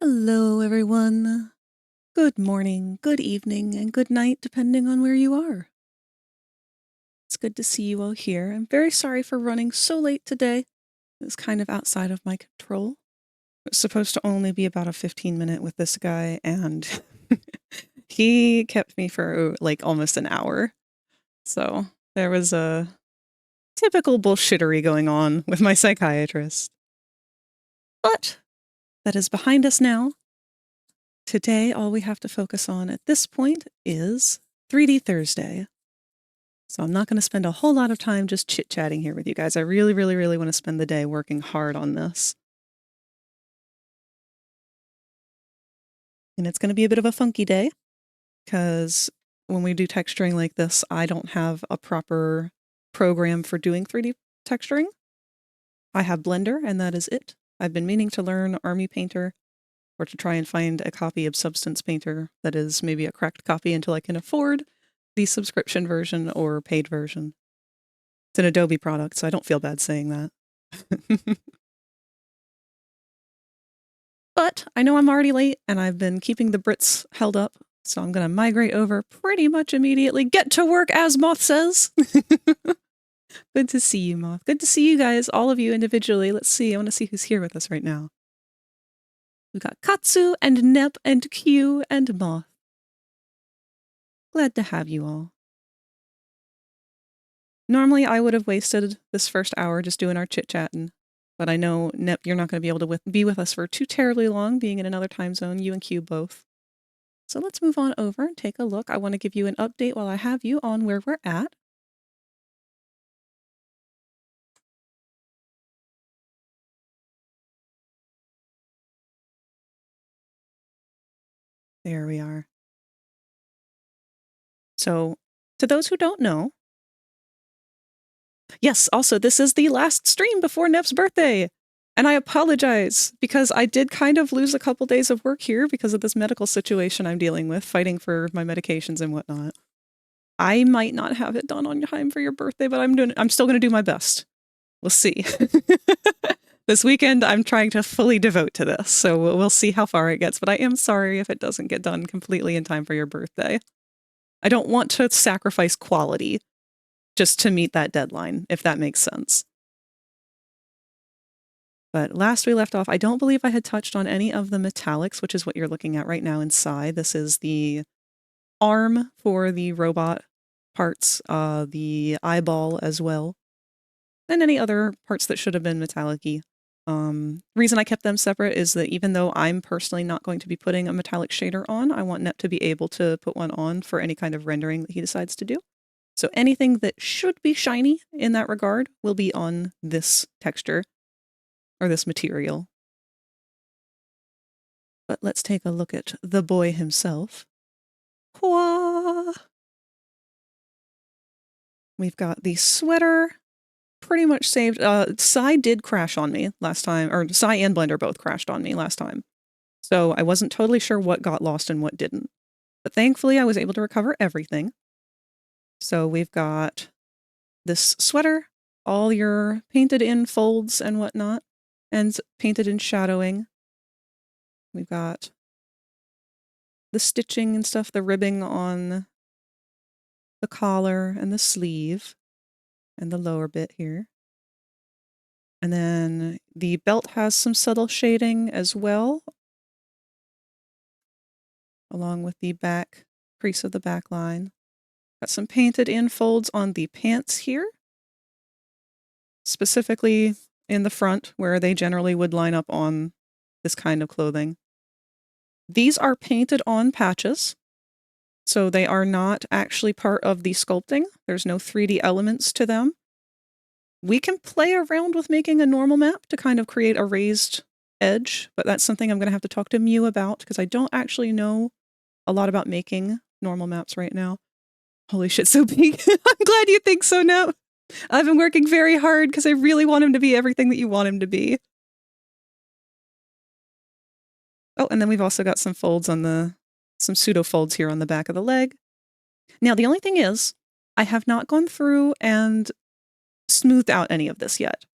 Hello, everyone. Good morning, good evening, and good night, depending on where you are. It's good to see you all here. I'm very sorry for running so late today. It was kind of outside of my control. It was supposed to only be about a 15-minute with this guy, and he kept me for like almost an hour. So there was a typical bullshittery going on with my psychiatrist. But that is behind us now. Today, all we have to focus on at this point is 3D Thursday. So I'm not going to spend a whole lot of time just chit-chatting here with you guys. I really, really, really want to spend the day working hard on this. And it's going to be a bit of a funky day, because when we do texturing like this, I don't have a proper program for doing 3D texturing. I have Blender, and that is it. I've been meaning to learn Army Painter, or to try and find a copy of Substance Painter that is maybe a cracked copy until I can afford the subscription version or paid version. It's an Adobe product, so I don't feel bad saying that. But I know I'm already late, and I've been keeping the Brits held up, so I'm going to migrate over pretty much immediately. Get to work, as Moth says! Good to see you, Moth. Good to see you guys, all of you individually. Let's see, I want to see who's here with us right now. We've got Katsu, and Nep, and Q, and Moth. Glad to have you all. Normally, I would have wasted this first hour just doing our chit-chatting, but I know, Nep, you're not going to be able to be with us for too terribly long, being in another time zone, you and Q both. So let's move on over and take a look. I want to give you an update while I have you on where we're at. There we are. So, to those who don't know, yes, also, this is the last stream before Nep's birthday! And I apologize, because I did kind of lose a couple days of work here because of this medical situation I'm dealing with, fighting for my medications and whatnot. I might not have it done on time for your birthday, but I'm still going to do my best. We'll see. This weekend, I'm trying to fully devote to this, so we'll see how far it gets, but I am sorry if it doesn't get done completely in time for your birthday. I don't want to sacrifice quality just to meet that deadline, if that makes sense. But last we left off, I don't believe I had touched on any of the metallics, which is what you're looking at right now inside. This is the arm for the robot parts, the eyeball as well, and any other parts that should have been metallic-y. Reason I kept them separate is that even though I'm personally not going to be putting a metallic shader on, I want Net to be able to put one on for any kind of rendering that he decides to do. So anything that should be shiny in that regard will be on this texture, or this material. But let's take a look at the boy himself. Hua! We've got the sweater pretty much saved. Sai did crash on me last time, or Sai and Blender both crashed on me last time. So I wasn't totally sure what got lost and what didn't. But thankfully I was able to recover everything. So we've got this sweater, all your painted in folds and whatnot, and painted in shadowing. We've got the stitching and stuff, the ribbing on the collar and the sleeve and the lower bit here. And then the belt has some subtle shading as well, along with the back crease of the back line. Got some painted in folds on the pants here, specifically in the front where they generally would line up on this kind of clothing. These are painted on patches, so they are not actually part of the sculpting. There's no 3D elements to them. We can play around with making a normal map to kind of create a raised edge, but that's something I'm going to have to talk to Mew about, because I don't actually know a lot about making normal maps right now. Holy shit, so big. I'm glad you think so now. I've been working very hard because I really want him to be everything that you want him to be. Oh, and then we've also got some folds on some pseudo folds here on the back of the leg. Now, the only thing is, I have not gone through and smoothed out any of this yet.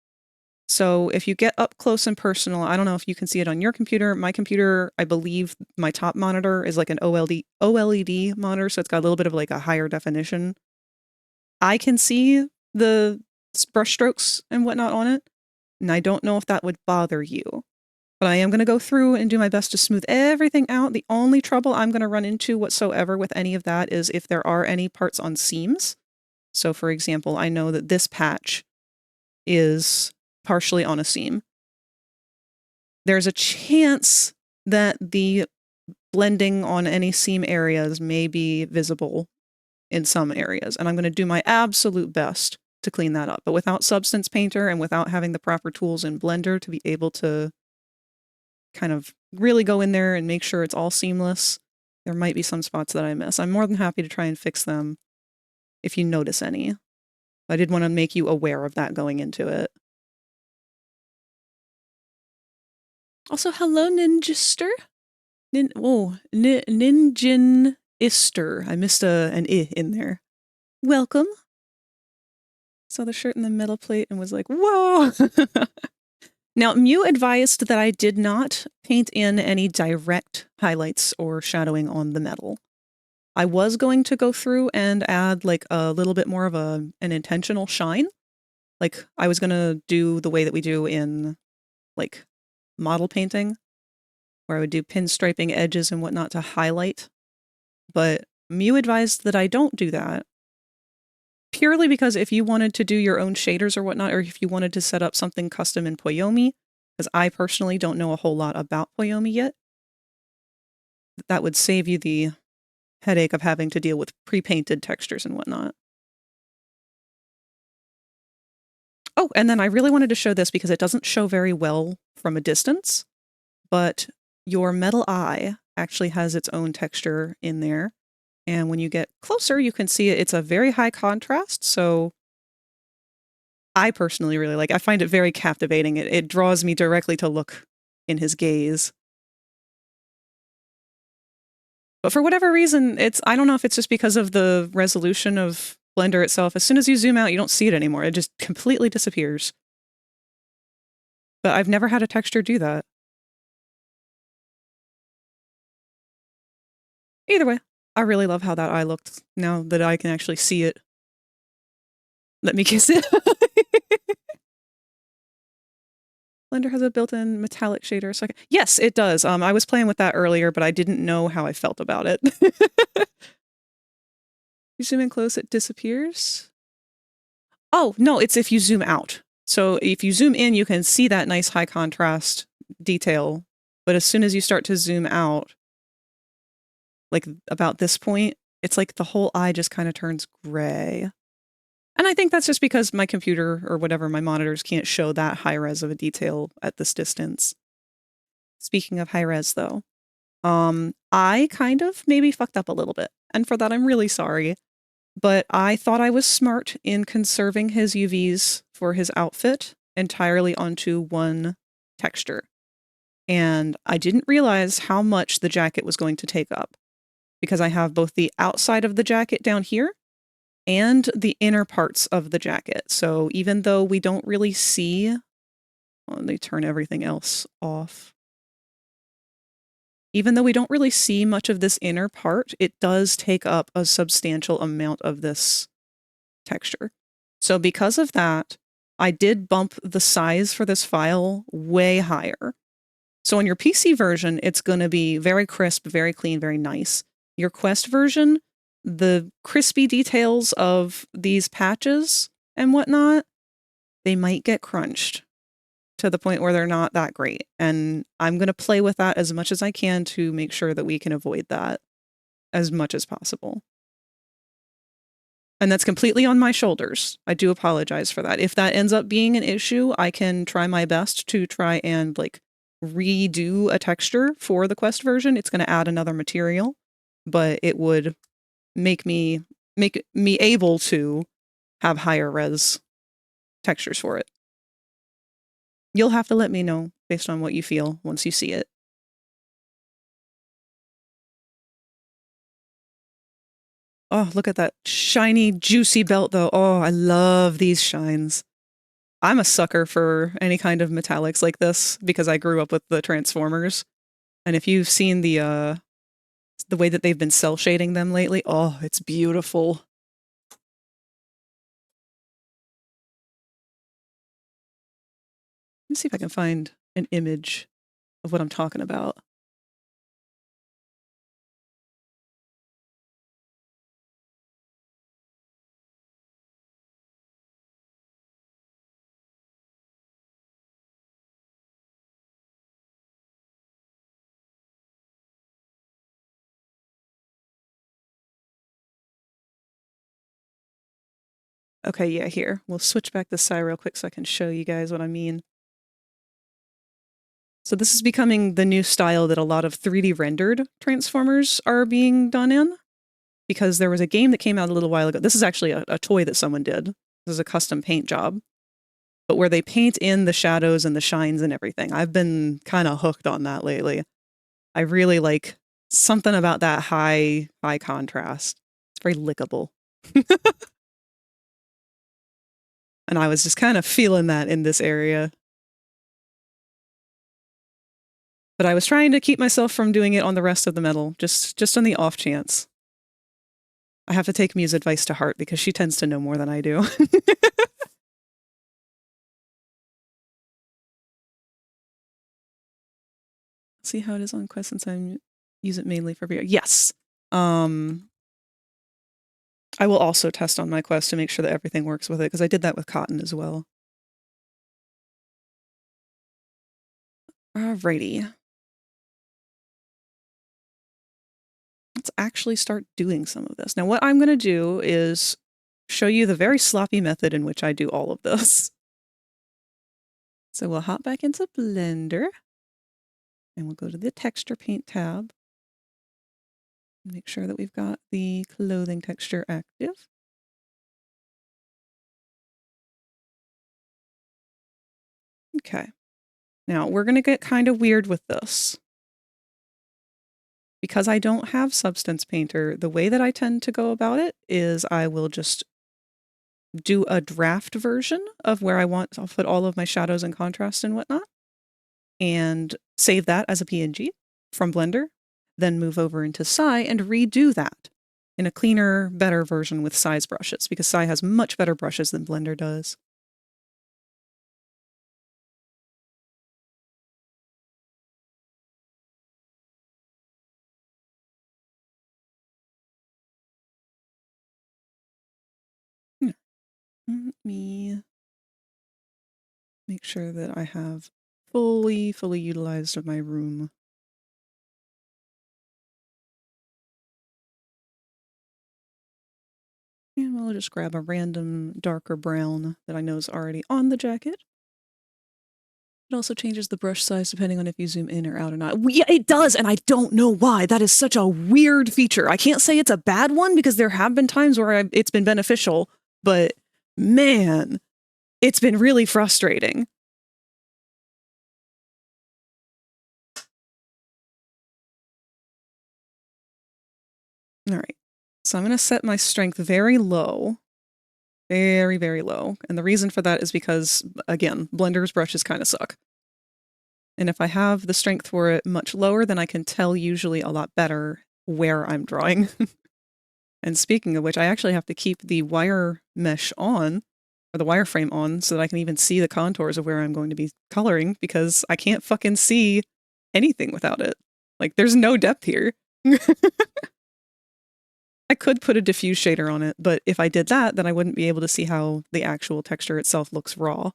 So if you get up close and personal, I don't know if you can see it on your computer. My computer, I believe my top monitor is like an OLED monitor, so it's got a little bit of like a higher definition. I can see the brush strokes and whatnot on it, and I don't know if that would bother you. But I am going to go through and do my best to smooth everything out. The only trouble I'm going to run into whatsoever with any of that is if there are any parts on seams. So for example, I know that this patch is partially on a seam. There's a chance that the blending on any seam areas may be visible in some areas, and I'm going to do my absolute best to clean that up. But without Substance Painter and without having the proper tools in Blender to be able to kind of really go in there and make sure it's all seamless, there might be some spots that I miss. I'm more than happy to try and fix them if you notice any. I did want to make you aware of that going into it. Also, hello, Ninjister. Ninjinister. I missed an I in there. Welcome. Saw the shirt in the metal plate and was like, whoa! Now, Mew advised that I did not paint in any direct highlights or shadowing on the metal. I was going to go through and add like a little bit more of an intentional shine. Like I was going to do the way that we do in like model painting, where I would do pinstriping edges and whatnot to highlight. But Mew advised that I don't do that. Purely because if you wanted to do your own shaders or whatnot, or if you wanted to set up something custom in Poyomi, because I personally don't know a whole lot about Poyomi yet, that would save you the headache of having to deal with pre-painted textures and whatnot. Oh, and then I really wanted to show this because it doesn't show very well from a distance, but your metal eye actually has its own texture in there. And when you get closer, you can see it's a very high contrast. So I personally really like, I find it very captivating. It draws me directly to look in his gaze. But for whatever reason, I don't know if it's just because of the resolution of Blender itself. As soon as you zoom out, you don't see it anymore. It just completely disappears. But I've never had a texture do that. Either way, I really love how that eye looked now that I can actually see it. Let me kiss it. Blender has a built-in metallic shader. So yes, it does. I was playing with that earlier, but I didn't know how I felt about it. You zoom in close, it disappears. Oh, no, it's if you zoom out. So if you zoom in, you can see that nice high contrast detail. But as soon as you start to zoom out, like about this point, it's like the whole eye just kind of turns gray. And I think that's just because my computer or whatever, my monitors can't show that high res of a detail at this distance. Speaking of high res though, I kind of maybe fucked up a little bit. And for that, I'm really sorry. But I thought I was smart in conserving his UVs for his outfit entirely onto one texture. And I didn't realize how much the jacket was going to take up, because I have both the outside of the jacket down here and the inner parts of the jacket. So even though we don't really see, let me turn everything else off. Even though we don't really see much of this inner part, it does take up a substantial amount of this texture. So because of that, I did bump the size for this file way higher. So on your PC version, it's going to be very crisp, very clean, very nice. Your Quest version, the crispy details of these patches and whatnot, they might get crunched to the point where they're not that great. And I'm going to play with that as much as I can to make sure that we can avoid that as much as possible. And that's completely on my shoulders. I do apologize for that. If that ends up being an issue, I can try my best to try and like redo a texture for the Quest version. It's going to add another material, but it would make me able to have higher res textures for it. You'll have to let me know based on what you feel once you see it. Oh, look at that shiny, juicy belt, though. Oh, I love these shines. I'm a sucker for any kind of metallics like this because I grew up with the Transformers. And if you've seen the way that they've been cell shading them lately, oh, it's beautiful. Let me see if I can find an image of what I'm talking about. Okay, yeah, here. We'll switch back this side real quick so I can show you guys what I mean. So this is becoming the new style that a lot of 3D rendered Transformers are being done in, because there was a game that came out a little while ago. This is actually a toy that someone did. This is a custom paint job, but where they paint in the shadows and the shines and everything. I've been kind of hooked on that lately. I really like something about that high contrast. It's very lickable. And I was just kind of feeling that in this area. But I was trying to keep myself from doing it on the rest of the metal, just on the off chance. I have to take Mia's advice to heart because she tends to know more than I do. See how it is on Quest since I use it mainly for VR. Yes. I will also test on my Quest to make sure that everything works with it, because I did that with Cotton as well. Alrighty. Let's actually start doing some of this. Now, what I'm going to do is show you the very sloppy method in which I do all of this. So we'll hop back into Blender, and we'll go to the Texture Paint tab. Make sure that we've got the clothing texture active. Okay. Now, we're going to get kind of weird with this. Because I don't have Substance Painter, the way that I tend to go about it is I will just do a draft version of where I'll put all of my shadows and contrast and whatnot, and save that as a PNG from Blender, then move over into Sai and redo that in a cleaner, better version with Sai's brushes, because Sai has much better brushes than Blender does. Let me make sure that I have fully utilized my room. And we'll just grab a random darker brown that I know is already on the jacket. It also changes the brush size depending on if you zoom in or out or not. Yeah, it does, and I don't know why. That is such a weird feature. I can't say it's a bad one because there have been times where it's been beneficial, but man, it's been really frustrating. All right, so I'm going to set my strength very low. Very, very low. And the reason for that is because, again, Blender's brushes kind of suck. And if I have the strength for it much lower, then I can tell usually a lot better where I'm drawing. And speaking of which, I actually have to keep the wire mesh on, or the wireframe on, so that I can even see the contours of where I'm going to be coloring, because I can't fucking see anything without it. Like, there's no depth here. I could put a diffuse shader on it, but if I did that, then I wouldn't be able to see how the actual texture itself looks raw.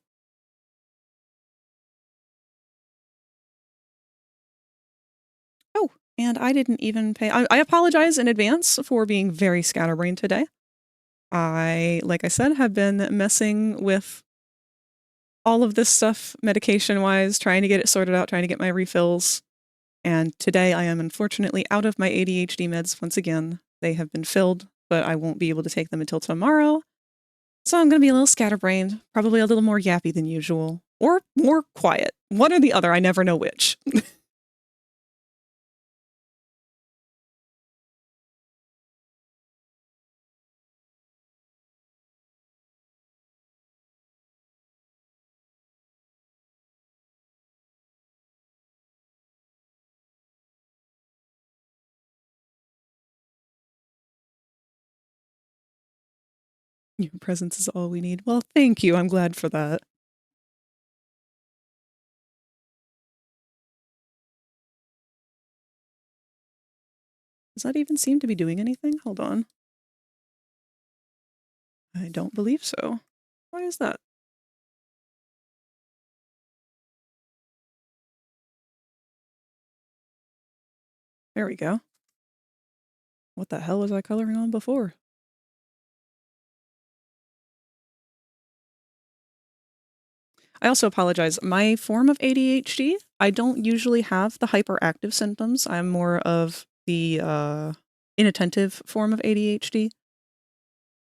Oh, and I didn't even pay. I apologize in advance for being very scatterbrained today. Like I said, have been messing with all of this stuff medication-wise, trying to get it sorted out, trying to get my refills. And today I am unfortunately out of my ADHD meds once again. They have been filled, but I won't be able to take them until tomorrow. So I'm going to be a little scatterbrained, probably a little more yappy than usual, or more quiet. One or the other, I never know which. Your presence is all we need. Well, thank you. I'm glad for that. Does that even seem to be doing anything? Hold on. I don't believe so. Why is that? There we go. What the hell was I coloring on before? I also apologize. My form of ADHD, I don't usually have the hyperactive symptoms. I'm more of the inattentive form of ADHD.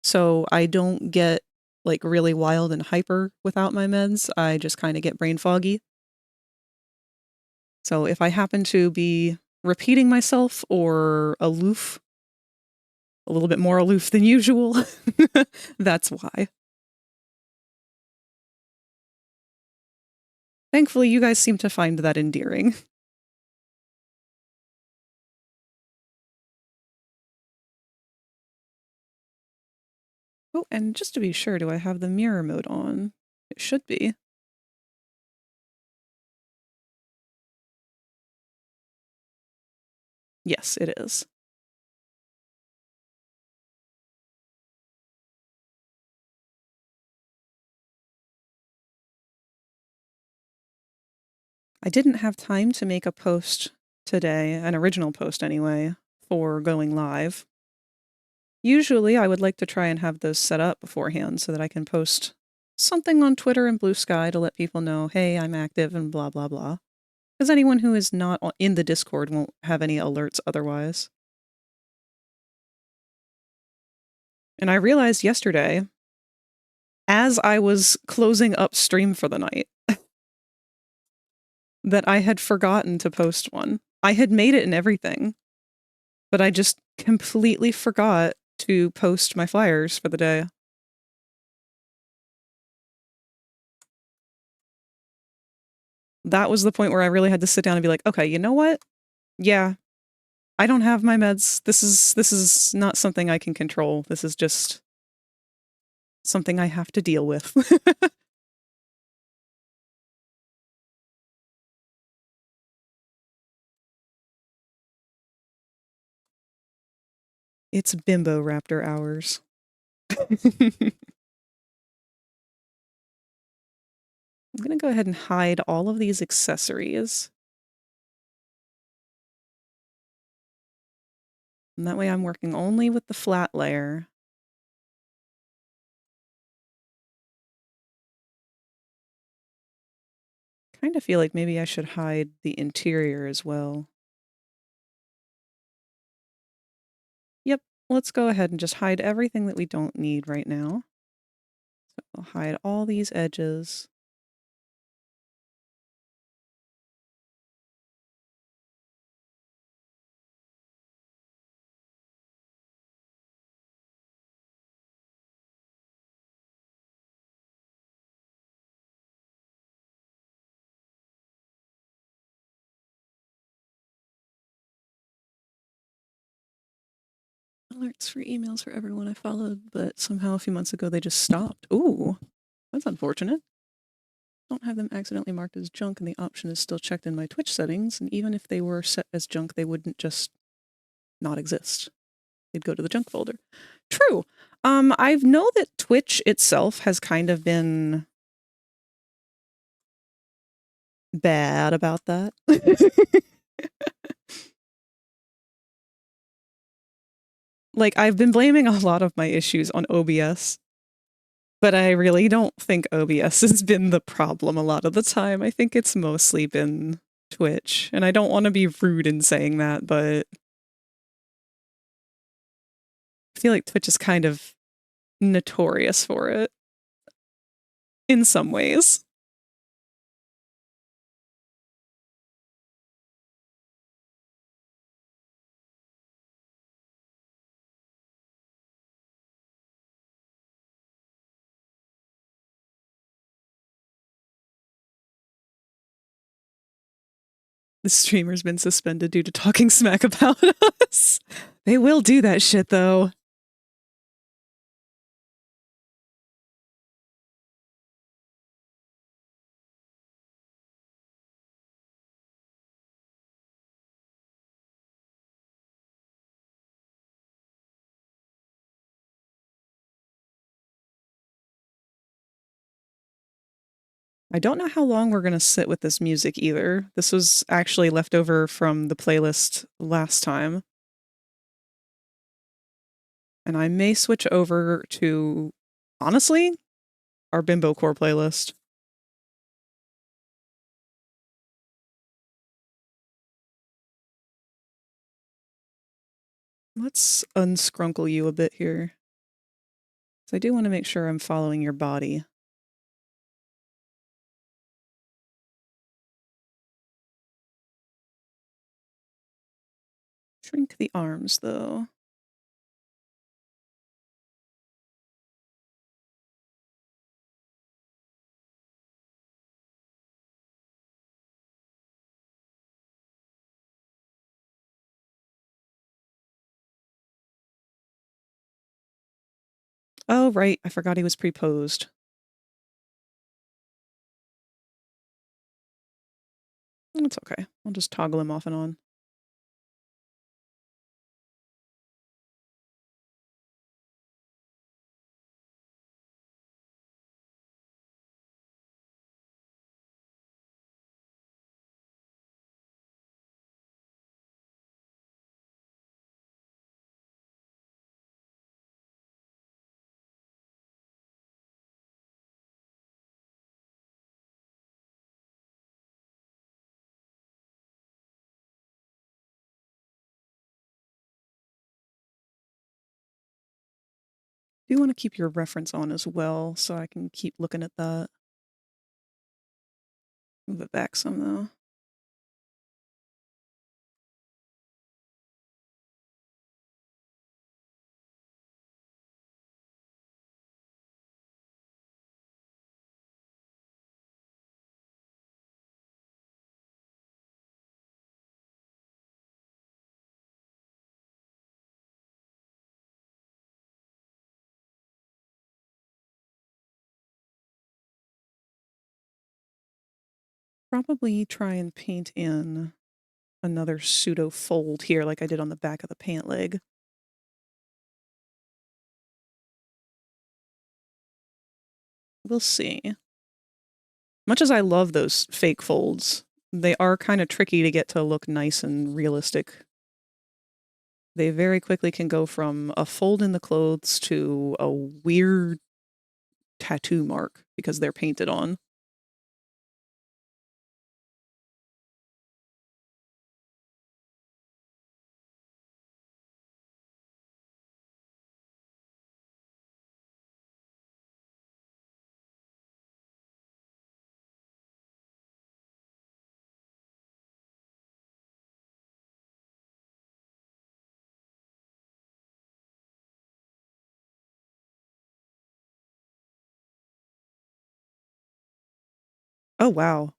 So I don't get like really wild and hyper without my meds. I just kind of get brain foggy. So if I happen to be repeating myself or aloof, a little bit more aloof than usual, that's why. Thankfully, you guys seem to find that endearing. Oh, and just to be sure, do I have the mirror mode on? It should be. Yes, it is. I didn't have time to make a post today, an original post anyway, for going live. Usually I would like to try and have those set up beforehand so that I can post something on Twitter and Blue Sky to let people know, hey, I'm active and blah, blah, blah. Because anyone who is not in the Discord won't have any alerts otherwise. And I realized yesterday, as I was closing up stream for the night, that I had forgotten to post one. I had made it and everything, but I just completely forgot to post my flyers for the day. That was the point where I really had to sit down and be like, okay, you know what? Yeah, I don't have my meds. This is not something I can control. This is just something I have to deal with. It's Bimbo Raptor hours. I'm gonna go ahead and hide all of these accessories. And that way I'm working only with the flat layer. Kind of feel like maybe I should hide the interior as well. Yep, let's go ahead and just hide everything that we don't need right now. So I'll hide all these edges. Alerts for emails for everyone I followed, but somehow a few months ago they just stopped. Ooh, that's unfortunate. Don't have them accidentally marked as junk, and the option is still checked in my Twitch settings, and even if they were set as junk, they wouldn't just not exist. They'd go to the junk folder. True. I know that Twitch itself has kind of been bad about that. Like, I've been blaming a lot of my issues on OBS, but I really don't think OBS has been the problem a lot of the time. I think it's mostly been Twitch, and I don't want to be rude in saying that, but I feel like Twitch is kind of notorious for it in some ways. The streamer's been suspended due to talking smack about us. They will do that shit, though. I don't know how long we're going to sit with this music either. This was actually left over from the playlist last time. And I may switch over to, honestly, our Bimbo Core playlist. Let's unscrunkle you a bit here. So I do want to make sure I'm following your body. Shrink the arms, though. Oh, right. I forgot he was pre-posed. It's okay. I'll just toggle him off and on. Do want to keep your reference on as well, so I can keep looking at that. Move it back some, though. Probably try and paint in another pseudo fold here like I did on the back of the pant leg. We'll see. Much as I love those fake folds, they are kind of tricky to get to look nice and realistic. They very quickly can go from a fold in the clothes to a weird tattoo mark because they're painted on. Oh, wow.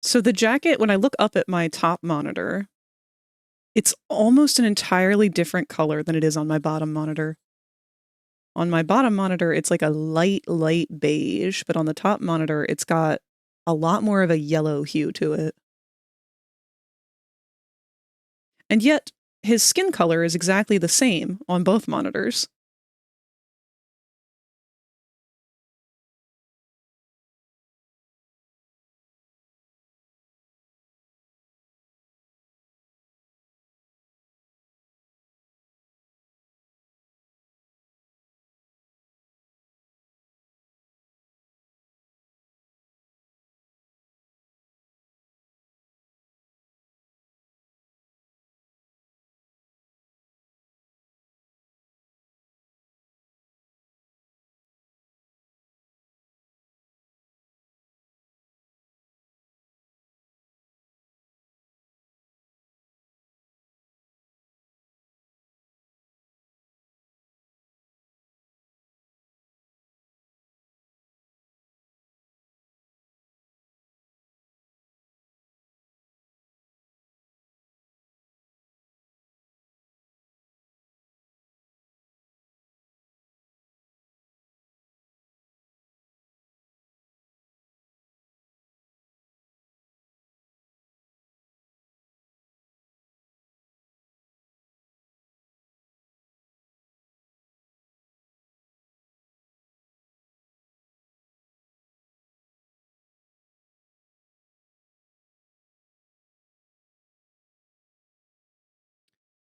So the jacket, when I look up at my top monitor, it's almost an entirely different color than it is on my bottom monitor. On my bottom monitor, it's like a light beige, but on the top monitor, it's got a lot more of a yellow hue to it. And yet, his skin color is exactly the same on both monitors.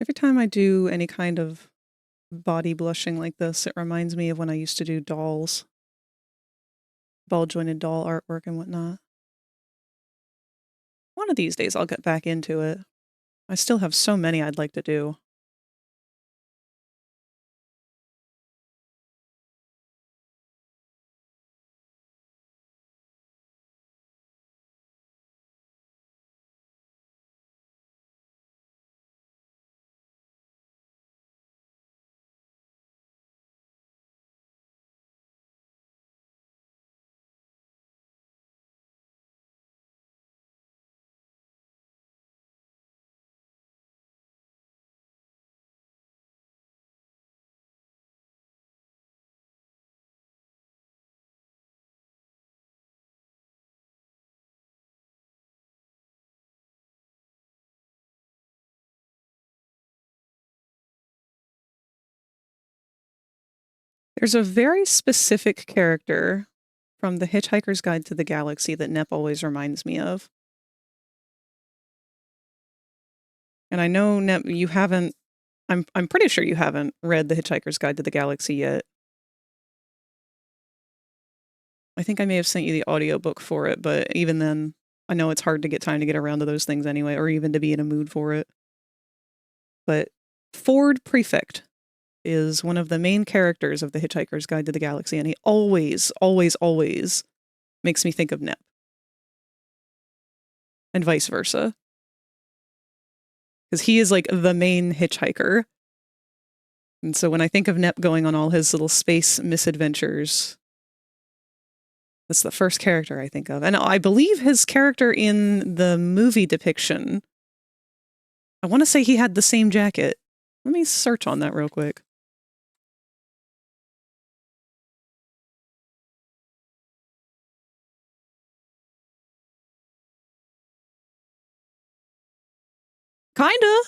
Every time I do any kind of body blushing like this, it reminds me of when I used to do dolls. Ball-jointed doll artwork and whatnot. One of these days I'll get back into it. I still have so many I'd like to do. There's a very specific character from The Hitchhiker's Guide to the Galaxy that Nep always reminds me of. And I know, Nep, you haven't... I'm pretty sure you haven't read The Hitchhiker's Guide to the Galaxy yet. I think I may have sent you the audiobook for it, but even then, I know it's hard to get time to get around to those things anyway, or even to be in a mood for it. But Ford Prefect is one of the main characters of The Hitchhiker's Guide to the Galaxy, and he always, always, always makes me think of Nep. And vice versa. Because he is like the main hitchhiker. And so when I think of Nep going on all his little space misadventures, that's the first character I think of. And I believe his character in the movie depiction, I want to say he had the same jacket. Let me search on that real quick. Kinda.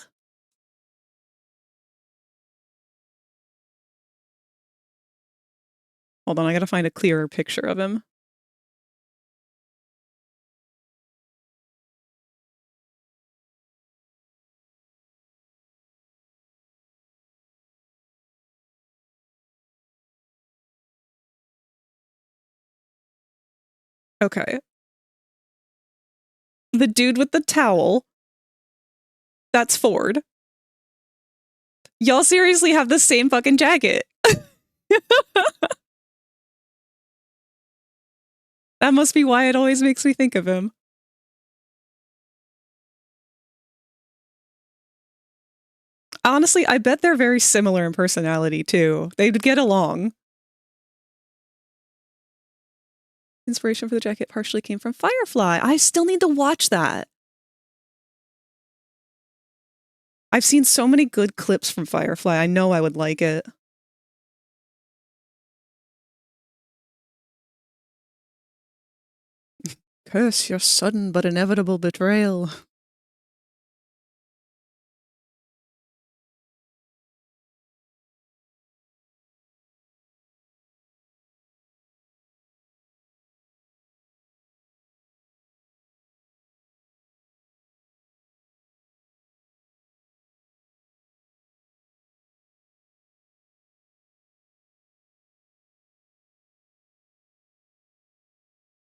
Hold on, I gotta find a clearer picture of him. Okay. The dude with the towel, that's Ford. Y'all seriously have the same fucking jacket. That must be why it always makes me think of him. Honestly, I bet they're very similar in personality, too. They'd get along. Inspiration for the jacket partially came from Firefly. I still need to watch that. I've seen so many good clips from Firefly. I know I would like it. Curse your sudden but inevitable betrayal.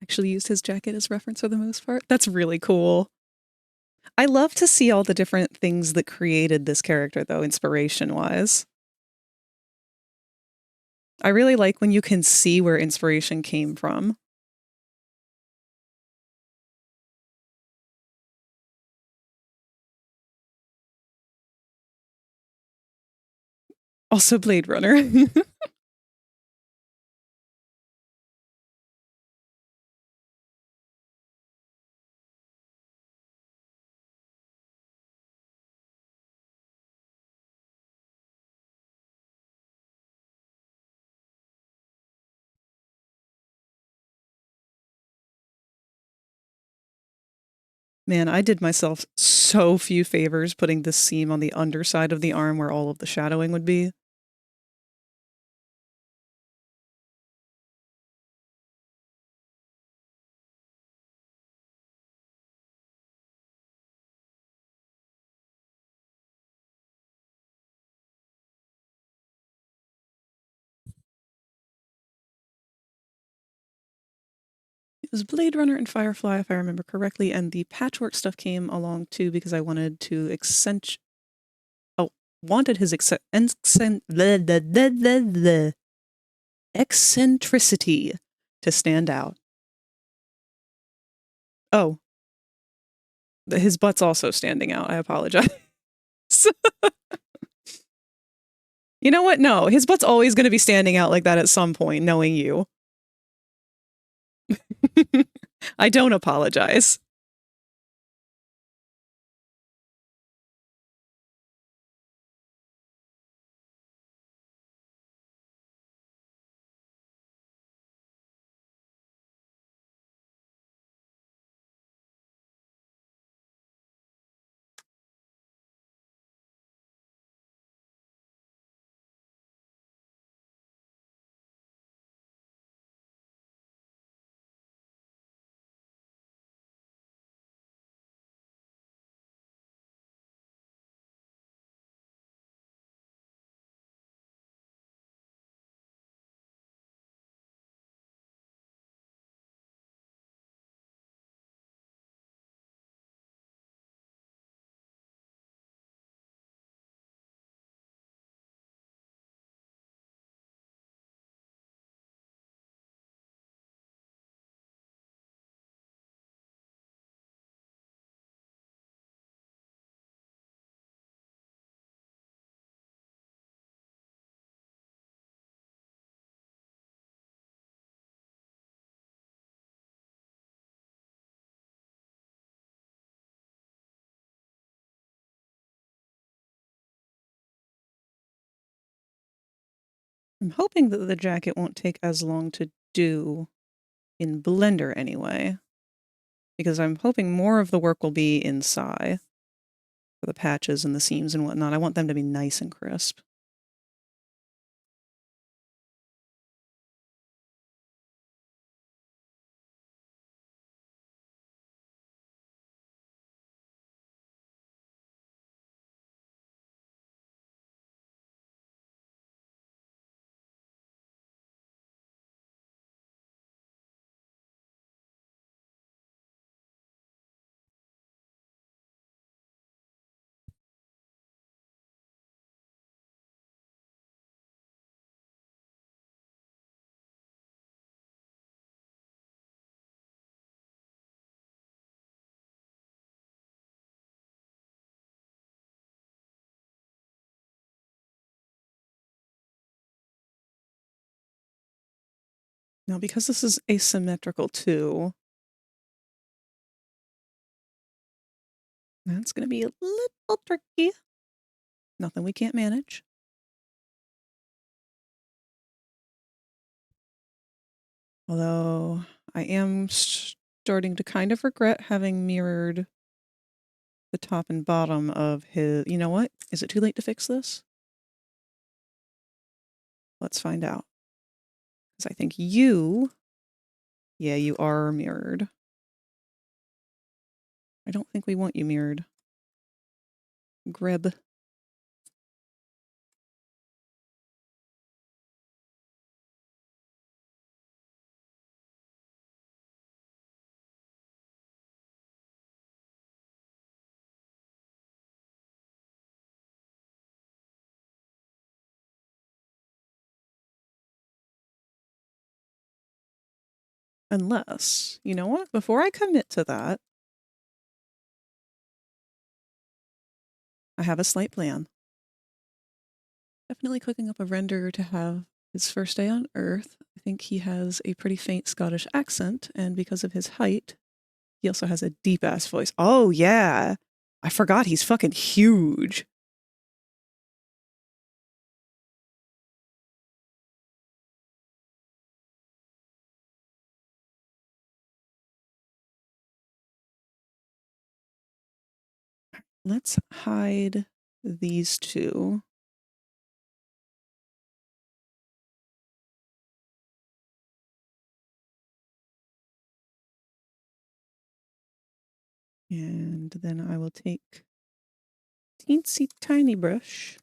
Actually used his jacket as reference for the most part. That's really cool. I love to see all the different things that created this character, though, inspiration-wise. I really like when you can see where inspiration came from. Also Blade Runner. Man, I did myself so few favors putting this seam on the underside of the arm where all of the shadowing would be. It was Blade Runner and Firefly, if I remember correctly, and the Patchwork stuff came along too because I wanted to wanted his eccentricity to stand out. Oh, his butt's also standing out. I apologize. You know what? No, his butt's always going to be standing out like that at some point, knowing you. I don't apologize. I'm hoping that the jacket won't take as long to do in Blender anyway, because I'm hoping more of the work will be in Sai for the patches and the seams and whatnot. I want them to be nice and crisp. Now, because this is asymmetrical too, that's going to be a little tricky. Nothing we can't manage. Although I am starting to kind of regret having mirrored the top and bottom of his... You know what? Is it too late to fix this? Let's find out. Because I think you... Yeah, you are mirrored. I don't think we want you mirrored. Greb. Unless, you know what? Before I commit to that, I have a slight plan. Definitely cooking up a render to have his first day on Earth. I think he has a pretty faint Scottish accent, and because of his height, he also has a deep-ass voice. Oh, yeah. I forgot he's fucking huge. Let's hide these two. And then I will take teensy tiny brush.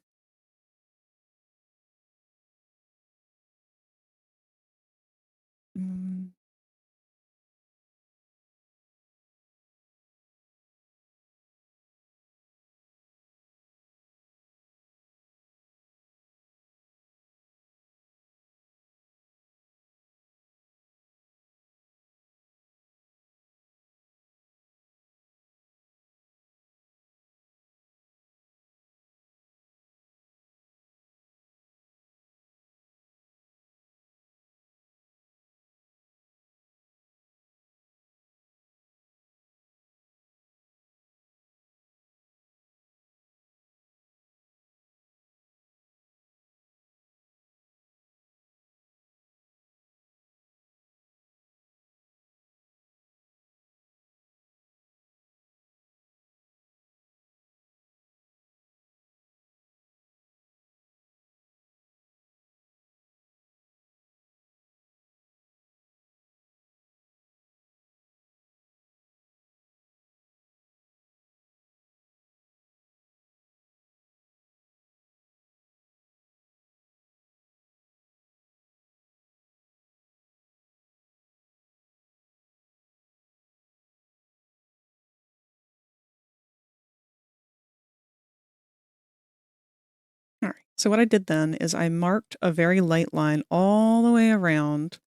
So what I did then is I marked a very light line all the way around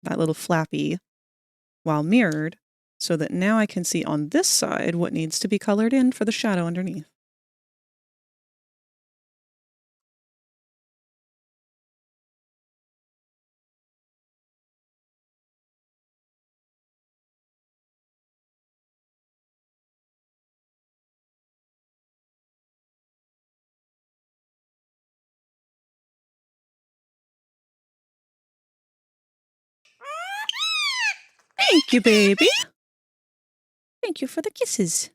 that little flappy while mirrored, so that now I can see on this side what needs to be colored in for the shadow underneath. Thank you, baby. Thank you for the kisses.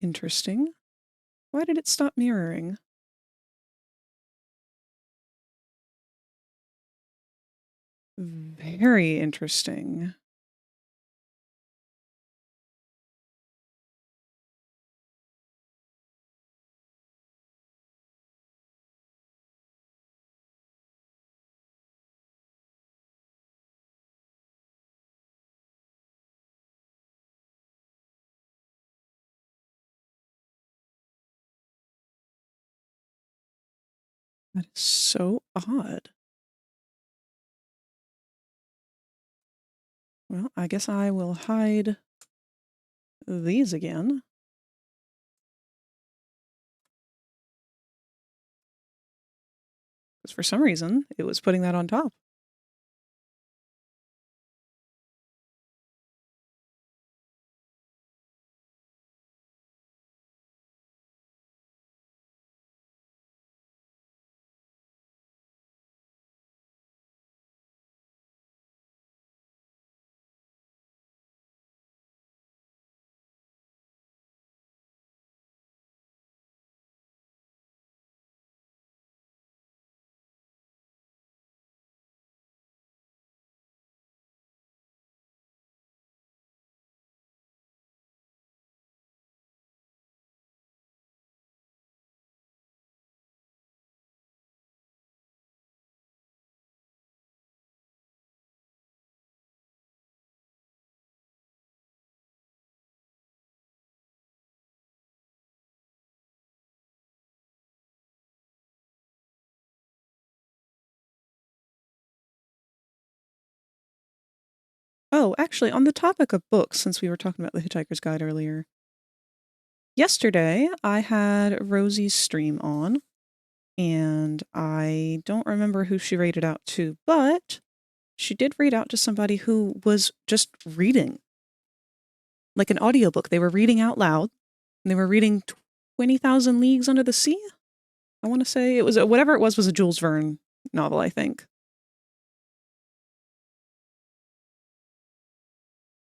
Interesting. Why did it stop mirroring? Very interesting. That is so odd. Well, I guess I will hide these again. Because for some reason, it was putting that on top. Oh, actually, on the topic of books, since we were talking about The Hitchhiker's Guide earlier, yesterday I had Rosie's stream on, and I don't remember who she rated out to, but she did read out to somebody who was just reading, like an audiobook. They were reading out loud, and they were reading 20,000 Leagues Under the Sea. I want to say it was whatever it was a Jules Verne novel, I think.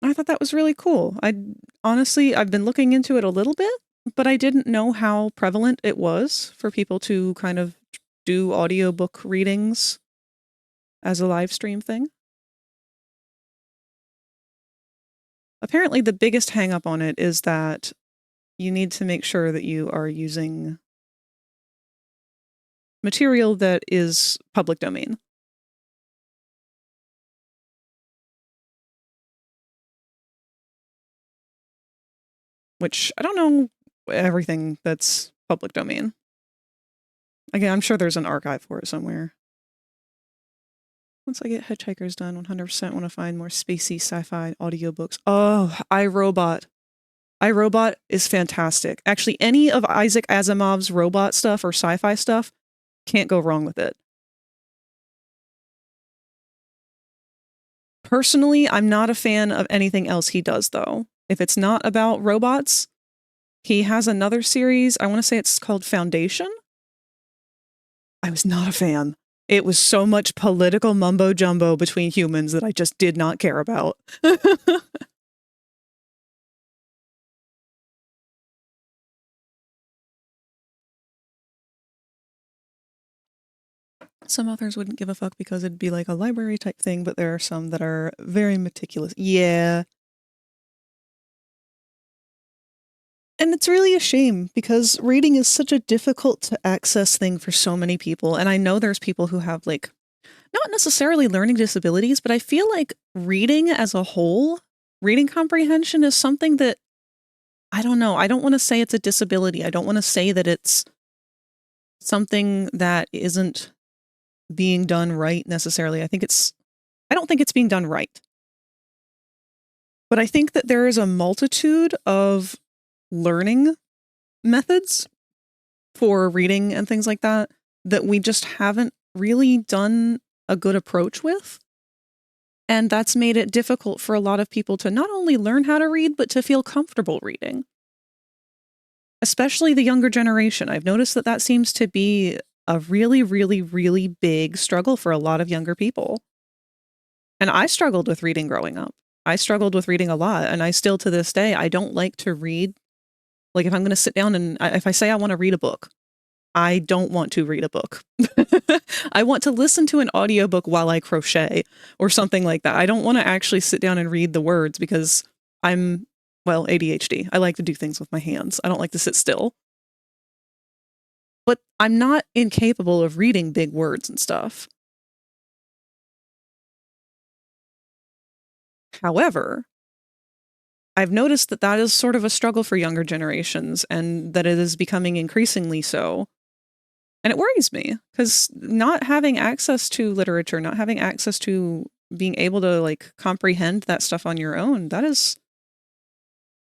I thought that was really cool. Honestly, I've been looking into it a little bit, but I didn't know how prevalent it was for people to kind of do audiobook readings as a live stream thing. Apparently, the biggest hang up on it is that you need to make sure that you are using material that is public domain. Which I don't know everything that's public domain. Again, I'm sure there's an archive for it somewhere. Once I get Hitchhikers done, 100% want to find more spacey sci-fi audiobooks. Oh, iRobot. iRobot is fantastic. Actually, any of Isaac Asimov's robot stuff or sci-fi stuff, can't go wrong with it. Personally, I'm not a fan of anything else he does, though. If it's not about robots, he has another series, I want to say it's called Foundation. I was not a fan. It was so much political mumbo jumbo between humans that I just did not care about. Some authors wouldn't give a fuck because it'd be like a library type thing, but there are some that are very meticulous. Yeah. And it's really a shame because reading is such a difficult to access thing for so many people. And I know there's people who have like, not necessarily learning disabilities, but I feel like reading as a whole, reading comprehension is something that, I don't know, I don't want to say it's a disability. I don't want to say that it's something that isn't being done right necessarily. I don't think it's being done right. But I think that there is a multitude of learning methods for reading and things like that that we just haven't really done a good approach with. And that's made it difficult for a lot of people to not only learn how to read, but to feel comfortable reading. Especially the younger generation. I've noticed that that seems to be a really, really, really big struggle for a lot of younger people. And I struggled with reading growing up. I struggled with reading a lot, and I still to this day, I don't like to read. Like if I'm going to sit down and if I say I want to read a book, I don't want to read a book. I want to listen to an audiobook while I crochet or something like that. I don't want to actually sit down and read the words because I'm, well, ADHD. I like to do things with my hands. I don't like to sit still. But I'm not incapable of reading big words and stuff. However, I've noticed that that is sort of a struggle for younger generations and that it is becoming increasingly so. And it worries me because not having access to literature, not having access to being able to like comprehend that stuff on your own, that is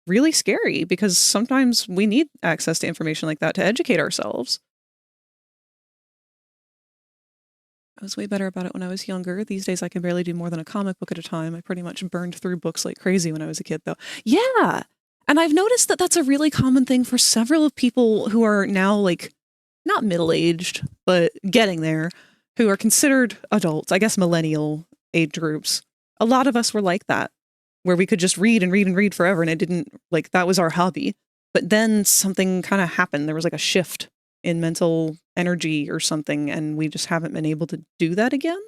really scary because sometimes we need access to information like that to educate ourselves. I was way better about it when I was younger. These days I can barely do more than a comic book at a time. I pretty much burned through books like crazy when I was a kid, though. Yeah! And I've noticed that that's a really common thing for several of people who are now, like, not middle-aged, but getting there, who are considered adults, I guess millennial age groups. A lot of us were like that, where we could just read and read and read forever, and it didn't, like, that was our hobby. But then something kind of happened. There was like a shift in mental energy or something, and we just haven't been able to do that again.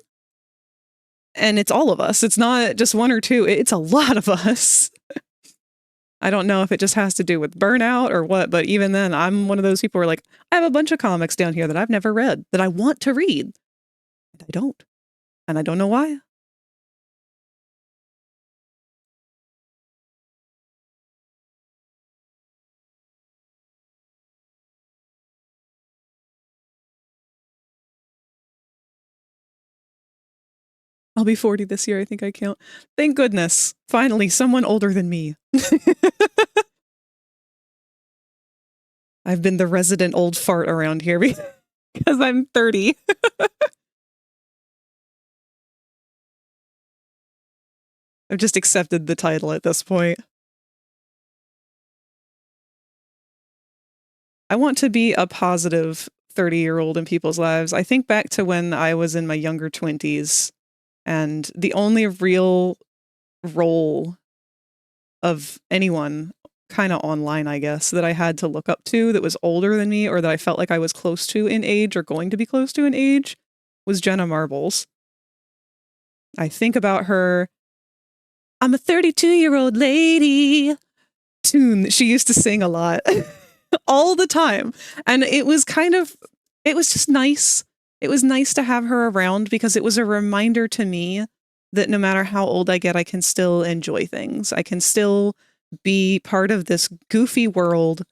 And it's all of us. It's not just one or two. It's a lot of us. I don't know if it just has to do with burnout or what, but even then, I'm one of those people who are like, I have a bunch of comics down here that I've never read that I want to read. And I don't. And I don't know why. I'll be 40 this year, I think I count. Thank goodness. Finally, someone older than me. I've been the resident old fart around here because I'm 30. I've just accepted the title at this point. I want to be a positive 30-year-old in people's lives. I think back to when I was in my younger 20s, and the only real role of anyone kind of online, I guess, that I had to look up to that was older than me or that I felt like I was close to in age or going to be close to in age was Jenna Marbles. I think about her, I'm a 32-year-old lady tune that she used to sing a lot all the time. And it was just nice. It was nice to have her around because it was a reminder to me that no matter how old I get, I can still enjoy things. I can still be part of this goofy world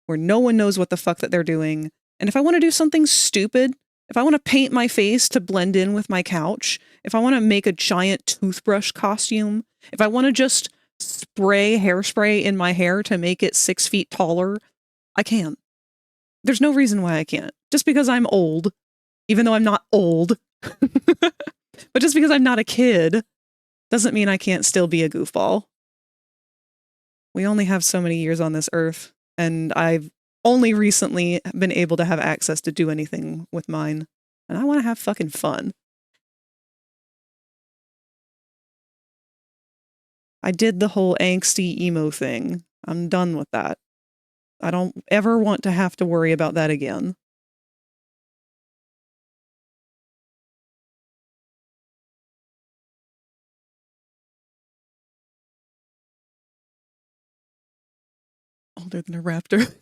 where no one knows what the fuck that they're doing. And if I want to do something stupid, if I want to paint my face to blend in with my couch, if I want to make a giant toothbrush costume, if I want to just spray hairspray in my hair to make it 6 feet taller, I can. There's no reason why I can't. Just because I'm old, even though I'm not old, but just because I'm not a kid, doesn't mean I can't still be a goofball. We only have so many years on this earth, and I've only recently been able to have access to do anything with mine. and I want to have fucking fun. I did the whole angsty emo thing. I'm done with that. I don't ever want to have to worry about that again. Older than a raptor.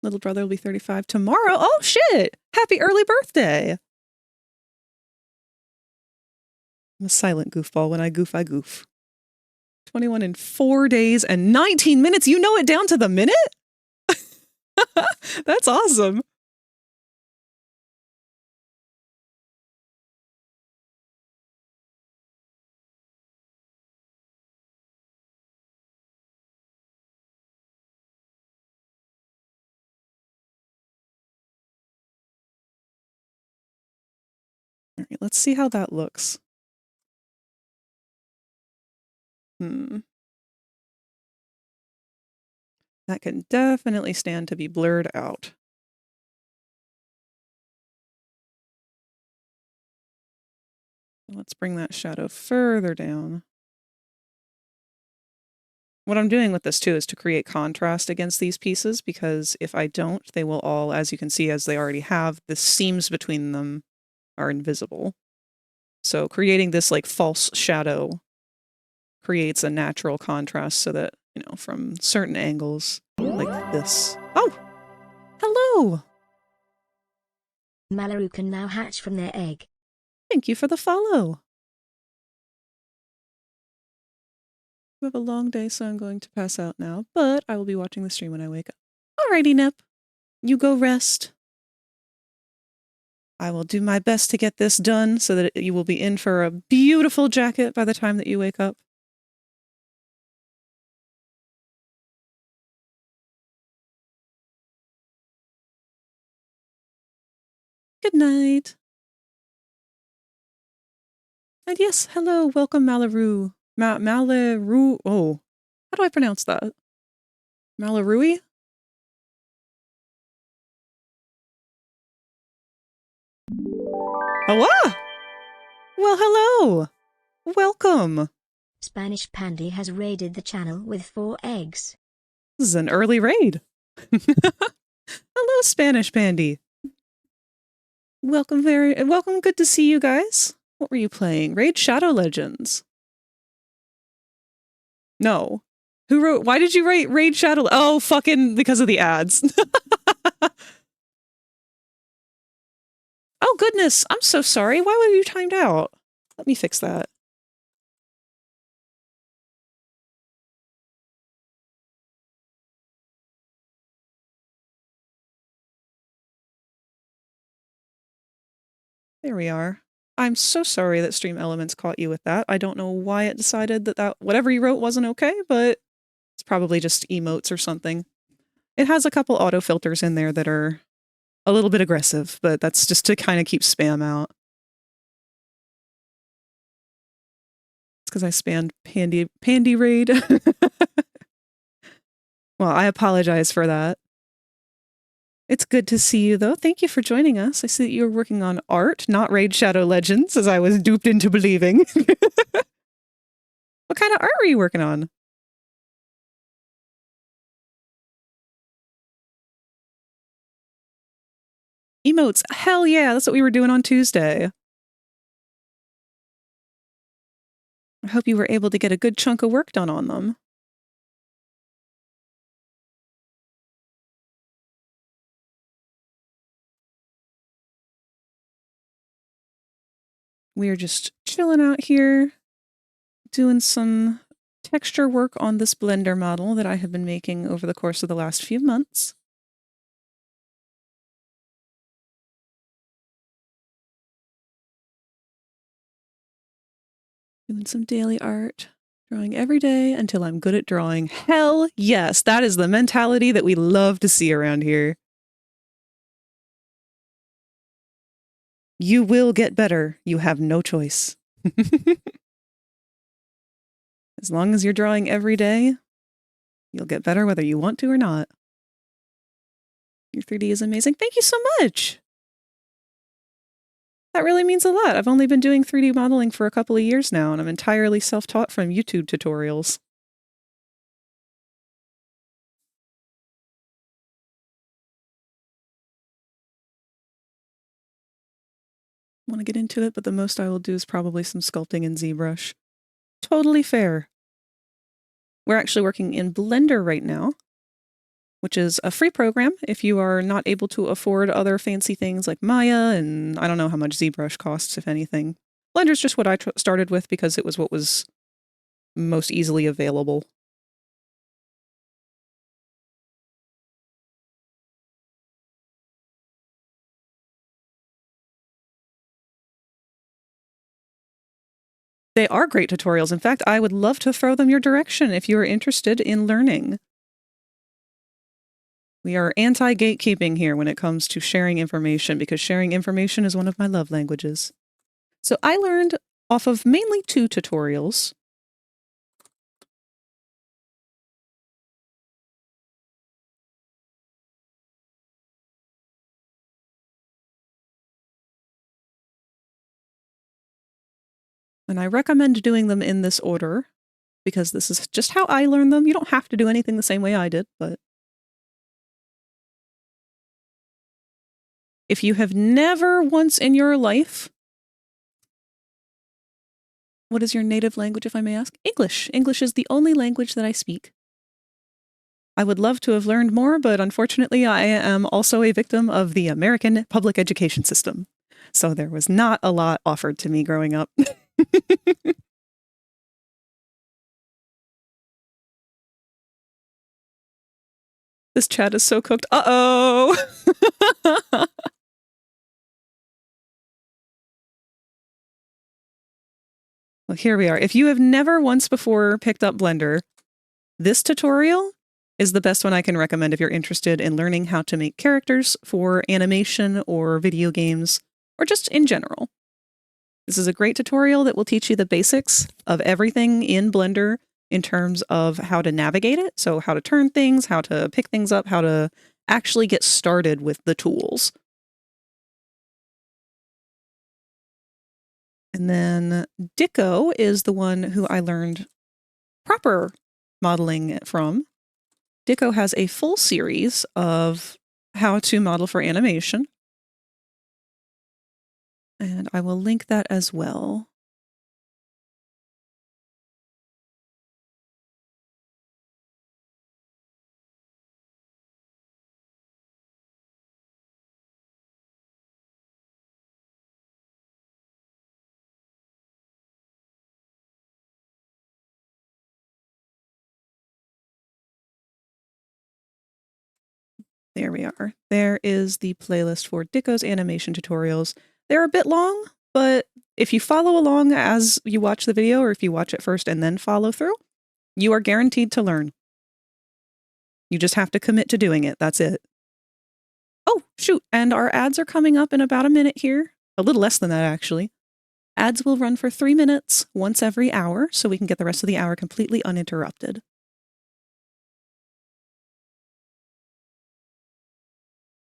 Little brother will be 35 tomorrow. Oh, shit! Happy early birthday! I'm a silent goofball. When I goof, I goof. 21 in 4 days and 19 minutes. You know it down to the minute? That's awesome. All right, let's see how that looks. That can definitely stand to be blurred out. Let's bring that shadow further down. What I'm doing with this too is to create contrast against these pieces, because if I don't, they will all, as you can see, as they already have, the seams between them are invisible. So creating this like false shadow creates a natural contrast so that, you know, from certain angles, like this. Oh! Hello! Malaru can now hatch from their egg. Thank you for the follow. We have a long day, so I'm going to pass out now, but I will be watching the stream when I wake up. Alrighty, Nip. You go rest. I will do my best to get this done so that you will be in for a beautiful jacket by the time that you wake up. Good night. And yes, hello, welcome Malaru. Malaru, oh, how do I pronounce that? Malarui? Oh, ah! Well, hello! Welcome! Spanish Pandy has raided the channel with 4 eggs. This is an early raid. Hello, Spanish Pandy. Welcome, good to see you guys. What were you playing? Raid Shadow Legends. No. Who wrote, why did you write Raid Shadow? Oh, fucking because of the ads. Oh, goodness. I'm so sorry. Why were you timed out? Let me fix that. There we are. I'm so sorry that Stream Elements caught you with that. I don't know why it decided that whatever you wrote wasn't okay, but it's probably just emotes or something. It has a couple auto filters in there that are a little bit aggressive, but that's just to kind of keep spam out. It's because I spammed Pandy Raid. Well, I apologize for that. It's good to see you, though. Thank you for joining us. I see that you're working on art, not Raid Shadow Legends, as I was duped into believing. What kind of art were you working on? Emotes. Hell yeah, that's what we were doing on Tuesday. I hope you were able to get a good chunk of work done on them. We are just chilling out here, doing some texture work on this Blender model that I have been making over the course of the last few months. Doing some daily art, drawing every day until I'm good at drawing. Hell yes, that is the mentality that we love to see around here. You will get better. You have no choice. As long as you're drawing every day, you'll get better whether you want to or not. Your 3D is amazing. Thank you so much. That really means a lot. I've only been doing 3D modeling for a couple of years now, and I'm entirely self-taught from YouTube tutorials. Want to get into it, but the most I will do is probably some sculpting in ZBrush. Totally fair. We're actually working in Blender right now, which is a free program if you are not able to afford other fancy things like Maya, and I don't know how much ZBrush costs, if anything. Blender's just what I started with because it was what was most easily available. They are great tutorials. In fact, I would love to throw them your direction if you are interested in learning. We are anti-gatekeeping here when it comes to sharing information, because sharing information is one of my love languages. So I learned off of mainly 2 tutorials. And I recommend doing them in this order, because this is just how I learned them. You don't have to do anything the same way I did, but if you have never once in your life... What is your native language, if I may ask? English. English is the only language that I speak. I would love to have learned more, but unfortunately I am also a victim of the American public education system. So there was not a lot offered to me growing up. This chat is so cooked. Uh-oh! Well, here we are. If you have never once before picked up Blender, this tutorial is the best one I can recommend if you're interested in learning how to make characters for animation or video games, or just in general. This is a great tutorial that will teach you the basics of everything in Blender in terms of how to navigate it, so how to turn things, how to pick things up, how to actually get started with the tools. And then Dicko is the one who I learned proper modeling from. Dicko has a full series of how to model for animation, and I will link that as well. There we are. There is the playlist for Dicko's animation tutorials. They're a bit long, but if you follow along as you watch the video, or if you watch it first and then follow through, you are guaranteed to learn. You just have to commit to doing it. That's it. Oh, shoot. And our ads are coming up in about a minute here. A little less than that, actually. Ads will run for 3 minutes once every hour, so we can get the rest of the hour completely uninterrupted.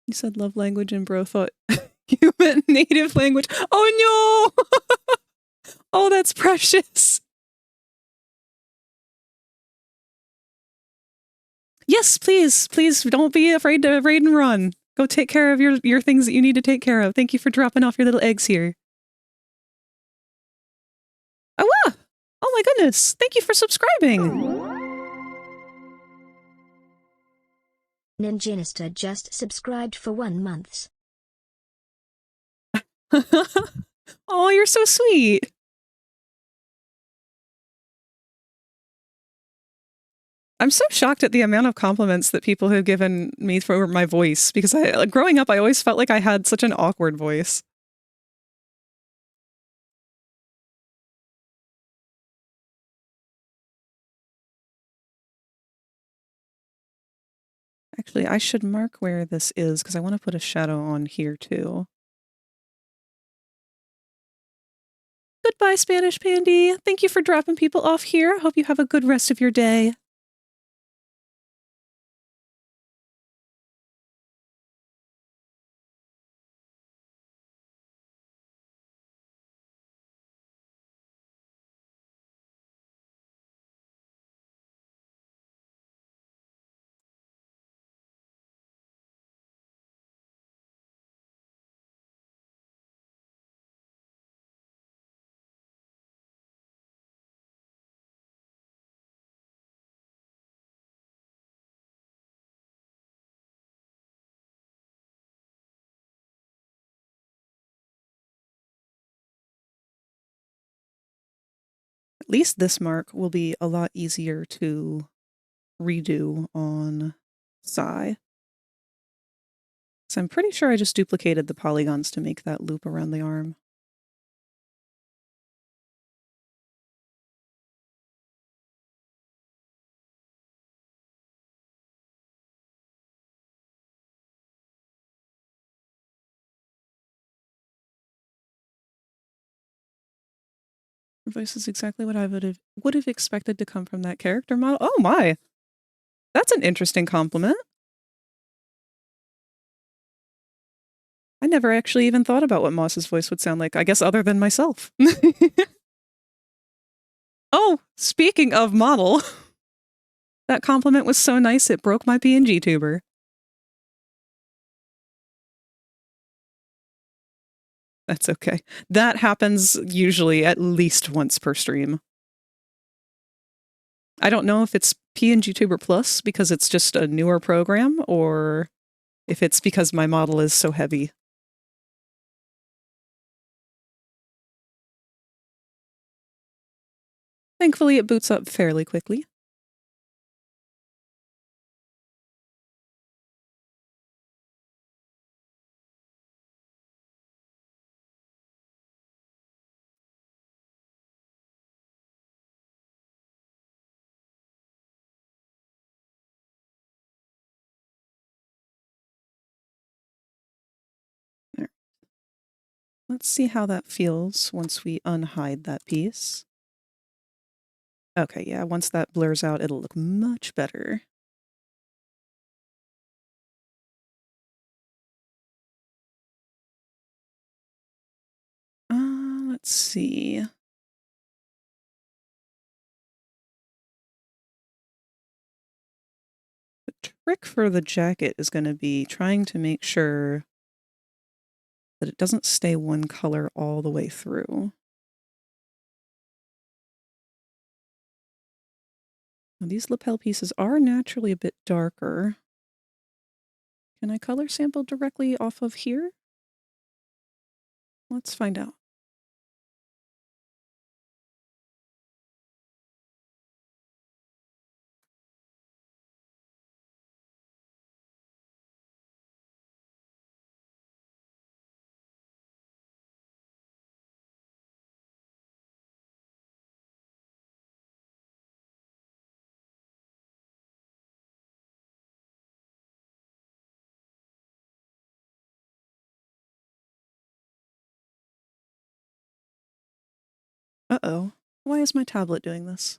You said love language and bro thought you meant native language. Oh no! Oh, that's precious. Yes, please, please don't be afraid to raid and run. Go take care of your things that you need to take care of. Thank you for dropping off your little eggs here. Oh, wow. Oh my goodness. Thank you for subscribing. Ninjinister just subscribed for 1 month. Oh, you're so sweet. I'm so shocked at the amount of compliments that people have given me for my voice, because growing up, I always felt like I had such an awkward voice. Actually, I should mark where this is, because I want to put a shadow on here too. Goodbye, Spanish Pandy. Thank you for dropping people off here. I hope you have a good rest of your day. at least this mark will be a lot easier to redo on Psy. So I'm pretty sure I just duplicated the polygons to make that loop around the arm. Your voice is exactly what I would have expected to come from that character model. Oh my! That's an interesting compliment. I never actually even thought about what Moss's voice would sound like, I guess other than myself. Oh, speaking of model, that compliment was so nice it broke my PNG tuber. That's okay. That happens usually at least once per stream. I don't know if it's PNG Tuber Plus because it's just a newer program or if it's because my model is so heavy. Thankfully, it boots up fairly quickly. There. Let's see how that feels once we unhide that piece. Okay, yeah, once that blurs out, it'll look much better. Let's see. The trick for the jacket is going to be trying to make sure that it doesn't stay one color all the way through. Now, these lapel pieces are naturally a bit darker. Can I color sample directly off of here? Let's find out. Uh-oh. Why is my tablet doing this?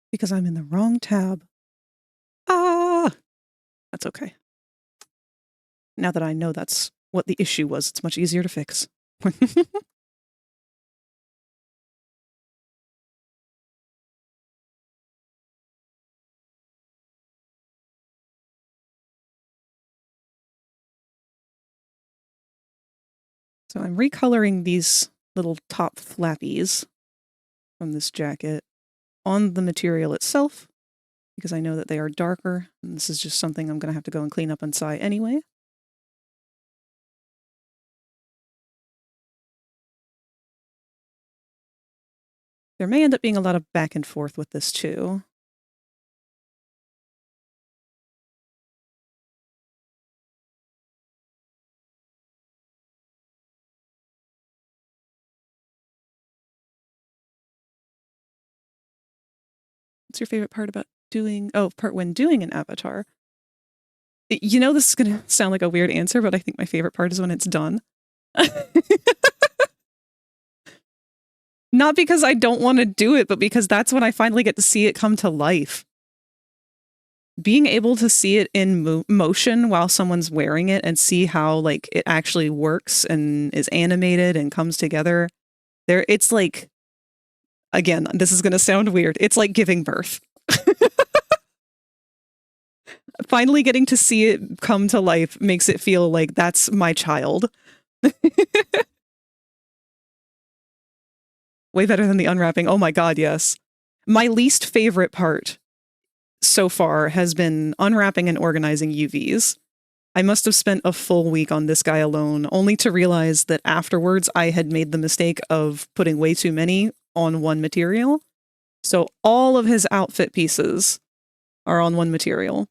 Because I'm in the wrong tab. Ah! That's okay. Now that I know that's what the issue was, it's much easier to fix. So I'm recoloring these little top flappies from this jacket on the material itself because I know that they are darker, and this is just something I'm going to have to go and clean up inside anyway. There may end up being a lot of back and forth with this too. What's your favorite part about when doing an avatar? You know, this is going to sound like a weird answer, but I think my favorite part is when it's done. Not because I don't want to do it, but because that's when I finally get to see it come to life. Being able to see it in motion while someone's wearing it and see how like it actually works and is animated and comes together, it's like, again, this is going to sound weird. It's like giving birth. finally getting to see it come to life makes it feel like that's my child. Way better than the unwrapping. Oh my god, yes. My least favorite part so far has been unwrapping and organizing UVs. I must have spent a full week on this guy alone, only to realize that afterwards I had made the mistake of putting way too many on one material. So all of his outfit pieces are on one material,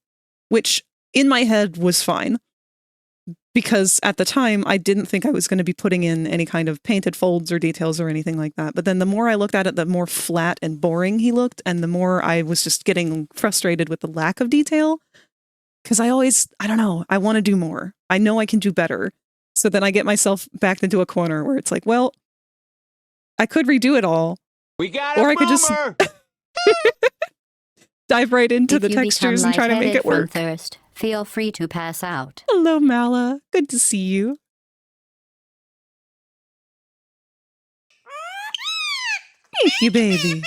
which in my head was fine. Because at the time, I didn't think I was going to be putting in any kind of painted folds or details or anything like that. But then the more I looked at it, the more flat and boring he looked, and the more I was just getting frustrated with the lack of detail. Because I don't know, I want to do more. I know I can do better. So then I get myself backed into a corner where it's like, well, I could redo it all. We got or a I could just dive right into the textures and try to make it work. From thirst, feel free to pass out. Hello, Mala. Good to see you. Thank you, baby.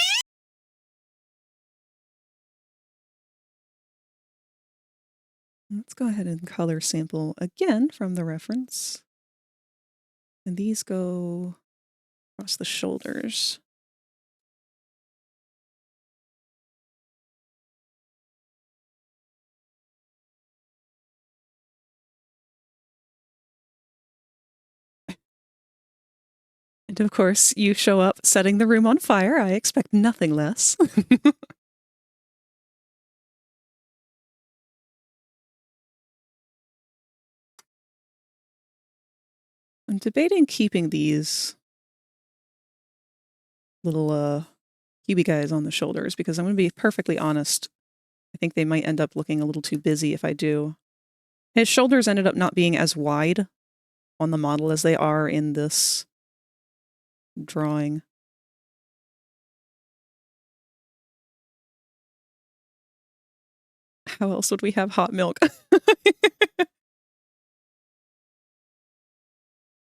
Let's go ahead and color sample again from the reference. And these go across the shoulders. And of course, you show up setting the room on fire. I expect nothing less. I'm debating keeping these little cubey guys on the shoulders because I'm going to be perfectly honest. I think they might end up looking a little too busy if I do. His shoulders ended up not being as wide on the model as they are in this drawing. How else would we have hot milk?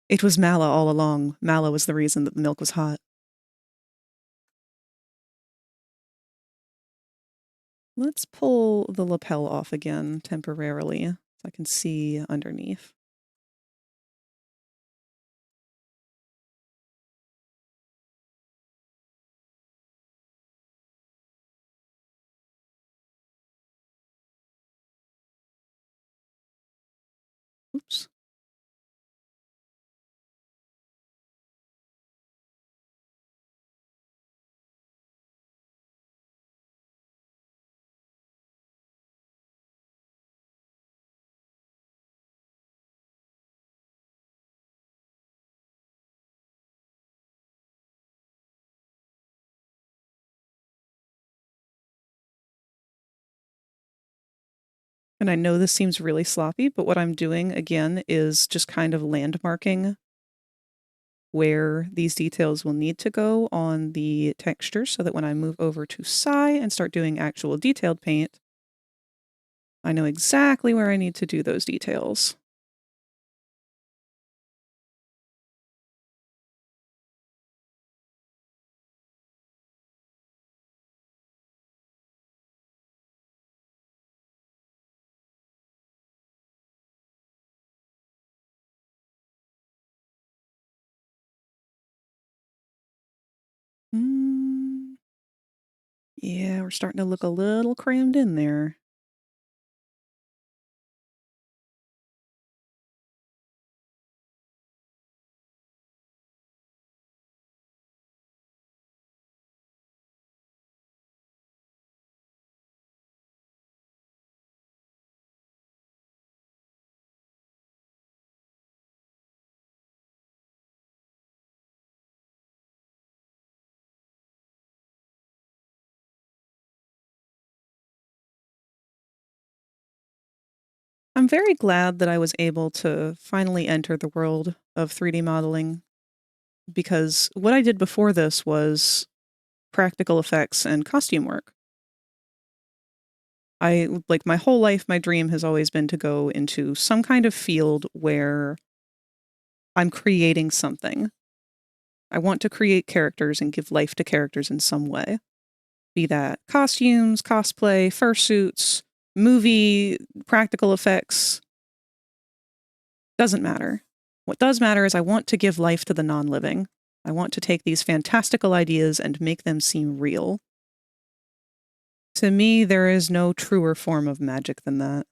It was Mala all along. Mala was the reason that the milk was hot. Let's pull the lapel off again temporarily so I can see underneath. Oops. And I know this seems really sloppy, but what I'm doing again is just kind of landmarking where these details will need to go on the texture so that when I move over to Psy and start doing actual detailed paint, I know exactly where I need to do those details. Yeah, we're starting to look a little crammed in there. I'm very glad that I was able to finally enter the world of 3D modeling because what I did before this was practical effects and costume work. Like my whole life, my dream has always been to go into some kind of field where I'm creating something. I want to create characters and give life to characters in some way. Be that costumes, cosplay, fursuits, movie practical effects. Doesn't matter. What does matter is I want to give life to the non-living. I want to take these fantastical ideas and make them seem real. To me, there is no truer form of magic than that.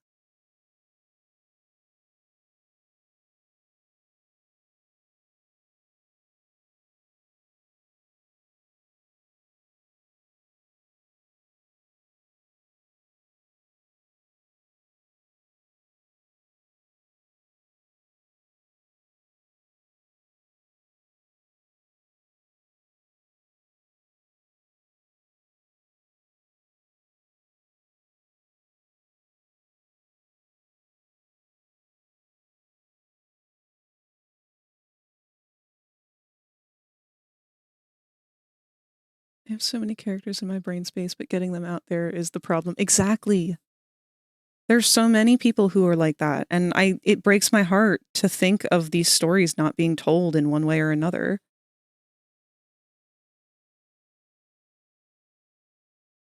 I have so many characters in my brain space, but getting them out there is the problem. Exactly. There's so many people who are like that, and it breaks my heart to think of these stories not being told in one way or another.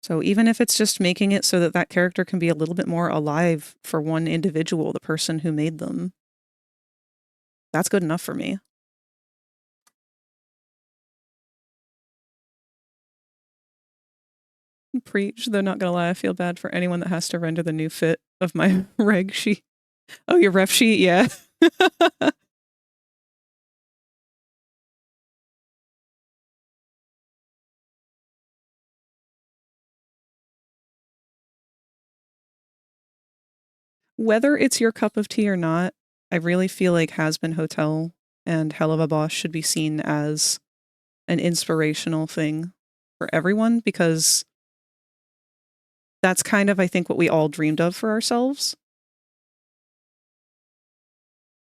So even if it's just making it so that that character can be a little bit more alive for one individual, the person who made them, that's good enough for me. Preach, though not gonna lie, I feel bad for anyone that has to render the new fit of my reg sheet. Oh, your ref sheet? Yeah. Whether it's your cup of tea or not, I really feel like Has Been Hotel and Hell of a Boss should be seen as an inspirational thing for everyone, because that's kind of, I think, what we all dreamed of for ourselves.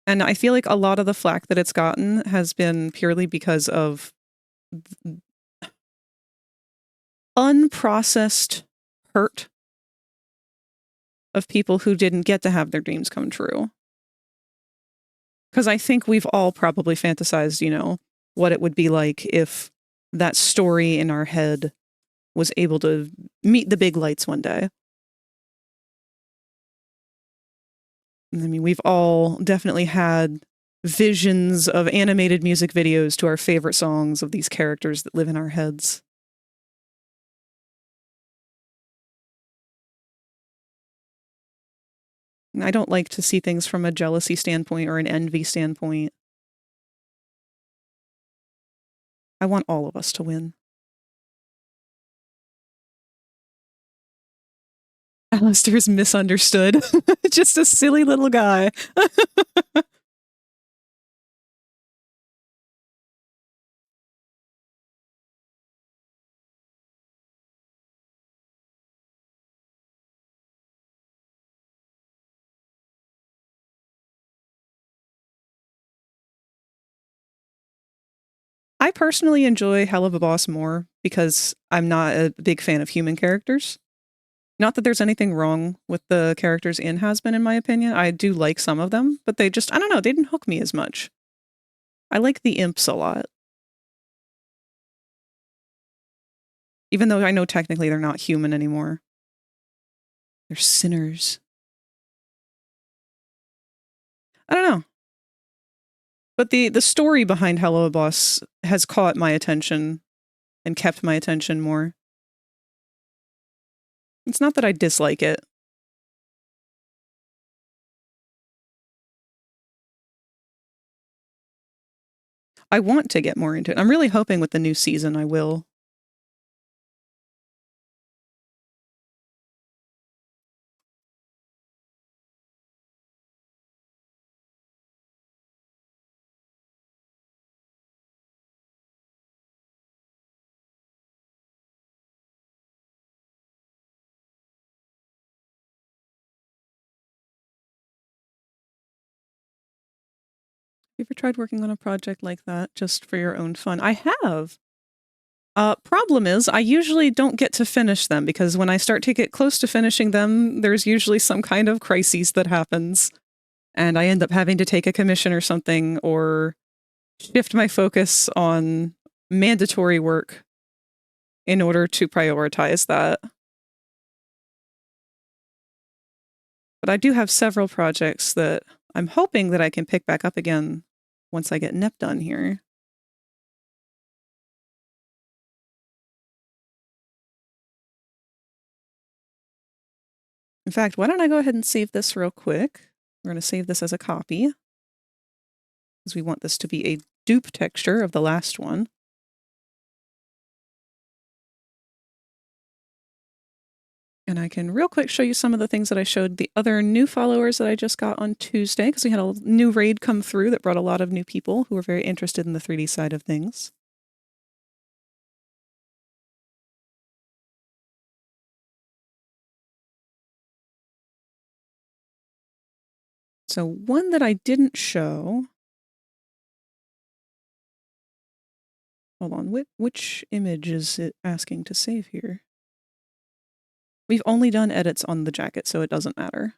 And I feel like a lot of the flack that it's gotten has been purely because of unprocessed hurt of people who didn't get to have their dreams come true. Because I think we've all probably fantasized, you know, what it would be like if that story in our head was able to meet the big lights one day. I mean, we've all definitely had visions of animated music videos to our favorite songs of these characters that live in our heads. And I don't like to see things from a jealousy standpoint or an envy standpoint. I want all of us to win. Alistair's misunderstood. Just a silly little guy. I personally enjoy Hell of a Boss more because I'm not a big fan of human characters. Not that there's anything wrong with the characters in Has Been, in my opinion. I do like some of them, but they just, I don't know, they didn't hook me as much. I like the imps a lot. Even though I know technically they're not human anymore. They're sinners. I don't know. But the story behind Hello Boss has caught my attention and kept my attention more. It's not that I dislike it. I want to get more into it. I'm really hoping with the new season I will. You ever tried working on a project like that just for your own fun? I have. Problem is, I usually don't get to finish them because when I start to get close to finishing them, there's usually some kind of crisis that happens. And I end up having to take a commission or something or shift my focus on mandatory work in order to prioritize that. But I do have several projects that I'm hoping that I can pick back up again once I get NEP done here. In fact, why don't I go ahead and save this real quick? We're going to save this as a copy because we want this to be a dupe texture of the last one. And I can real quick show you some of the things that I showed the other new followers that I just got on Tuesday, because we had a new raid come through that brought a lot of new people who were very interested in the 3D side of things. So one that I didn't show, hold on, which image is it asking to save here? We've only done edits on the jacket, so it doesn't matter.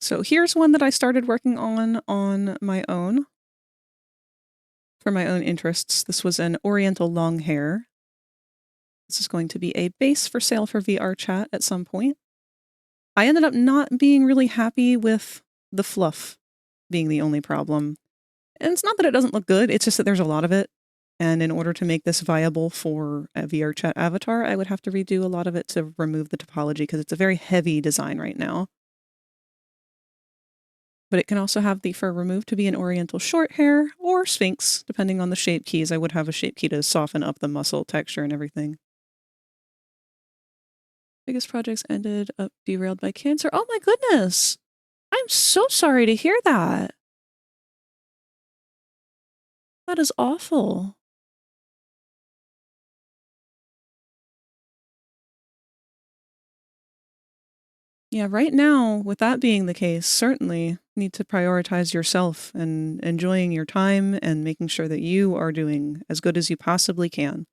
So here's one that I started working on my own, for my own interests. This was an oriental long hair. This is going to be a base for sale for VRChat at some point. I ended up not being really happy with the fluff being the only problem. And it's not that it doesn't look good, it's just that there's a lot of it. And in order to make this viable for a VRChat avatar, I would have to redo a lot of it to remove the topology, because it's a very heavy design right now. But it can also have the fur removed to be an oriental short hair or sphinx, depending on the shape keys. I would have a shape key to soften up the muscle texture and everything. Biggest projects ended up derailed by cancer. Oh my goodness! I'm so sorry to hear that. That is awful. Yeah, right now, with that being the case, certainly need to prioritize yourself and enjoying your time and making sure that you are doing as good as you possibly can.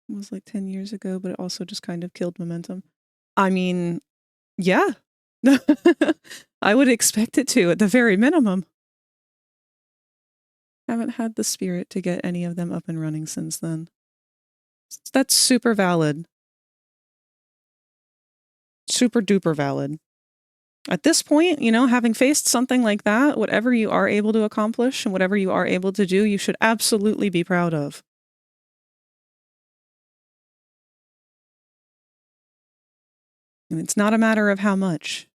It was like 10 years ago, but it also just kind of killed momentum. I mean, yeah. I would expect it to, at the very minimum. Haven't had the spirit to get any of them up and running since then. That's super valid. Super duper valid. At this point, you know, having faced something like that, whatever you are able to accomplish and whatever you are able to do, you should absolutely be proud of. And it's not a matter of how much.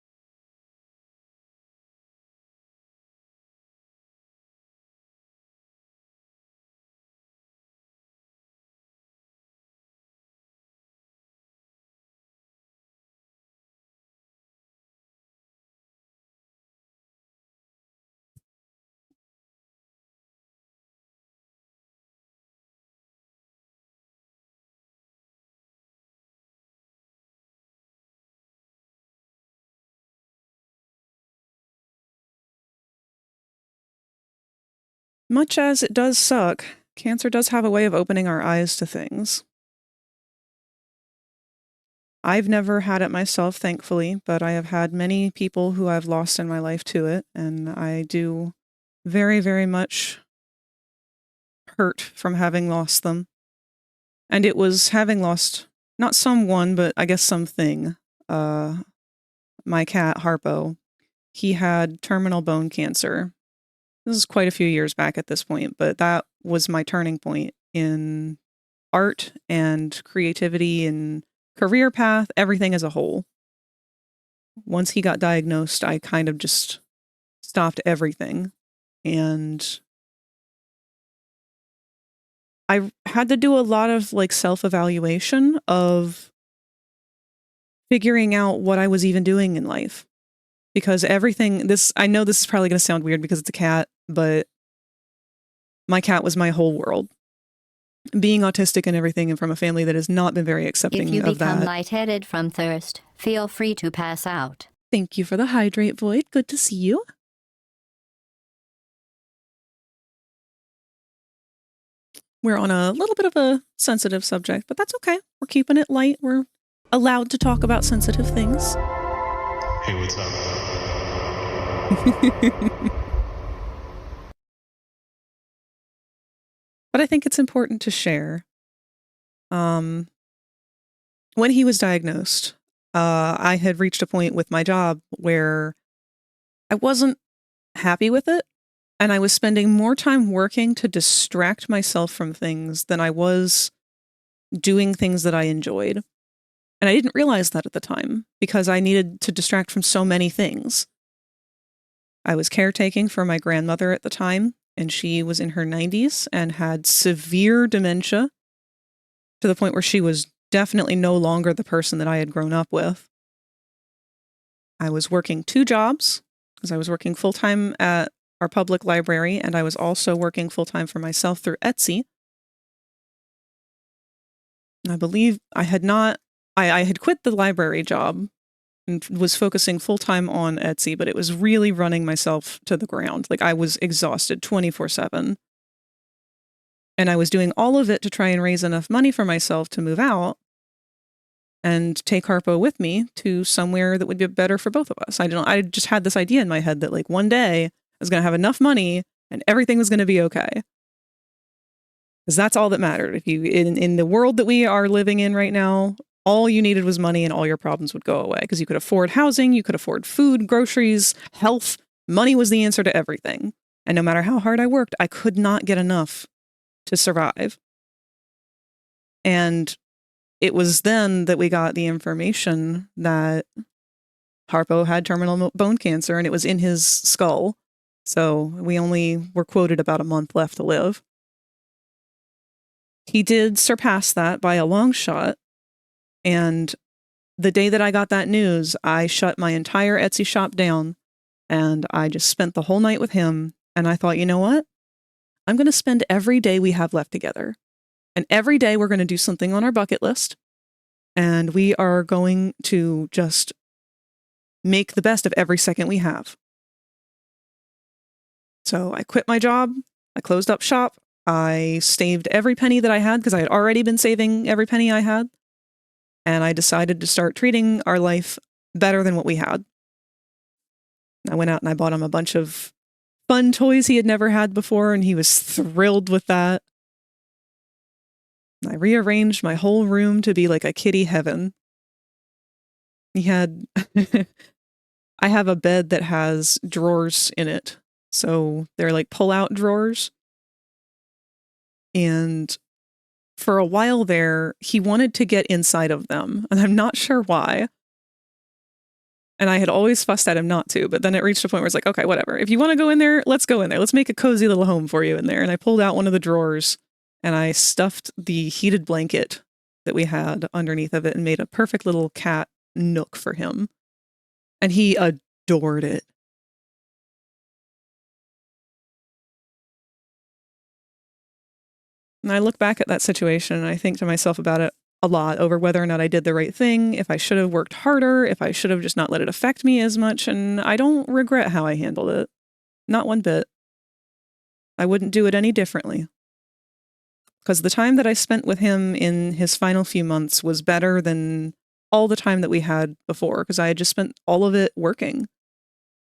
Much as it does suck, cancer does have a way of opening our eyes to things. I've never had it myself, thankfully, but I have had many people who I've lost in my life to it, and I do very, very much hurt from having lost them. And it was having lost not someone, but I guess something. My cat, Harpo, he had terminal bone cancer. This is quite a few years back at this point, but that was my turning point in art and creativity and career path, everything as a whole. Once he got diagnosed, I kind of just stopped everything. And I had to do a lot of like self-evaluation of figuring out what I was even doing in life. because everything, I know this is probably going to sound weird because it's a cat, but my cat was my whole world. Being autistic and everything, and from a family that has not been very If accepting you of become that. lightheaded from thirst, feel free to pass out. Thank you for the hydrate, Void. Good to see you. We're on a little bit of a sensitive subject, but that's okay. We're keeping it light. We're allowed to talk about sensitive things. Hey, what's up? But I think it's important to share. When he was diagnosed, I had reached a point with my job where I wasn't happy with it, and I was spending more time working to distract myself from things than I was doing things that I enjoyed. And I didn't realize that at the time because I needed to distract from so many things. I was caretaking for my grandmother at the time, and she was in her 90s and had severe dementia to the point where she was definitely no longer the person that I had grown up with. I was working 2 jobs because I was working full-time at our public library, and I was also working full-time for myself through Etsy. I believe I had quit the library job and was focusing full-time on Etsy, but it was really running myself to the ground. Like, I was exhausted 24/7. And I was doing all of it to try and raise enough money for myself to move out and take Harpo with me to somewhere that would be better for both of us. I just had this idea in my head that, like, one day I was going to have enough money and everything was going to be okay. Because that's all that mattered. If you, in the world that we are living in right now, all you needed was money and all your problems would go away. Because you could afford housing, you could afford food, groceries, health. Money was the answer to everything. And no matter how hard I worked, I could not get enough to survive. And it was then that we got the information that Harpo had terminal bone cancer and it was in his skull. So we only were quoted about a month left to live. He did surpass that by a long shot. And the day that I got that news, I shut my entire Etsy shop down and I just spent the whole night with him. And I thought, you know what? I'm going to spend every day we have left together. And every day we're going to do something on our bucket list. And we are going to just make the best of every second we have. So I quit my job. I closed up shop. I saved every penny that I had because I had already been saving every penny I had. And I decided to start treating our life better than what we had. I went out and I bought him a bunch of fun toys he had never had before, and he was thrilled with that. I rearranged my whole room to be like a kitty heaven. He had... I have a bed that has drawers in it. So they're like pull-out drawers. And for a while there, he wanted to get inside of them. And I'm not sure why. And I had always fussed at him not to. But then it reached a point where it's like, okay, whatever. If you want to go in there, let's go in there. Let's make a cozy little home for you in there. And I pulled out one of the drawers and I stuffed the heated blanket that we had underneath of it and made a perfect little cat nook for him. And he adored it. And I look back at that situation and I think to myself about it a lot over whether or not I did the right thing, if I should have worked harder, if I should have just not let it affect me as much. And I don't regret how I handled it. Not one bit. I wouldn't do it any differently. Because the time that I spent with him in his final few months was better than all the time that we had before, because I had just spent all of it working.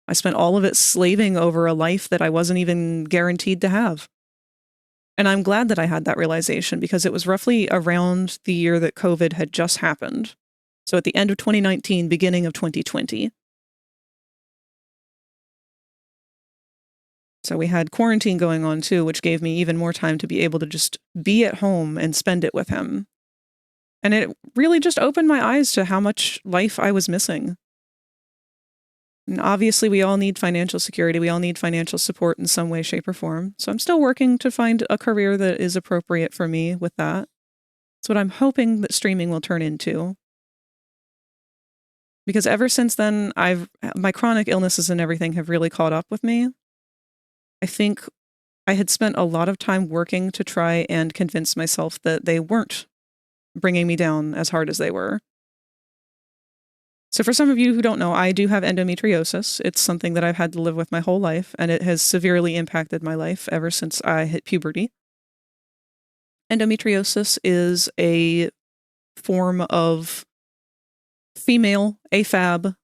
I spent all of it slaving over a life that I wasn't even guaranteed to have. And I'm glad that I had that realization because it was roughly around the year that COVID had just happened. So at the end of 2019, beginning of 2020. So we had quarantine going on too, which gave me even more time to be able to just be at home and spend it with him. And it really just opened my eyes to how much life I was missing. And obviously, we all need financial security. We all need financial support in some way, shape, or form. So I'm still working to find a career that is appropriate for me with that. That's what I'm hoping that streaming will turn into. Because ever since then, my chronic illnesses and everything have really caught up with me. I think I had spent a lot of time working to try and convince myself that they weren't bringing me down as hard as they were. So for some of you who don't know, I do have endometriosis. It's something that I've had to live with my whole life, and it has severely impacted my life ever since I hit puberty. Endometriosis is a form of female AFAB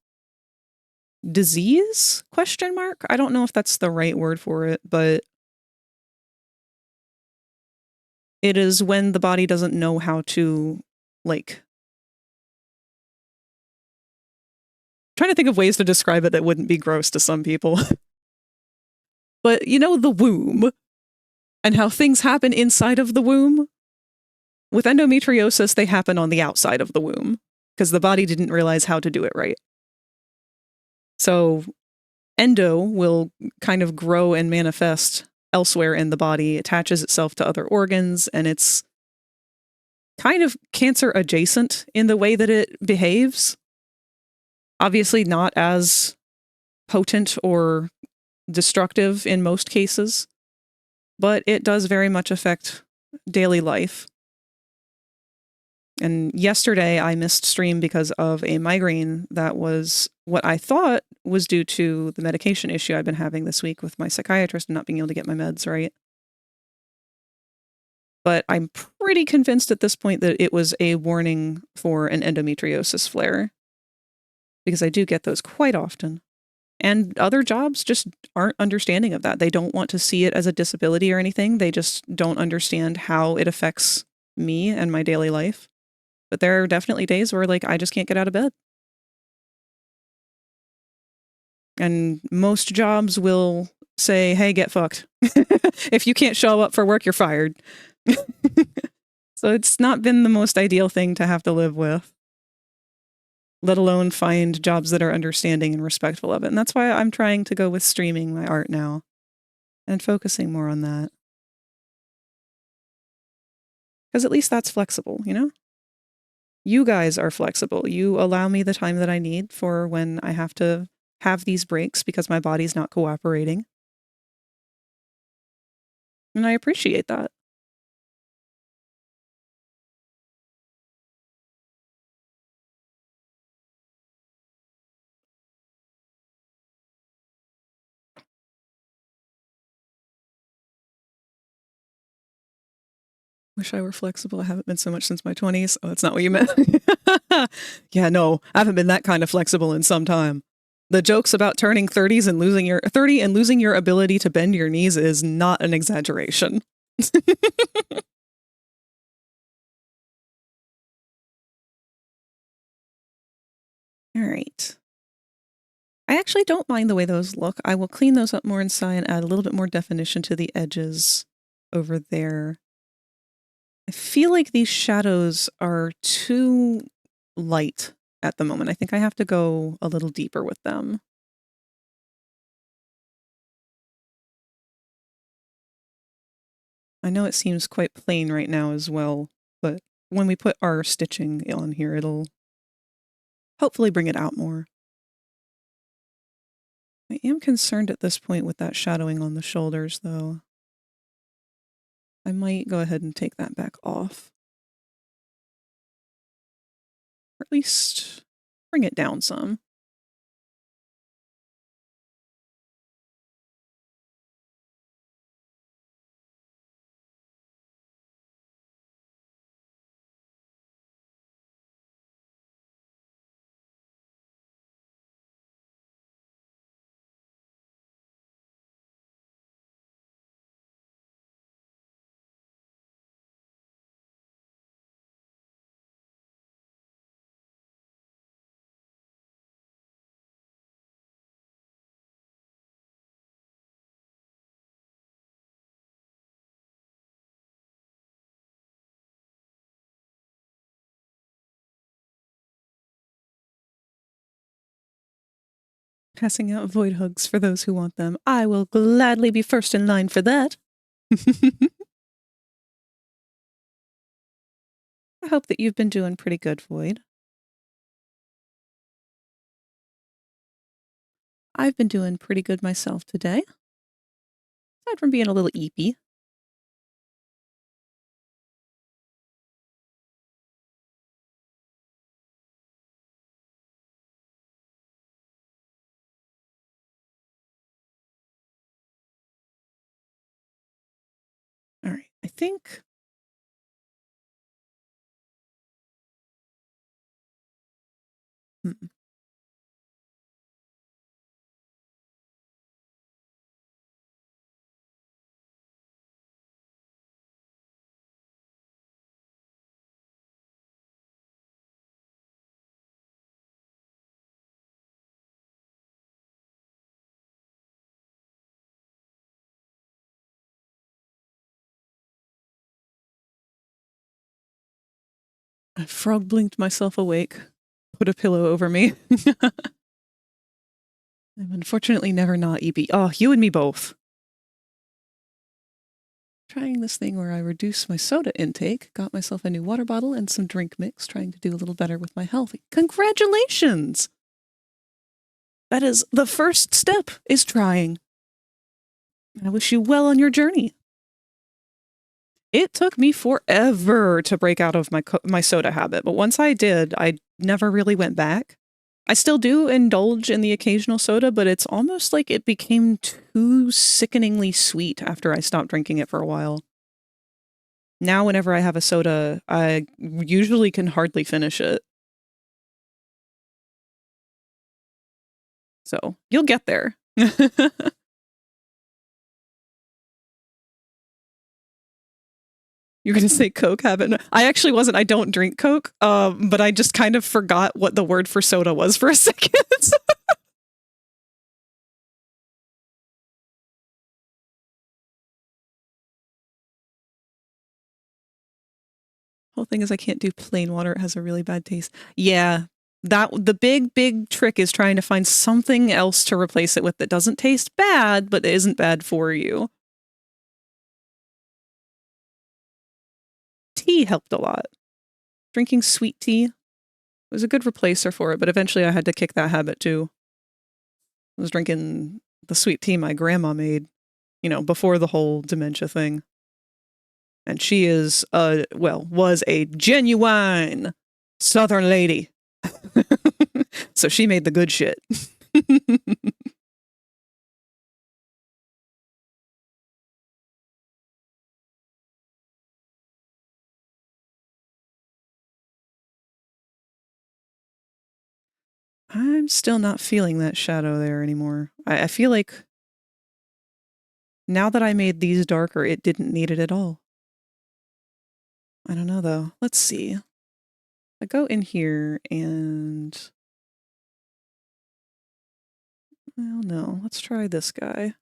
disease? ? I don't know if that's the right word for it, but it is when the body doesn't know how to, like, trying to think of ways to describe it that wouldn't be gross to some people. But you know the womb and how things happen inside of the womb? With endometriosis, they happen on the outside of the womb because the body didn't realize how to do it right. So endo will kind of grow and manifest elsewhere in the body, attaches itself to other organs, and it's kind of cancer adjacent in the way that it behaves. Obviously not as potent or destructive in most cases, but it does very much affect daily life. And yesterday I missed stream because of a migraine that was what I thought was due to the medication issue I've been having this week with my psychiatrist and not being able to get my meds right. But I'm pretty convinced at this point that it was a warning for an endometriosis flare, because I do get those quite often. And other jobs just aren't understanding of that. They don't want to see it as a disability or anything. They just don't understand how it affects me and my daily life. But there are definitely days where, like, I just can't get out of bed. And most jobs will say, hey, get fucked. If you can't show up for work, you're fired. So it's not been the most ideal thing to have to live with, let alone find jobs that are understanding and respectful of it. And that's why I'm trying to go with streaming my art now and focusing more on that. Because at least that's flexible, you know? You guys are flexible. You allow me the time that I need for when I have to have these breaks because my body's not cooperating. And I appreciate that. Wish I were flexible. I haven't been so much since my 20s. Oh, that's not what you meant. Yeah, no, I haven't been that kind of flexible in some time. The jokes about turning 30s and losing your 30 and losing your ability to bend your knees is not an exaggeration. All right. I actually don't mind the way those look. I will clean those up more inside and add a little bit more definition to the edges over there. I feel like these shadows are too light at the moment. I think I have to go a little deeper with them. I know it seems quite plain right now as well, but when we put our stitching on here, it'll hopefully bring it out more. I am concerned at this point with that shadowing on the shoulders, though. I might go ahead and take that back off. Or at least bring it down some. Passing out void hugs for those who want them. I will gladly be first in line for that. I hope that you've been doing pretty good, Void. I've been doing pretty good myself today. Aside from being a little eepy. All right, I think... Hmm. I frog blinked myself awake, put a pillow over me. I'm unfortunately never not eepy. Oh, you and me both. Trying this thing where I reduce my soda intake, got myself a new water bottle and some drink mix, trying to do a little better with my health. Congratulations! That is the first step, is trying. I wish you well on your journey. It took me forever to break out of my soda habit, but once I did, I never really went back. I still do indulge in the occasional soda, but it's almost like it became too sickeningly sweet after I stopped drinking it for a while. Now, whenever I have a soda, I usually can hardly finish it. So, you'll get there. You're going to say Coke habit? No, I actually wasn't. I don't drink Coke, but I just kind of forgot what the word for soda was for a second. Whole thing is I can't do plain water. It has a really bad taste. Yeah, the big trick is trying to find something else to replace it with that doesn't taste bad, but isn't bad for you. Tea helped a lot. Drinking sweet tea was a good replacer for it, but eventually I had to kick that habit too. I was drinking the sweet tea my grandma made, before the whole dementia thing. And she is, was a genuine Southern lady. So she made the good shit. I'm still not feeling that shadow there anymore. I feel like now that I made these darker, it didn't need it at all. I don't know though. Let's see. I go in here and... Well, no. Let's try this guy.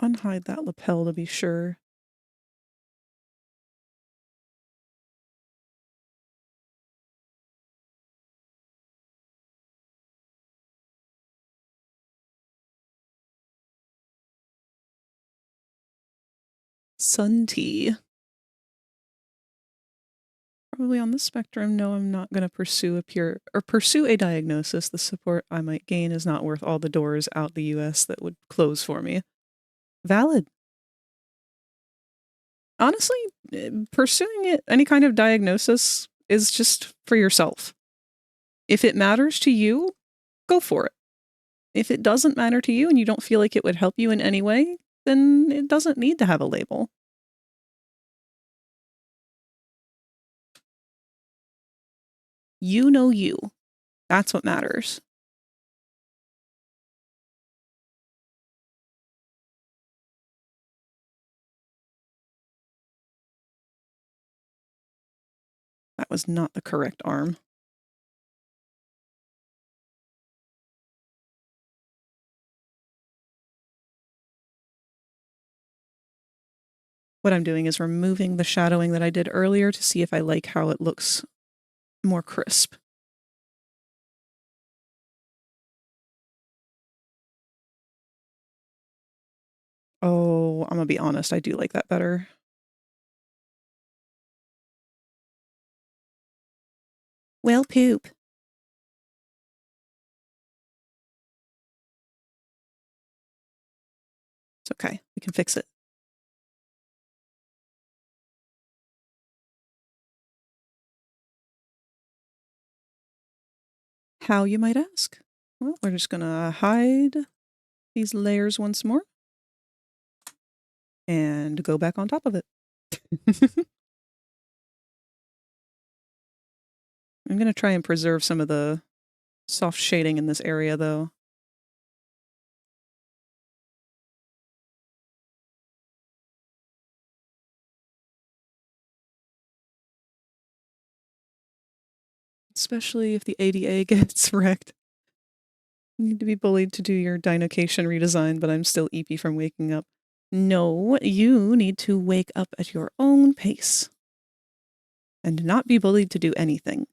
Unhide that lapel to be sure. Sun tea. Probably on the spectrum, no, I'm not going to pursue a diagnosis. The support I might gain is not worth all the doors out the US that would close for me. Valid. Honestly, pursuing any kind of diagnosis is just for yourself. If it matters to you, go for it. If it doesn't matter to you and you don't feel like it would help you in any way, then it doesn't need to have a label. You know you. That's what matters. That was not the correct arm. what I'm doing is removing the shadowing that I did earlier to see if I like how it looks more crisp. Oh, I'm gonna be honest, I do like that better. Well, poop. It's okay. We can fix it. How, you might ask? Well, we're just gonna hide these layers once more and go back on top of it. I'm gonna try and preserve some of the soft shading in this area, though. Especially if the ADA gets wrecked. You need to be bullied to do your dinocation redesign, but I'm still eepy from waking up. No, you need to wake up at your own pace. And not be bullied to do anything.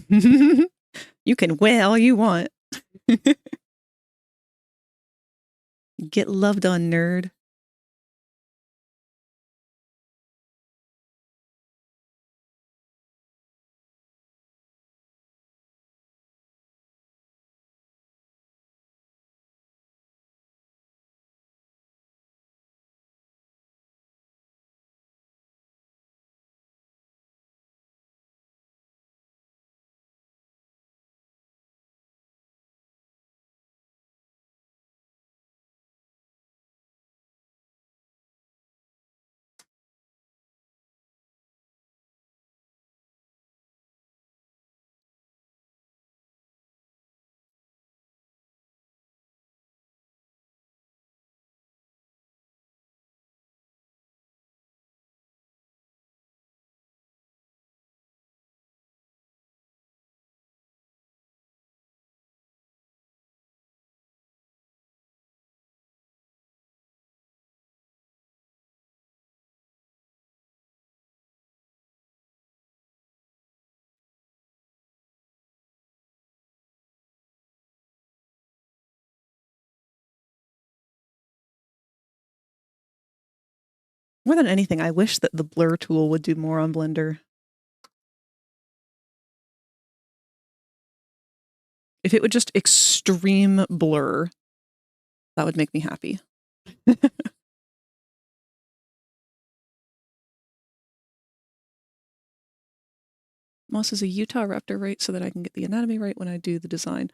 You can wail all you want. Get loved on, nerd. More than anything, I wish that the blur tool would do more on Blender. If it would just extreme blur, that would make me happy. Moss is a Utah raptor, right? So that I can get the anatomy right when I do the design.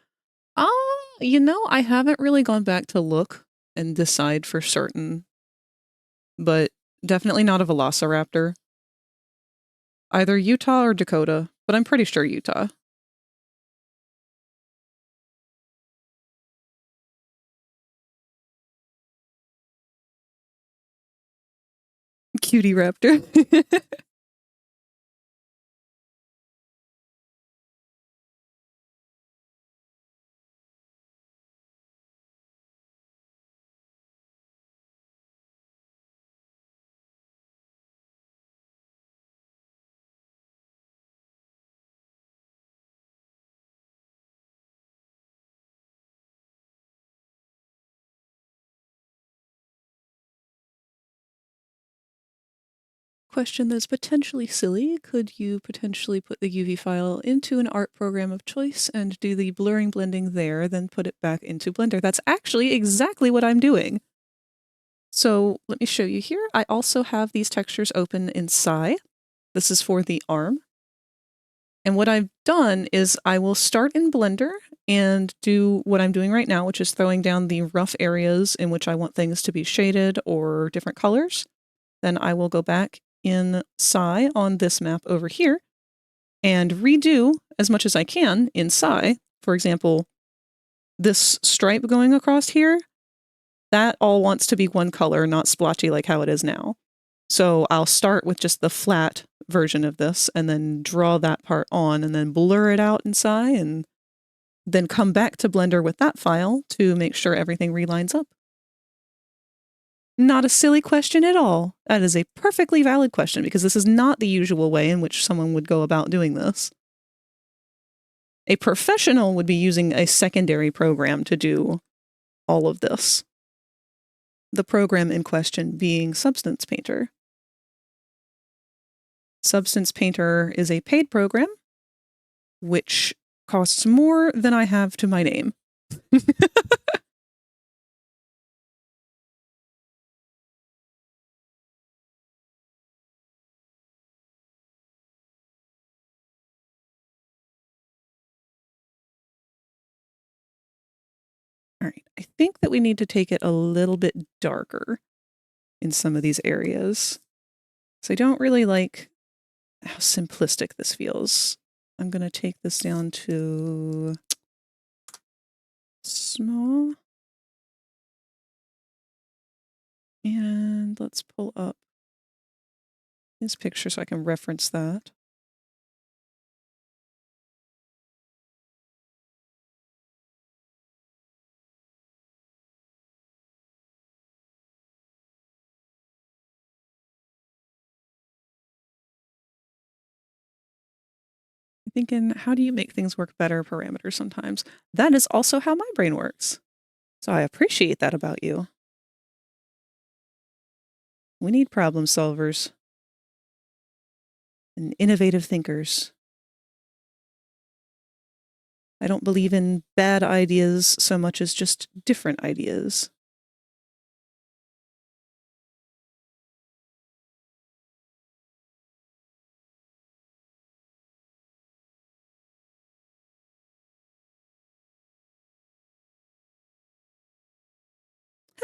You know, I haven't really gone back to look and decide for certain, but definitely not a velociraptor. Either Utah or Dakota, but I'm pretty sure Utah. Cutie raptor. Question that's potentially silly. Could you potentially put the UV file into an art program of choice and do the blurring blending there, then put it back into Blender? That's actually exactly what I'm doing. So let me show you here. I also have these textures open in Psy. This is for the arm. And what I've done is I will start in Blender and do what I'm doing right now, which is throwing down the rough areas in which I want things to be shaded or different colors. Then I will go back in Psy on this map over here and redo as much as I can in Psy. For example, this stripe going across here, that all wants to be one color, not splotchy like how it is now. So I'll start with just the flat version of this and then draw that part on and then blur it out in Psi and then come back to Blender with that file to make sure everything relines up. Not a silly question at all. That is a perfectly valid question because this is not the usual way in which someone would go about doing this. A professional would be using a secondary program to do all of this. The program in question being Substance Painter. Substance Painter is a paid program, which costs more than I have to my name. All right, I think that we need to take it a little bit darker in some of these areas. So I don't really like how simplistic this feels. I'm going to take this down to small. And let's pull up his picture so I can reference that. Thinking, how do you make things work better parameters sometimes? That is also how my brain works. So I appreciate that about you. We need problem solvers and innovative thinkers. I don't believe in bad ideas so much as just different ideas.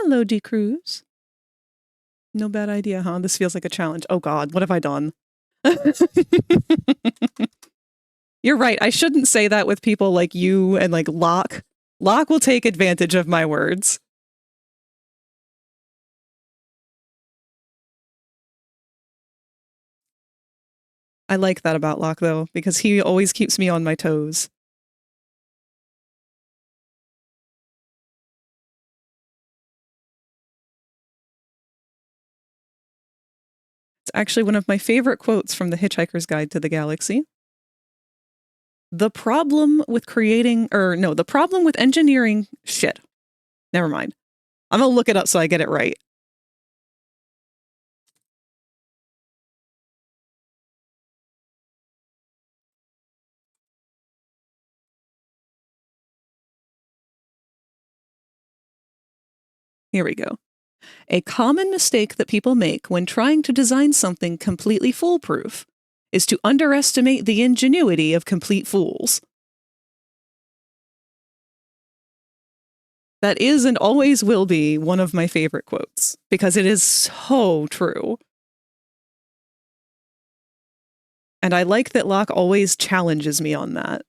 Hello, D. Cruz. No bad idea, huh? This feels like a challenge. Oh God, what have I done? You're right. I shouldn't say that with people like you and like Locke. Locke will take advantage of my words. I like that about Locke, though, because he always keeps me on my toes. It's actually one of my favorite quotes from The Hitchhiker's Guide to the Galaxy. The problem with the problem with engineering, shit. Never mind. I'm gonna look it up so I get it right. Here we go. A common mistake that people make when trying to design something completely foolproof is to underestimate the ingenuity of complete fools. That is and always will be one of my favorite quotes, because it is so true. And I like that Locke always challenges me on that.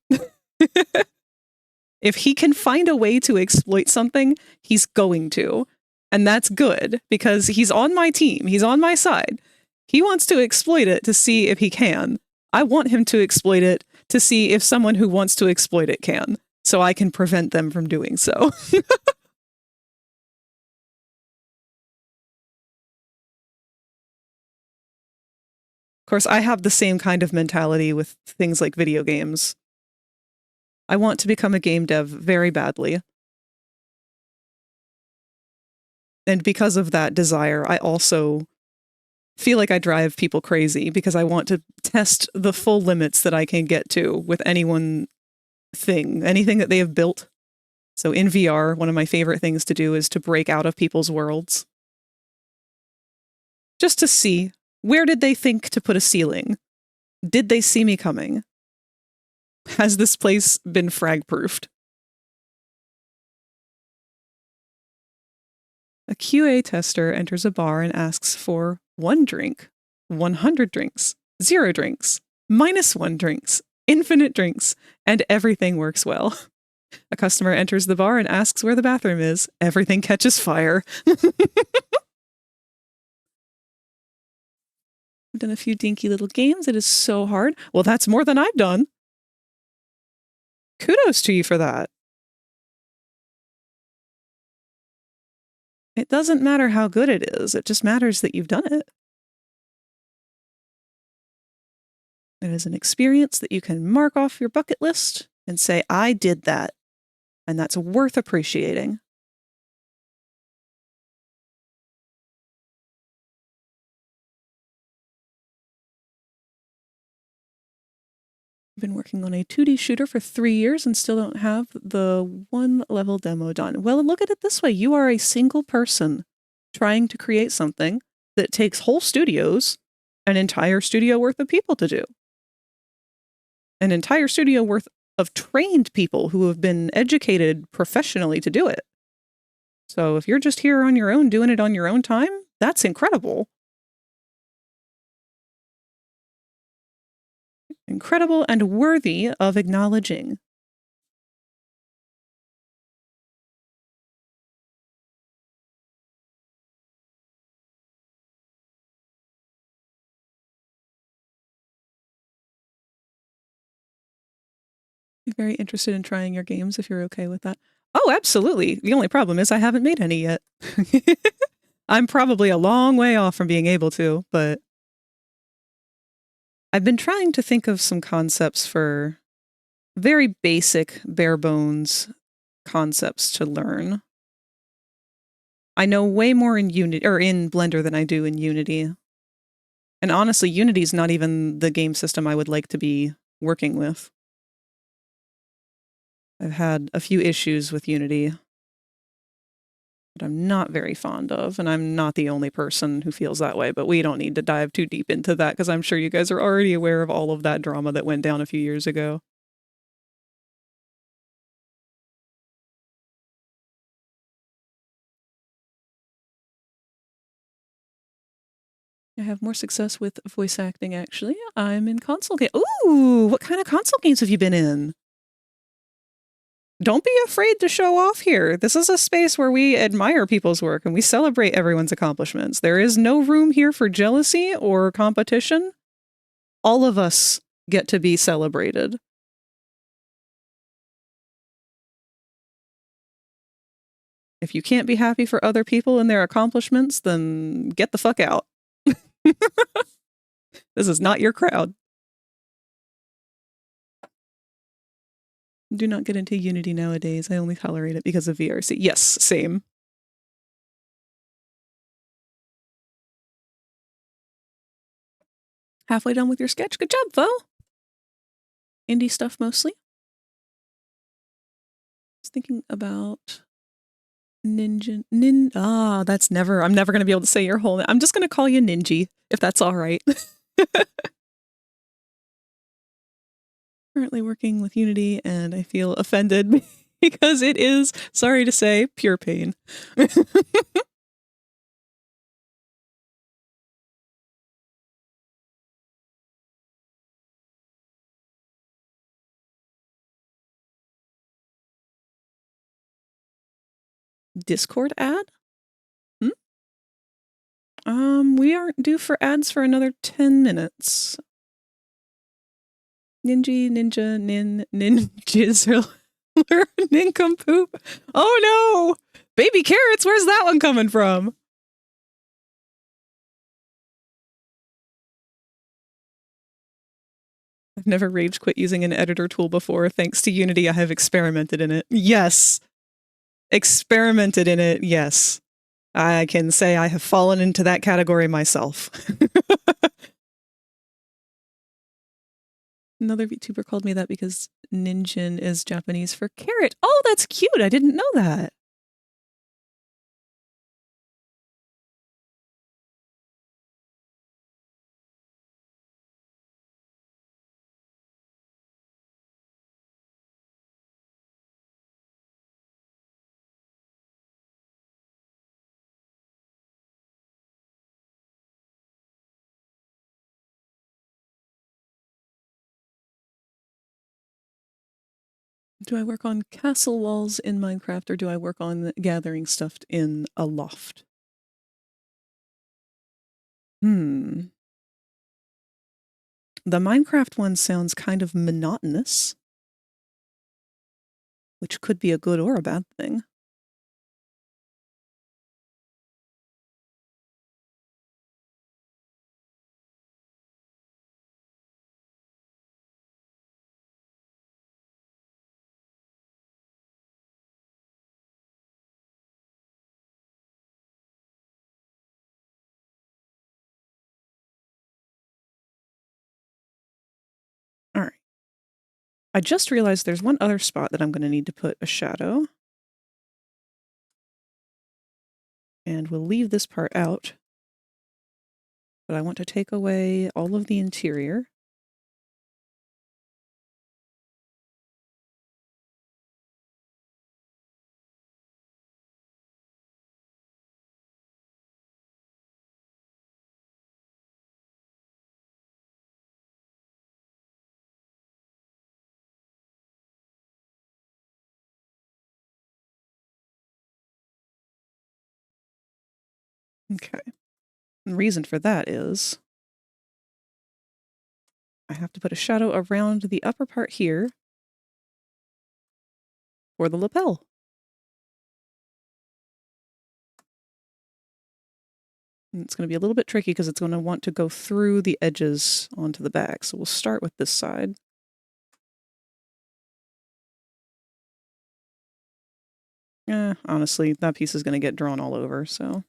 If he can find a way to exploit something, he's going to. And that's good, because he's on my team. He's on my side. He wants to exploit it to see if he can. I want him to exploit it to see if someone who wants to exploit it can, so I can prevent them from doing so. Of course, I have the same kind of mentality with things like video games. I want to become a game dev very badly. And because of that desire, I also feel like I drive people crazy because I want to test the full limits that I can get to with anything that they have built. So in VR, one of my favorite things to do is to break out of people's worlds. Just to see, where did they think to put a ceiling? Did they see me coming? Has this place been frag-proofed? A QA tester enters a bar and asks for 1 drink, 100 drinks, 0 drinks, -1 drinks, infinite drinks, and everything works well. A customer enters the bar and asks where the bathroom is. Everything catches fire. I've done a few dinky little games. It is so hard. Well, that's more than I've done. Kudos to you for that. It doesn't matter how good it is. It just matters that you've done it. It is an experience that you can mark off your bucket list and say, I did that. And that's worth appreciating. I've been working on a 2D shooter for 3 years and still don't have the 1-level demo done. Well, look at it this way. You are a single person trying to create something that takes whole studios, an entire studio worth of people to do. An entire studio worth of trained people who have been educated professionally to do it. So if you're just here on your own, doing it on your own time, that's incredible. Incredible and worthy of acknowledging. I'm very interested in trying your games if you're okay with that. Oh, absolutely. The only problem is I haven't made any yet. I'm probably a long way off from being able to, but I've been trying to think of some concepts for very basic, bare bones concepts to learn. I know way more in Unity or in Blender than I do in Unity. And honestly, Unity's not even the game system I would like to be working with. I've had a few issues with Unity that I'm not very fond of, and I'm not the only person who feels that way, but we don't need to dive too deep into that because I'm sure you guys are already aware of all of that drama that went down a few years ago. I have more success with voice acting, actually. I'm in console games. Ooh, what kind of console games have you been in? Don't be afraid to show off here. This is a space where we admire people's work and we celebrate everyone's accomplishments. There is no room here for jealousy or competition. All of us get to be celebrated. If you can't be happy for other people and their accomplishments, then get the fuck out. This is not your crowd. Do not get into Unity nowadays. I only tolerate it because of VRC. Yes, same. Halfway done with your sketch. Good job, Vo. Indie stuff mostly. I was thinking about that's never, I'm never going to be able to say your whole name. I'm just going to call you Ninji, if that's all right. Currently working with Unity, and I feel offended because it is, sorry to say, pure pain. Discord ad? We aren't due for ads for another 10 minutes. Ninjizzle, nincompoop. Oh no! Baby carrots, where's that one coming from? I've never rage quit using an editor tool before. Thanks to Unity, I have experimented in it. Yes. Experimented in it, yes. I can say I have fallen into that category myself. Another VTuber called me that because Ninjin is Japanese for carrot. Oh, that's cute. I didn't know that. Do I work on castle walls in Minecraft or do I work on gathering stuff in a loft? The Minecraft one sounds kind of monotonous, which could be a good or a bad thing. All right. I just realized there's one other spot that I'm going to need to put a shadow. And we'll leave this part out. But I want to take away all of the interior. Okay. The reason for that is I have to put a shadow around the upper part here for the lapel. And it's going to be a little bit tricky because it's going to want to go through the edges onto the back. So we'll start with this side. Honestly, that piece is going to get drawn all over, so.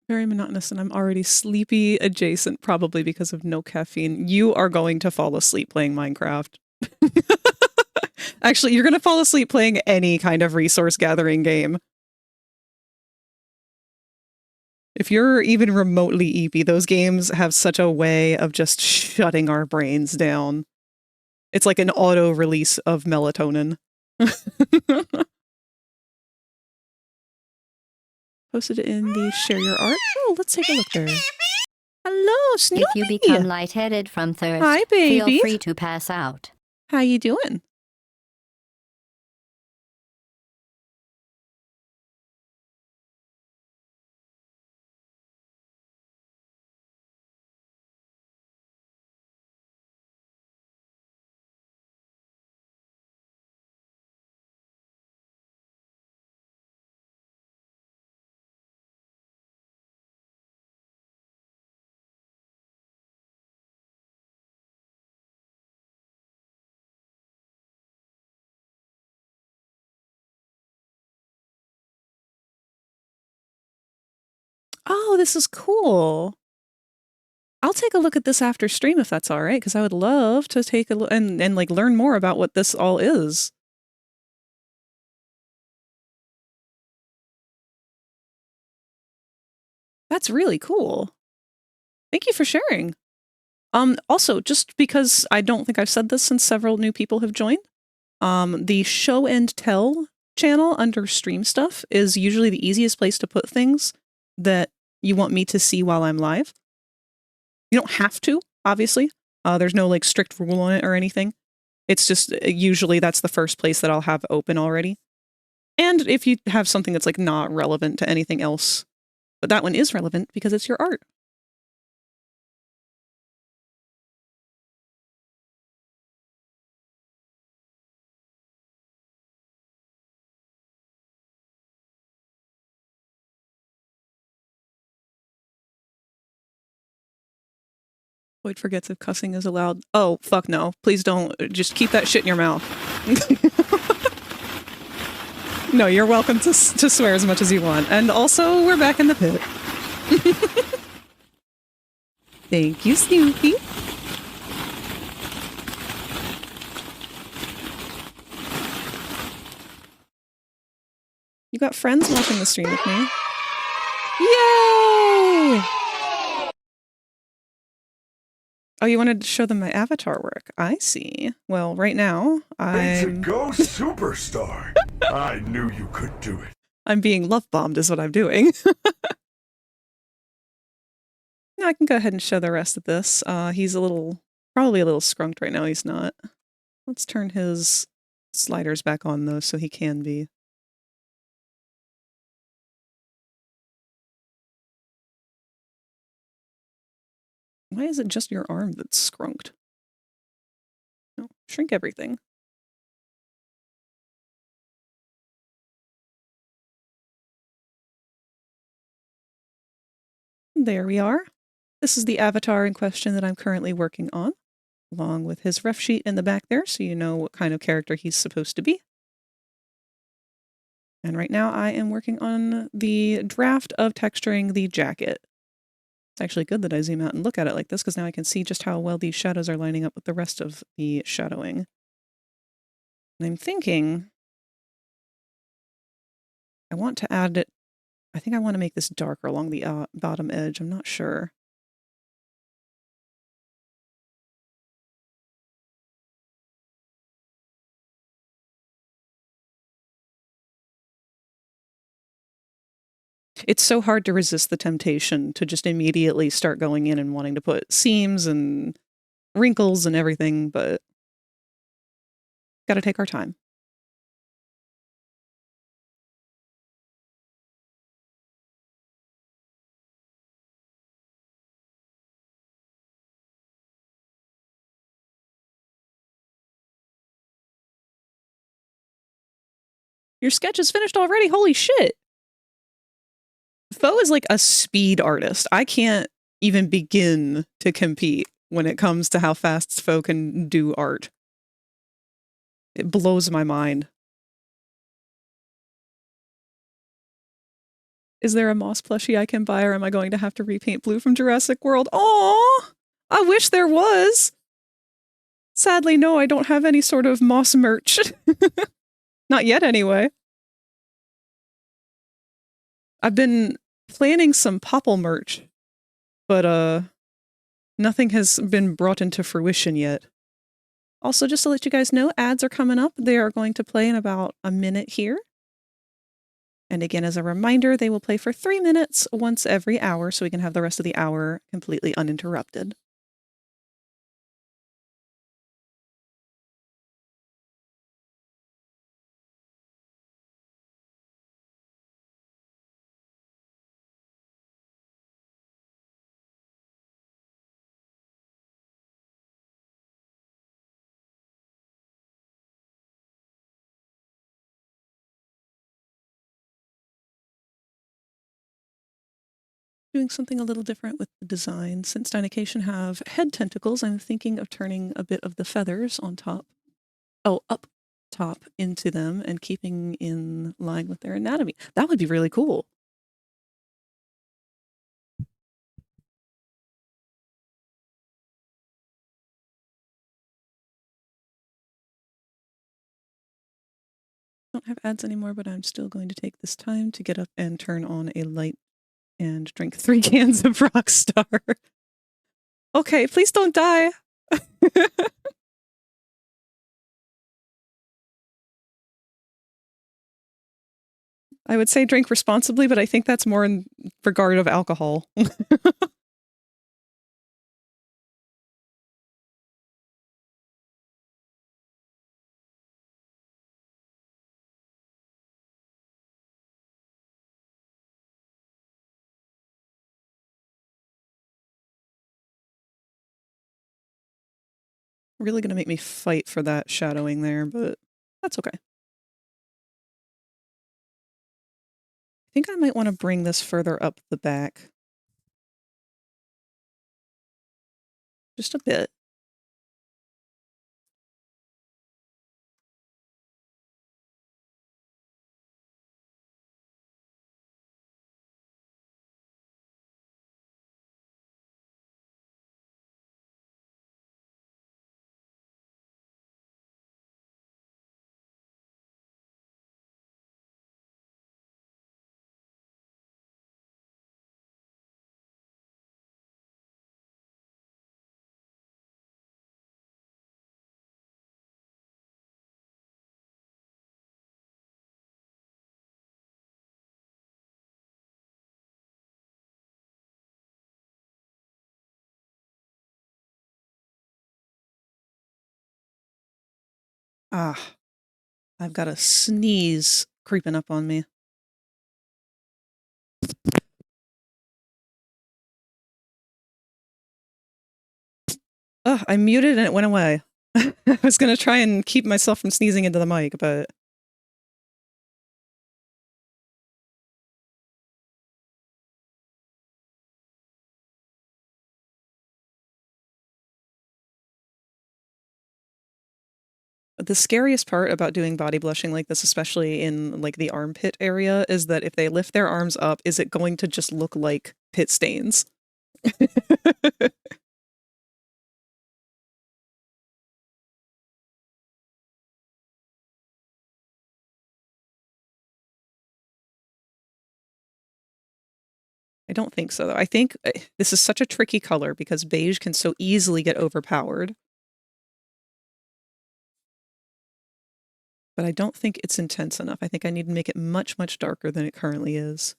Very monotonous, and I'm already sleepy adjacent, probably because of no caffeine. You are going to fall asleep playing Minecraft. Actually, you're going to fall asleep playing any kind of resource gathering game. If you're even remotely eepy, those games have such a way of just shutting our brains down. It's like an auto release of melatonin. Posted it in the share your art. Oh, let's take a look there. Hello, Snoopy. If you become lightheaded from thirst, Hi, baby. feel free to pass out. How you doing? Oh, this is cool. I'll take a look at this after stream if that's all right, because I would love to take a look and like learn more about what this all is. That's really cool. Thank you for sharing. Also, just because I don't think I've said this since several new people have joined, the show and tell channel under stream stuff is usually the easiest place to put things that you want me to see while I'm live. You don't have to, obviously. There's no like strict rule on it or anything. It's just usually that's the first place that I'll have open already. And if you have something that's like not relevant to anything else, but that one is relevant because it's your art. Boyd forgets if cussing is allowed. Oh, fuck no. Please don't. Just keep that shit in your mouth. No, you're welcome to swear as much as you want. And also, we're back in the pit. Thank you, Snoopy. You got friends watching the stream with me. Yay! Oh, you wanted to show them my avatar work. I see. Well, right now, Way to go, superstar! I knew you could do it. I'm being love bombed is what I'm doing. Now I can go ahead and show the rest of this. He's probably a little skunked right now. He's not. Let's turn his sliders back on though, so he can be. Why is it just your arm that's skrunked? No, shrink everything. There we are. This is the avatar in question that I'm currently working on, along with his ref sheet in the back there, so you know what kind of character he's supposed to be. And right now I am working on the draft of texturing the jacket. It's actually good that I zoom out and look at it like this, because now I can see just how well these shadows are lining up with the rest of the shadowing. And I'm thinking I want to add it. I think I want to make this darker along the bottom edge. I'm not sure. It's so hard to resist the temptation to just immediately start going in and wanting to put seams and wrinkles and everything, but gotta take our time. Your sketch is finished already? Holy shit! Fo is like a speed artist. I can't even begin to compete when it comes to how fast Fo can do art. It blows my mind. Is there a moss plushie I can buy, or am I going to have to repaint Blue from Jurassic World? Aww! I wish there was! Sadly, no, I don't have any sort of moss merch. Not yet, anyway. I've been planning some Popple merch, but nothing has been brought into fruition yet. Also, just to let you guys know, ads are coming up. They are going to play in about a minute here. And again, as a reminder, they will play for 3 minutes once every hour, so we can have the rest of the hour completely uninterrupted. Doing something a little different with the design. Since Dinocation have head tentacles, I'm thinking of turning a bit of the feathers on top. Oh, up top into them and keeping in line with their anatomy. That would be really cool. Don't have ads anymore, but I'm still going to take this time to get up and turn on a light and drink 3 cans of Rockstar. Okay, please don't die. I would say drink responsibly, but I think that's more in regard of alcohol. Really gonna make me fight for that shadowing there, but that's okay. I think I might want to bring this further up the back. Just a bit. Ah, I've got a sneeze creeping up on me. Ugh, I muted and it went away. I was gonna try and keep myself from sneezing into the mic, but... The scariest part about doing body blushing like this, especially in like the armpit area, is that if they lift their arms up, is it going to just look like pit stains? I don't think so, though. I think this is such a tricky color because beige can so easily get overpowered. But I don't think it's intense enough. I think I need to make it much, much darker than it currently is.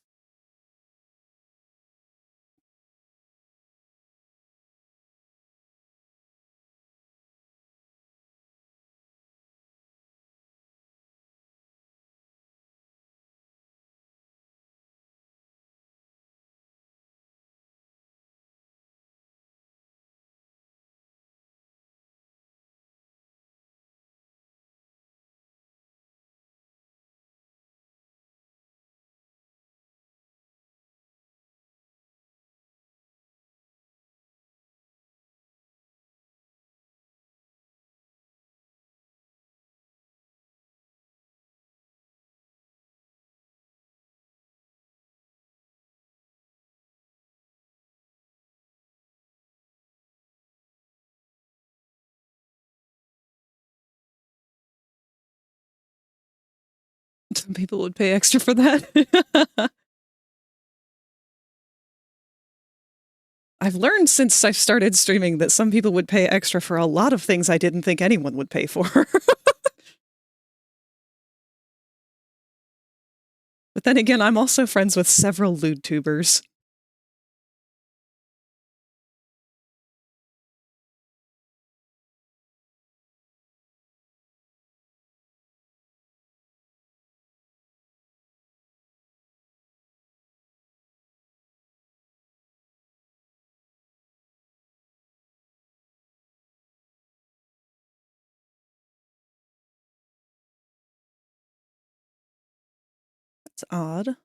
Some people would pay extra for that. I've learned since I started streaming that some people would pay extra for a lot of things I didn't think anyone would pay for. But then again, I'm also friends with several lewd tubers. It's odd.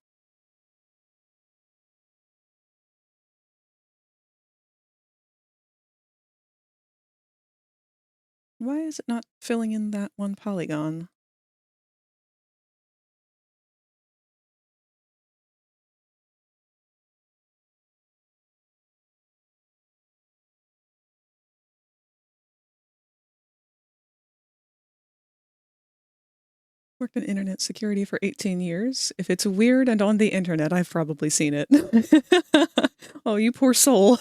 Why is it not filling in that one polygon? Worked in internet security for 18 years. If it's weird and on the internet, I've probably seen it. Oh, you poor soul.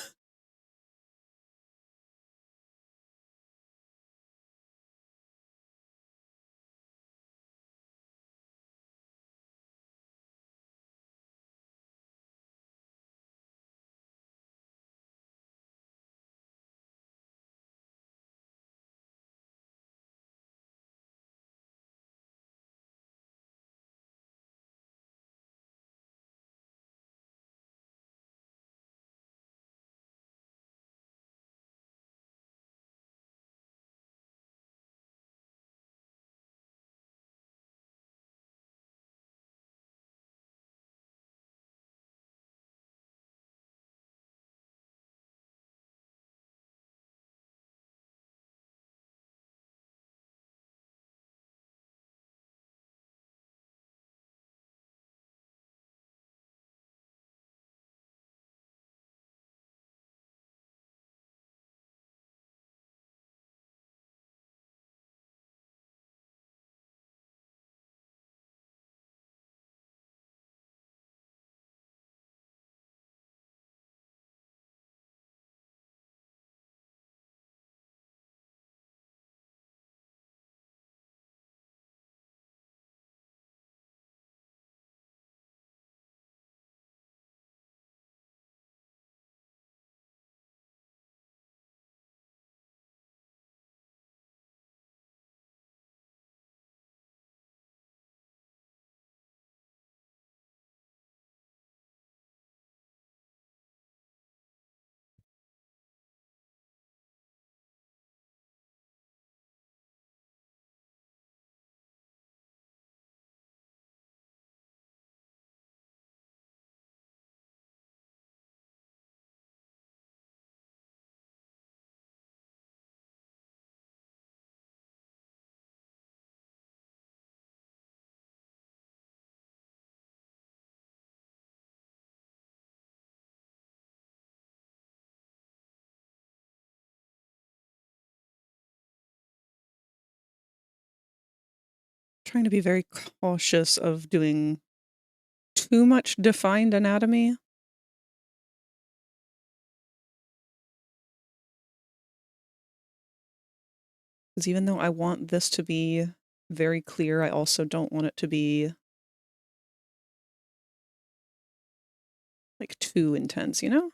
Trying to be very cautious of doing too much defined anatomy. Because even though I want this to be very clear, I also don't want it to be like too intense, you know?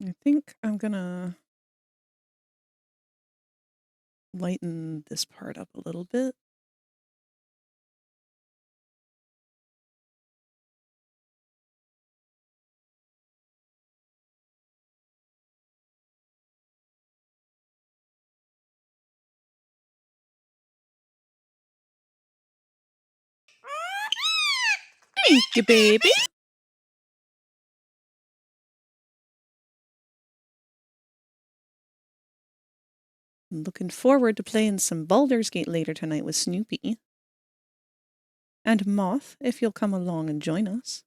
I think I'm gonna lighten this part up a little bit. Thank you, baby. I'm looking forward to playing some Baldur's Gate later tonight with Snoopy. And Moth, if you'll come along and join us.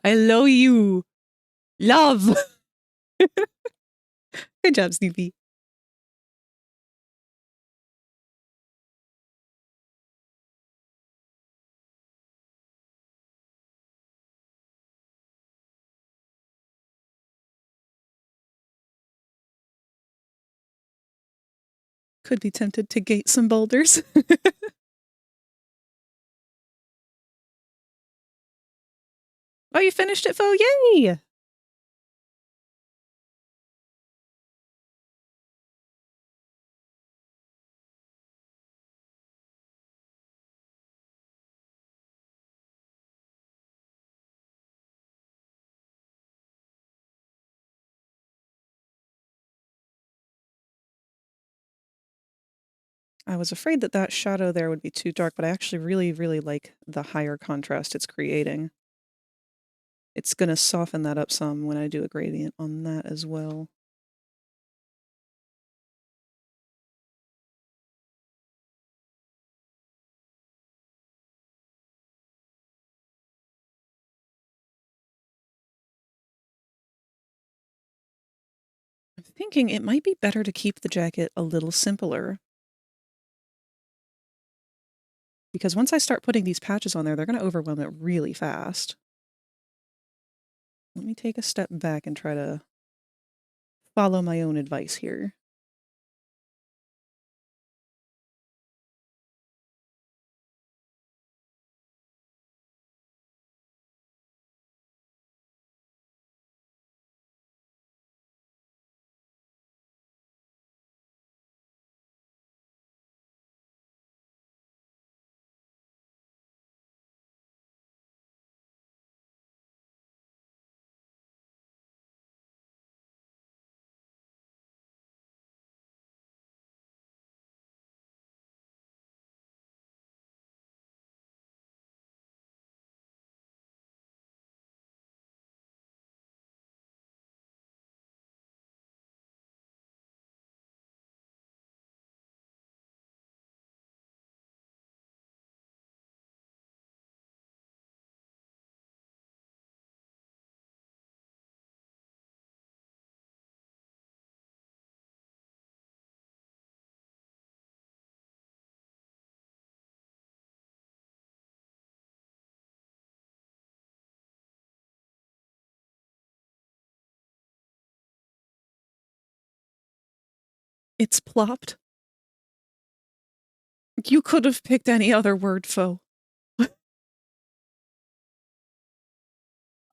I love you. Love. Good job, Snoopy. Could be tempted to gate some boulders. Oh, you finished it, Fo? Yay! I was afraid that that shadow there would be too dark, but I actually really, really like the higher contrast it's creating. It's gonna soften that up some when I do a gradient on that as well. I'm thinking it might be better to keep the jacket a little simpler. Because once I start putting these patches on there, they're going to overwhelm it really fast. Let me take a step back and try to follow my own advice here. It's plopped. You could have picked any other word, Fo.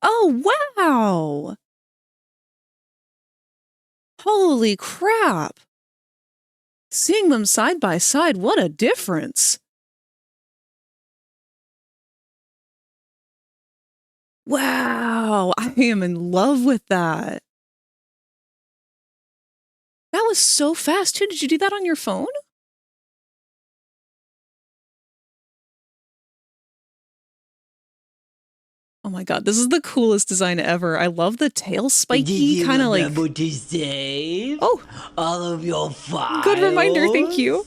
Oh, wow! Holy crap! Seeing them side by side, what a difference! Wow! I am in love with that. That was so fast, too. Did you do that on your phone? Oh my god, this is the coolest design ever. I love the tail Did spiky, you kind of like... remember to save Oh, all of your files? good reminder, thank you.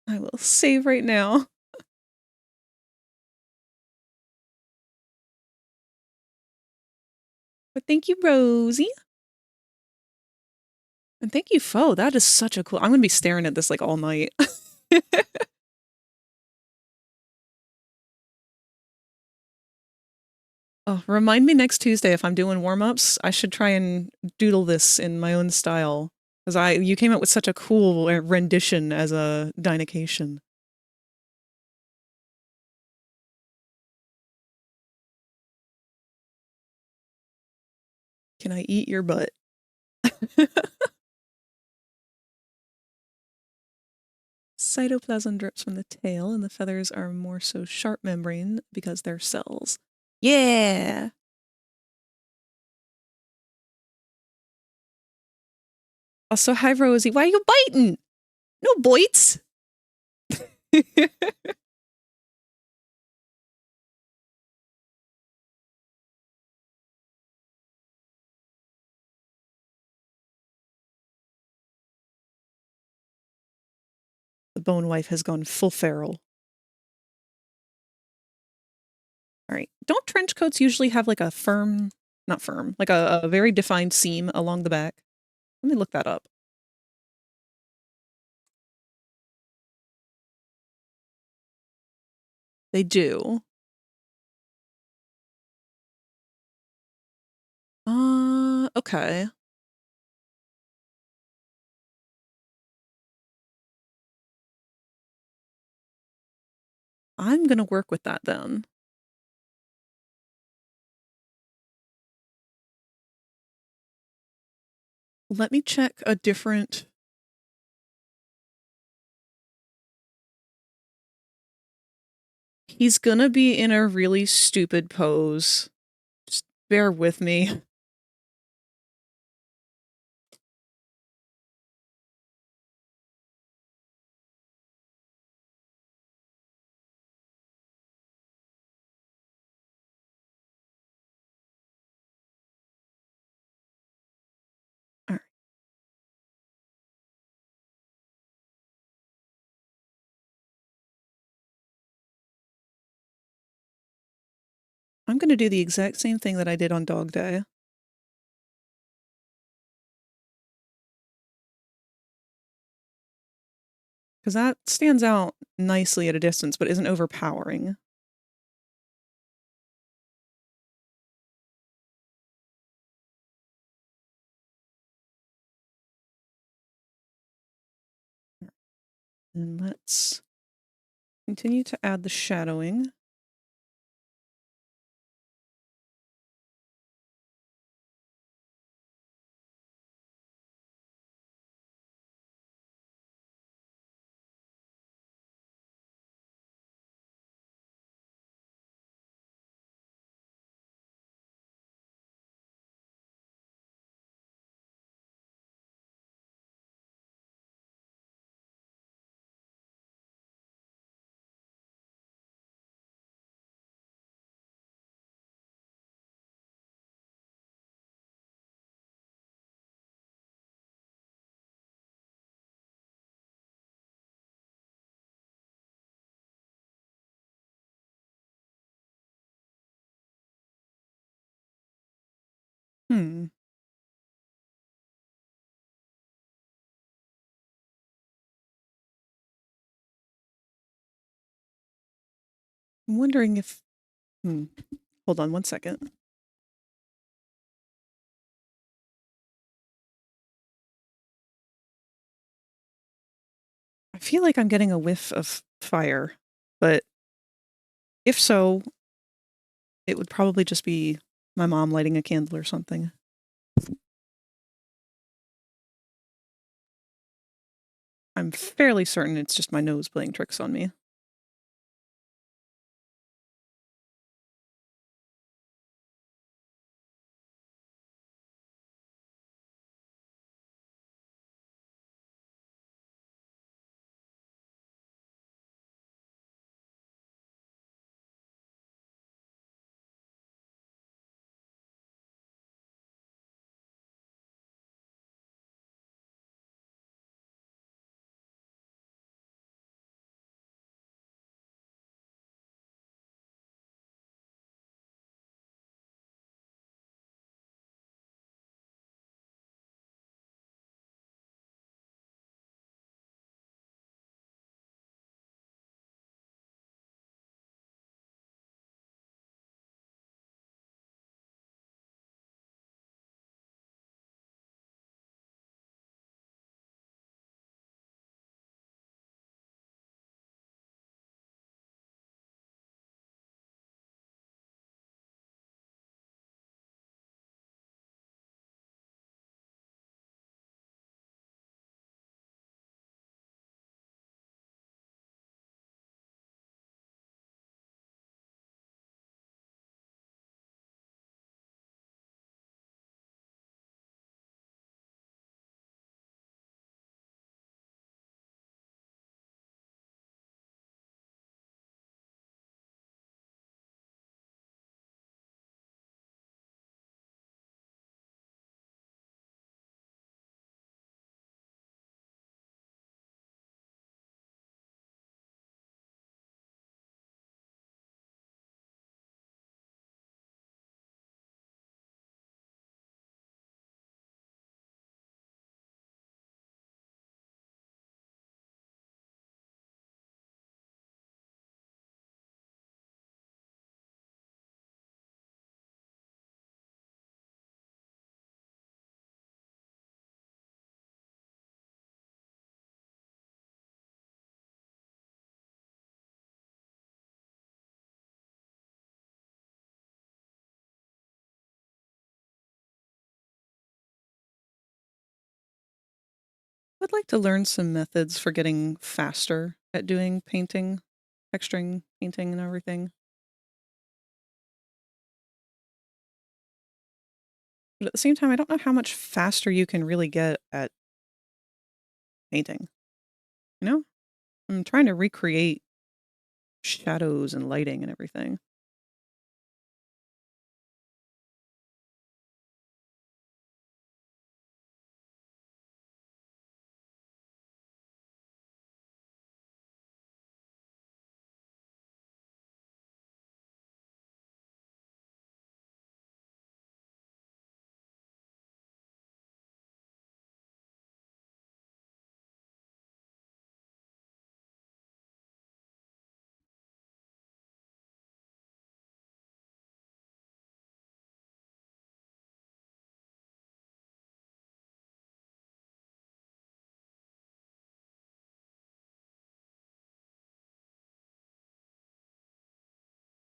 I will save right now. But thank you, Rosie. And thank you, Fo. That is such a cool... I'm gonna be staring at this like all night. Oh, remind me next Tuesday if I'm doing warm-ups. I should try and doodle this in my own style. Because you came up with such a cool rendition as a dynacation. Can I eat your butt? Cytoplasm drips from the tail, and the feathers are more so sharp membrane because they're cells. Yeah! Also, hi, Rosie. Why are you biting? No bites! The bone wife has gone full feral. All right. Don't trench coats usually have like a firm, not firm, like a very defined seam along the back? Let me look that up. They do. Okay. I'm gonna work with that then. Let me check a different... He's gonna be in a really stupid pose. Just bear with me. All right. I'm gonna do the exact same thing that I did on Dog Day. Because that stands out nicely at a distance, but isn't overpowering. And let's continue to add the shadowing. Hmm. I'm wondering if... Hold on one second. I feel like I'm getting a whiff of fire, but if so, it would probably just be my mom lighting a candle or something. I'm fairly certain it's just my nose playing tricks on me. I'd like to learn some methods for getting faster at doing painting, texturing, painting, and everything. But at the same time, I don't know how much faster you can really get at painting. You know? I'm trying to recreate shadows and lighting and everything.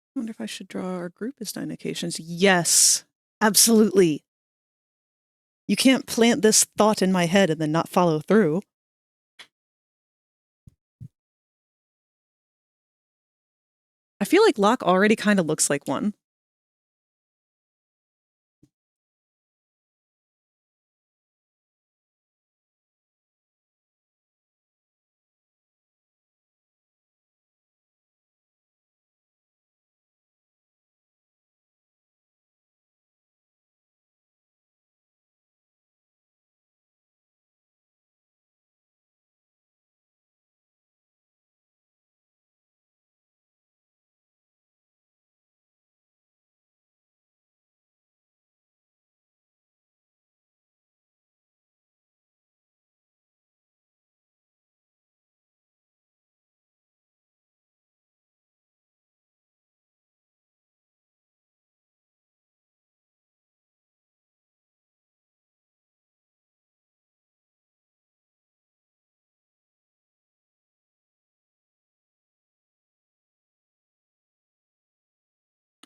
I wonder if I should draw our group as dinocations. Yes, absolutely. You can't plant this thought in my head and then not follow through. I feel like Locke already kind of looks like one.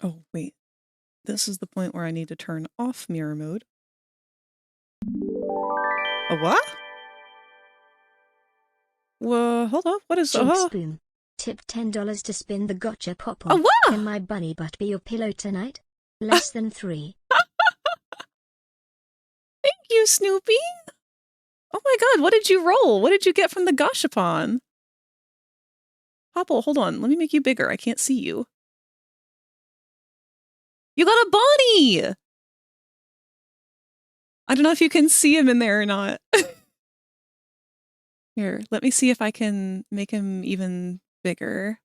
Oh, wait. This is the point where I need to turn off mirror mode. A what? Whoa, hold up. What is... Jinx boom. Tip $10 to spin the gotcha popple. A what? Can my bunny butt be your pillow tonight? Less than 3. Thank you, Snoopy. Oh my god, what did you roll? What did you get from the gashapon? Popple, hold on. Let me make you bigger. I can't see you. You got a Bonnie! I don't know if you can see him in there or not. Here, let me see if I can make him even bigger.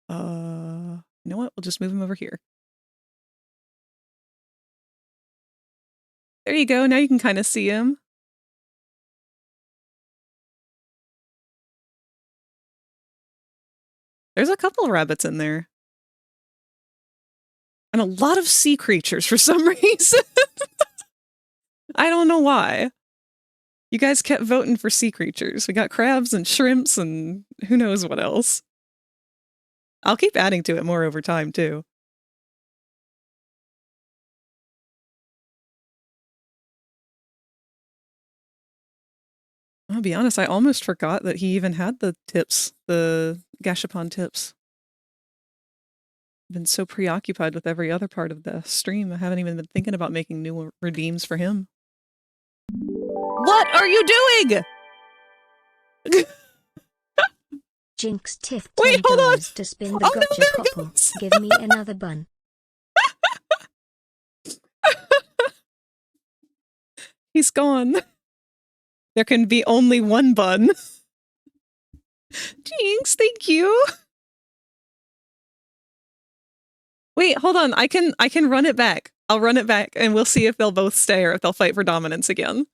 You know what? We'll just move him over here. There you go. Now you can kind of see him. There's a couple rabbits in there. And a lot of sea creatures for some reason. I don't know why. You guys kept voting for sea creatures. We got crabs and shrimps and who knows what else. I'll keep adding to it more over time, too. I'll be honest, I almost forgot that he even had the tips, the gashapon tips. I've been so preoccupied with every other part of the stream, I haven't even been thinking about making new redeems for him. What are you doing? Jinx tiff Wait, hold on. $10 to spin the Oh, no, gotcha there it popple. goes. Give me another bun. He's gone. There can be only one bun. Jinx, thank you. Wait, hold on. I can run it back. I'll run it back and we'll see if they'll both stay or if they'll fight for dominance again.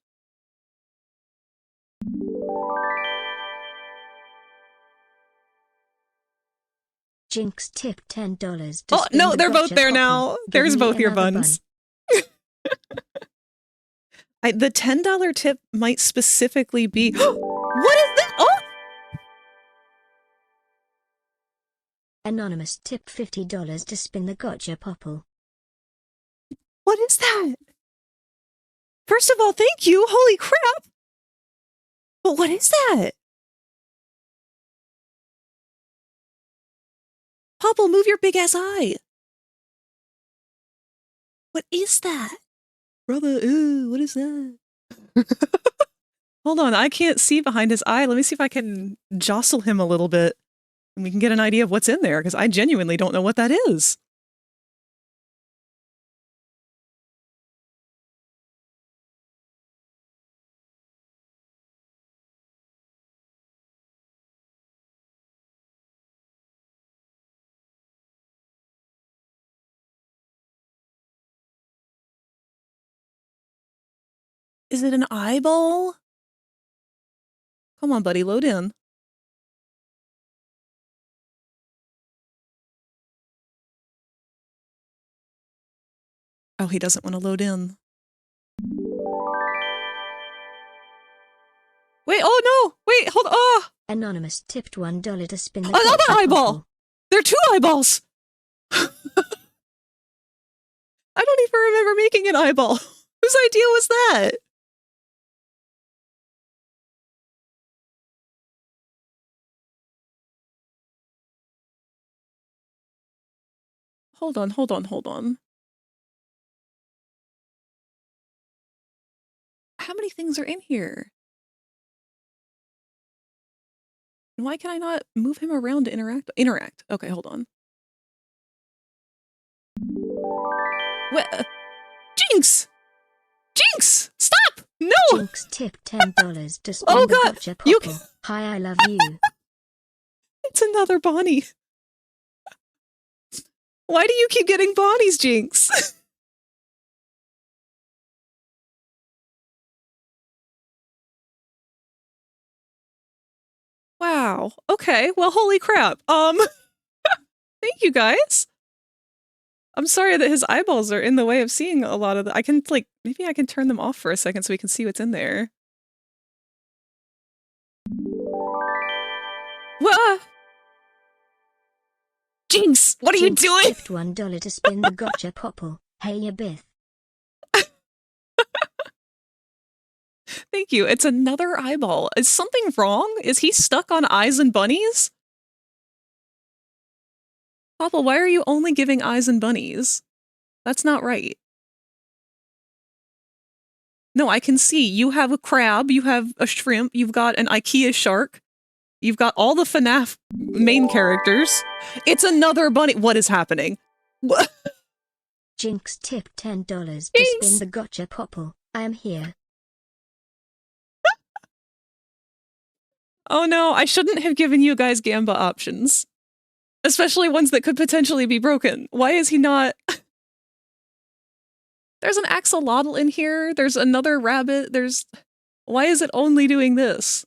Jinx tip $10 to Oh, spin no, the they're both gotcha there popple. now. Give There's me both your another buns. The $10 tip might specifically be... What is that? Oh! Anonymous tipped $50 to spin the gotcha popple. What is that? First of all, thank you. Holy crap. But what is that? Popple, move your big ass eye. What is that? Brother, ooh, what is that? Hold on, I can't see behind his eye. Let me see if I can jostle him a little bit and we can get an idea of what's in there, because I genuinely don't know what that is. Is it an eyeball? Come on, buddy, load in. Oh, he doesn't want to load in. Wait, oh no! Wait, hold on! Oh! Anonymous tipped $1 to spin the Another gotcha eyeball! popple. There are 2 eyeballs! I don't even remember making an eyeball. Whose idea was that? Hold on. How many things are in here? And why can I not move him around to interact? Interact. Okay, hold on. What? Jinx! Jinx! Stop! No! Jinx tipped $10 to spin Oh the god! gotcha You popple. Hi, I love you. It's another Bonnie. Why do you keep getting Bonnies, Jinx? Wow. Okay, well, holy crap. Thank you, guys. I'm sorry that his eyeballs are in the way of seeing a lot of the— I can, like, maybe I can turn them off for a second so we can see what's in there. What? Jinx, what are you Jinx doing? tipped $1 to spin the gotcha popple. Hey, ya Biff. Thank you. It's another eyeball. Is something wrong? Is he stuck on eyes and bunnies? Papa, why are you only giving eyes and bunnies? That's not right. No, I can see. You have a crab, you have a shrimp, you've got an IKEA shark, you've got all the FNAF main characters. It's another bunny. What is happening? What? Jinx tipped $10 to Jinx! spin the gotcha popple. I am here. Oh no, I shouldn't have given you guys Gamba options. Especially ones that could potentially be broken. Why is he not— There's an axolotl in here, there's another rabbit, there's— Why is it only doing this?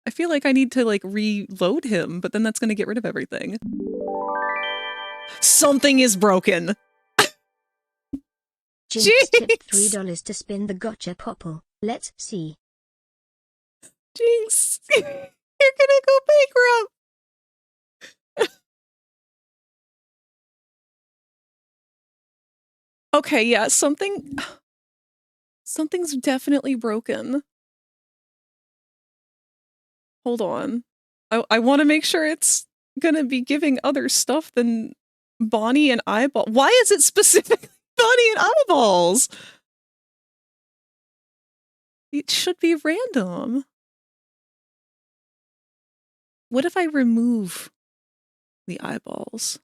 I feel like I need to, like, reload him, but then that's gonna get rid of everything. Something is broken! Jinx tipped $3 to spin the gotcha popple. Let's see. Jinx! You're gonna go bankrupt! Okay, yeah, something's definitely broken. Hold on. I want to make sure it's gonna be giving other stuff than Bonnie and eyeball. Why is it specifically Bonnie and eyeballs? It should be random. What if I remove the eyeballs?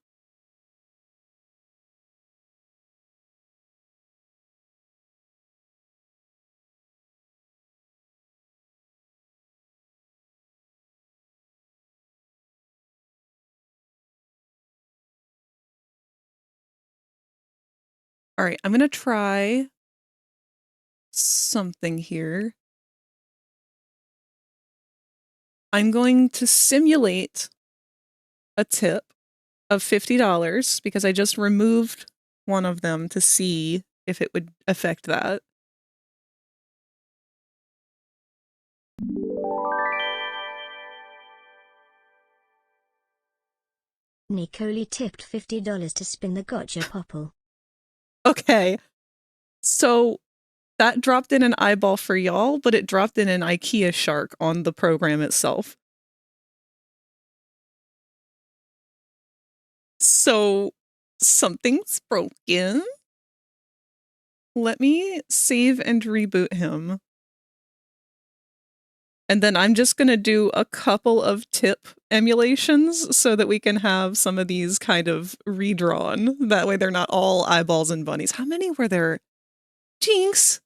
All right, I'm gonna try something here. I'm going to simulate a tip of $50 because I just removed one of them to see if it would affect that. Nicole tipped $50 to spin the gotcha popple. Okay. So that dropped in an eyeball for y'all, but it dropped in an IKEA shark on the program itself. So something's broken. Let me save and reboot him. And then I'm just going to do a couple of tip emulations so that we can have some of these kind of redrawn. That way they're not all eyeballs and bunnies. How many were there? Jinx!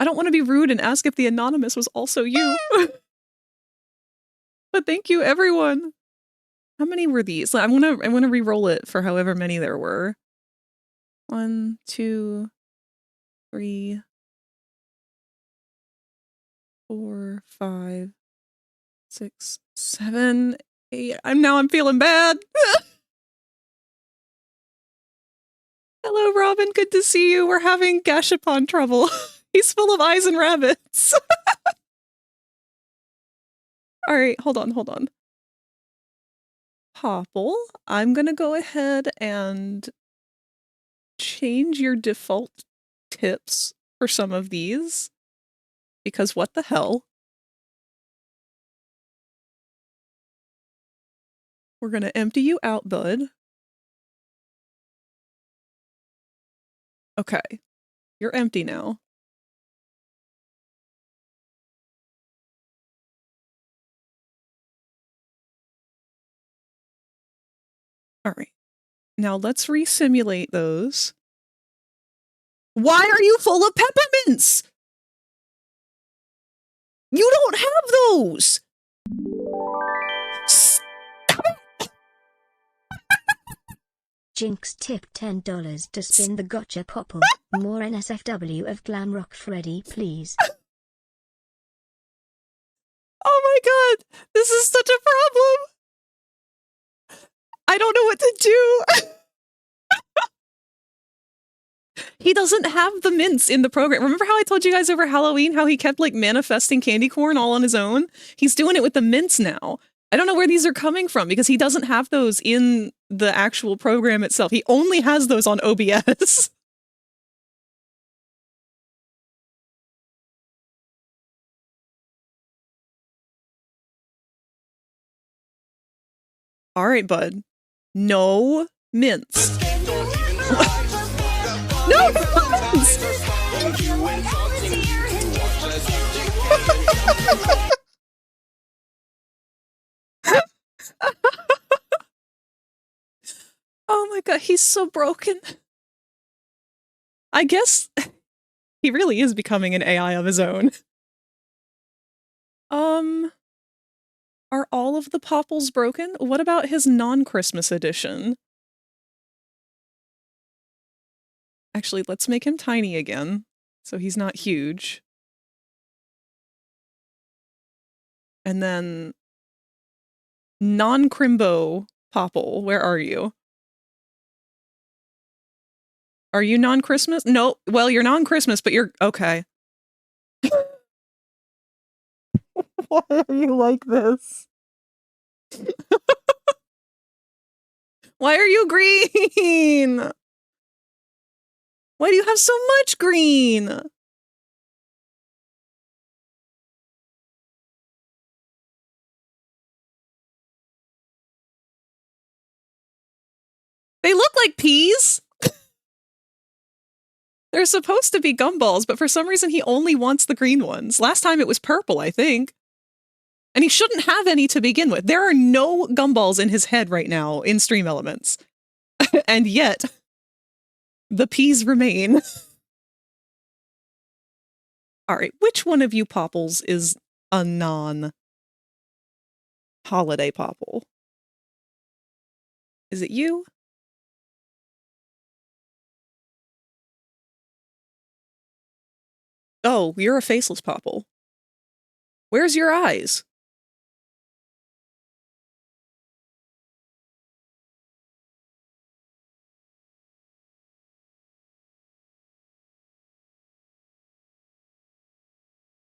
I don't want to be rude and ask if the anonymous was also you. But thank you, everyone. How many were these? I want to re-roll it for however many there were. 1, 2, 3, 4, 5, 6, 7, 8. I'm feeling bad. Hello, Robin. Good to see you. We're having Gashapon trouble. He's full of eyes and rabbits. All right, hold on. Popple, I'm gonna go ahead and change your default tips for some of these, because what the hell? We're gonna empty you out, bud. Okay, you're empty now. All right, now let's re-simulate those. Why are you full of peppermints? You don't have those! Jinx tipped $10 to spin the gotcha popple. More NSFW of Glamrock Freddy, please. Oh my god, this is such a problem! I don't know what to do! He doesn't have the mints in the program. Remember how I told you guys over Halloween how he kept like manifesting candy corn all on his own? He's doing it with the mints now. I don't know where these are coming from because he doesn't have those in the actual program itself. He only has those on OBS. All right, bud. No mints. No mints! Oh my god, he's so broken. I guess he really is becoming an AI of his own. Are all of the popples broken? What about his non-Christmas edition? Actually, let's make him tiny again, so he's not huge. And then non-Crimbo popple, where are you? Are you non-Christmas? No, well, you're non-Christmas, but you're okay. Why are you like this? Why are you green? Why do you have so much green? They look like peas. They're supposed to be gumballs, but for some reason he only wants the green ones. Last time it was purple, I think. And he shouldn't have any to begin with. There are no gumballs in his head right now in Stream Elements. And yet, the peas remain. Alright, which one of you popples is a non-holiday popple? Is it you? Oh, you're a faceless popple. Where's your eyes?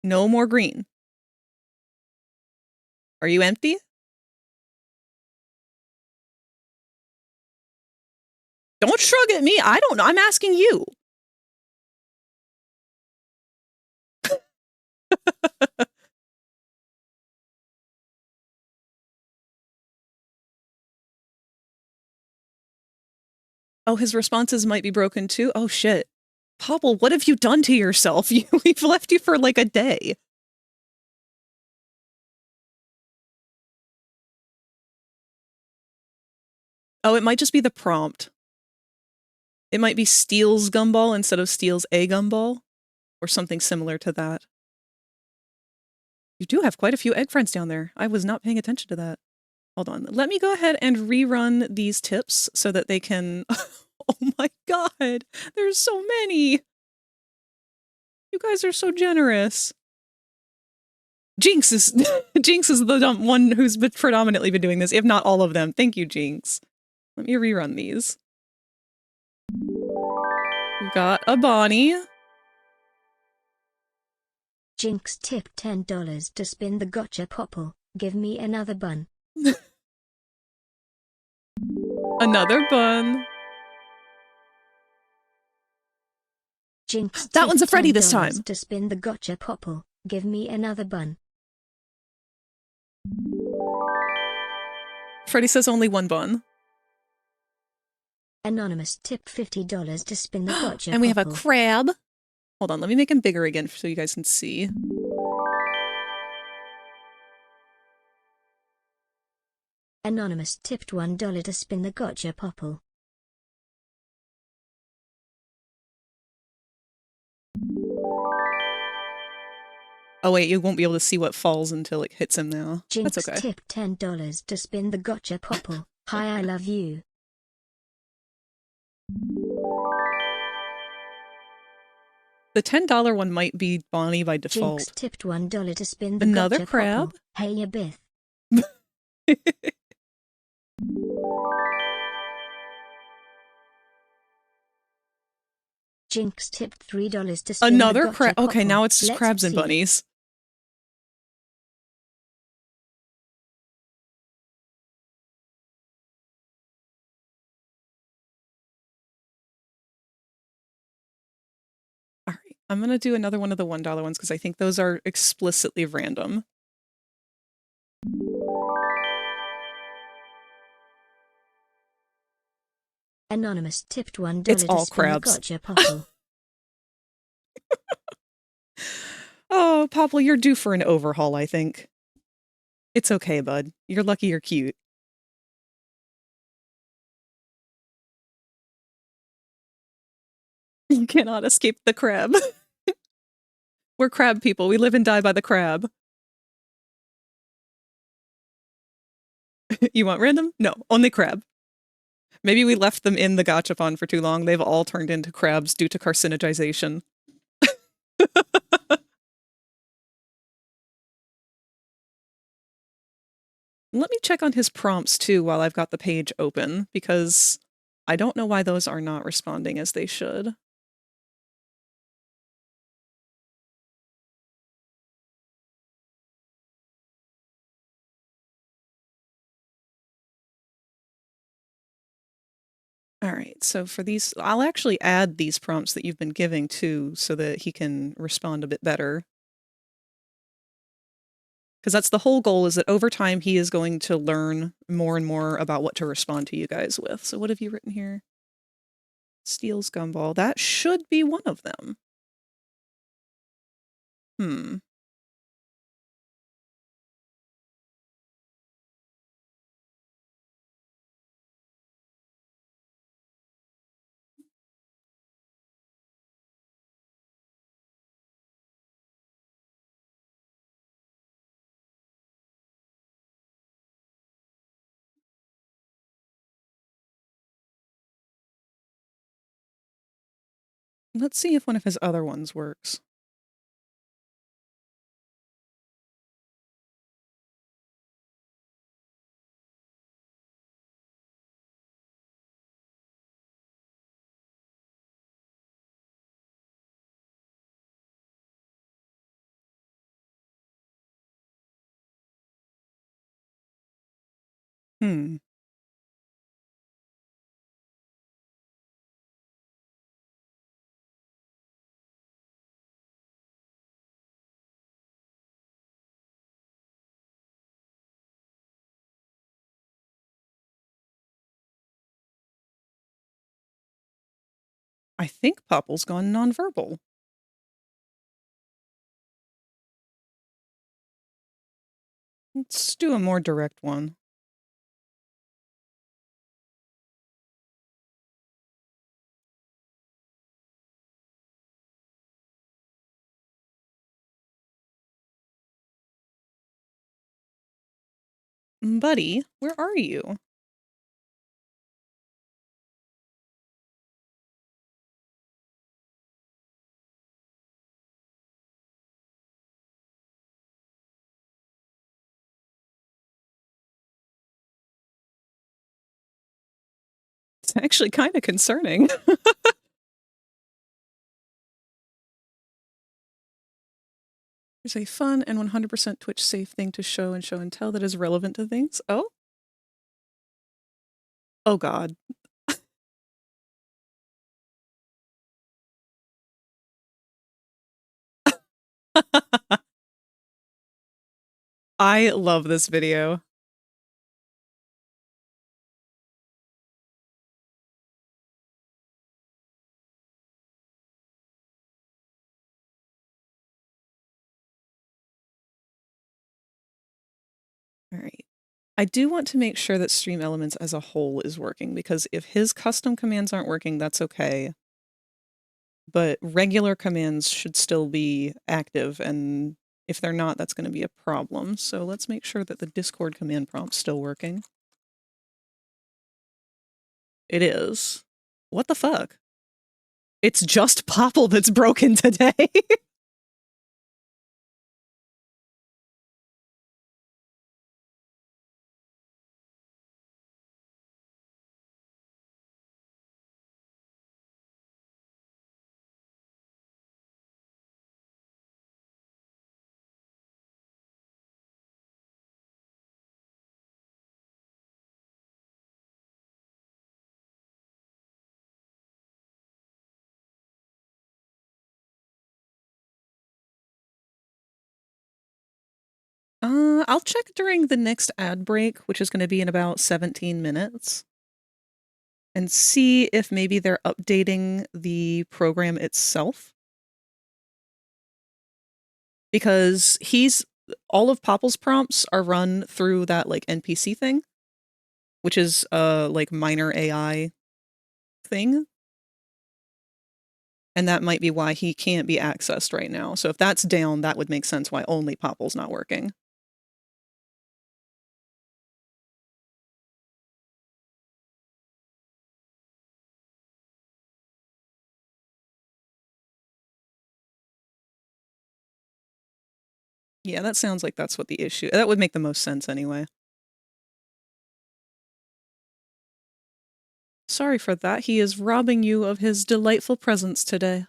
No more green. Are you empty? Don't shrug at me. I don't know. I'm asking you. Oh, his responses might be broken too? Oh, shit. Popple, what have you done to yourself? We've left you for like a day. Oh, it might just be the prompt. It might be Steel's gumball instead of Steel's a gumball, or something similar to that. You do have quite a few egg friends down there. I was not paying attention to that. Hold on. Let me go ahead and rerun these tips so that they can... Oh my god! There's so many! You guys are so generous. Jinx is Jinx is the one who's predominantly been doing this, if not all of them. Thank you, Jinx. Let me rerun these. We got a Bonnie. Jinx tipped $10 to spin the gotcha popple. Give me another bun. Another bun. Jinx That one's a tipped Freddy this $10 time. to spin the gotcha popple. Give me another bun. Freddy says only one bun. Anonymous tipped $50 to spin the gotcha And we have a popple. crab. Hold on, let me make him bigger again so you guys can see. Anonymous tipped $1 to spin the gotcha popple. Oh wait, you won't be able to see what falls until it hits him now. Jinx That's okay. tipped $10 to spin the gotcha popple. Hi, I love you. The $10 one might be Bonnie by default. Jinx tipped $1 to spin the Another gotcha crab. popple. Hey, ya Bith. Jinx tipped $3 to spin Another the gotcha crab. Okay, popple. now it's just Let's crabs and see. bunnies. All right, I'm gonna do another one of the $1 ones because I think those are explicitly random. Anonymous tipped $1 It's to all spin the crabs. gotcha popple. Oh, Popple, you're due for an overhaul, I think. It's okay, bud. You're lucky you're cute. You cannot escape the crab. We're crab people. We live and die by the crab. You want random? No, only crab. Maybe we left them in the gachapon for too long. They've all turned into crabs due to carcinogization. Let me check on his prompts too while I've got the page open, because I don't know why those are not responding as they should. All right, so for these, I'll actually add these prompts that you've been giving too, so that he can respond a bit better. Because that's the whole goal, is that over time he is going to learn more and more about what to respond to you guys with. So what have you written here? Steel's gumball. That should be one of them. Hmm. Let's see if one of his other ones works. Hmm. I think Popple's gone nonverbal. Let's do a more direct one. Buddy, where are you? It's actually kind of concerning. There's a fun and 100% Twitch safe thing to show and tell that is relevant to things. Oh? Oh god. I love this video. All right. I do want to make sure that Stream Elements as a whole is working, because if his custom commands aren't working, that's okay. But regular commands should still be active, and if they're not, that's going to be a problem. So let's make sure that the Discord command prompt's still working. It is. What the fuck? It's just Popple that's broken today. I'll check during the next ad break, which is going to be in about 17 minutes, and see if maybe they're updating the program itself. Because all of Popple's prompts are run through that, like, NPC thing, which is like minor AI thing. And that might be why he can't be accessed right now. So if that's down, that would make sense why only Popple's not working. Yeah, that sounds like that's what the issue. That would make the most sense anyway. Sorry for that. He is robbing you of his delightful presence today.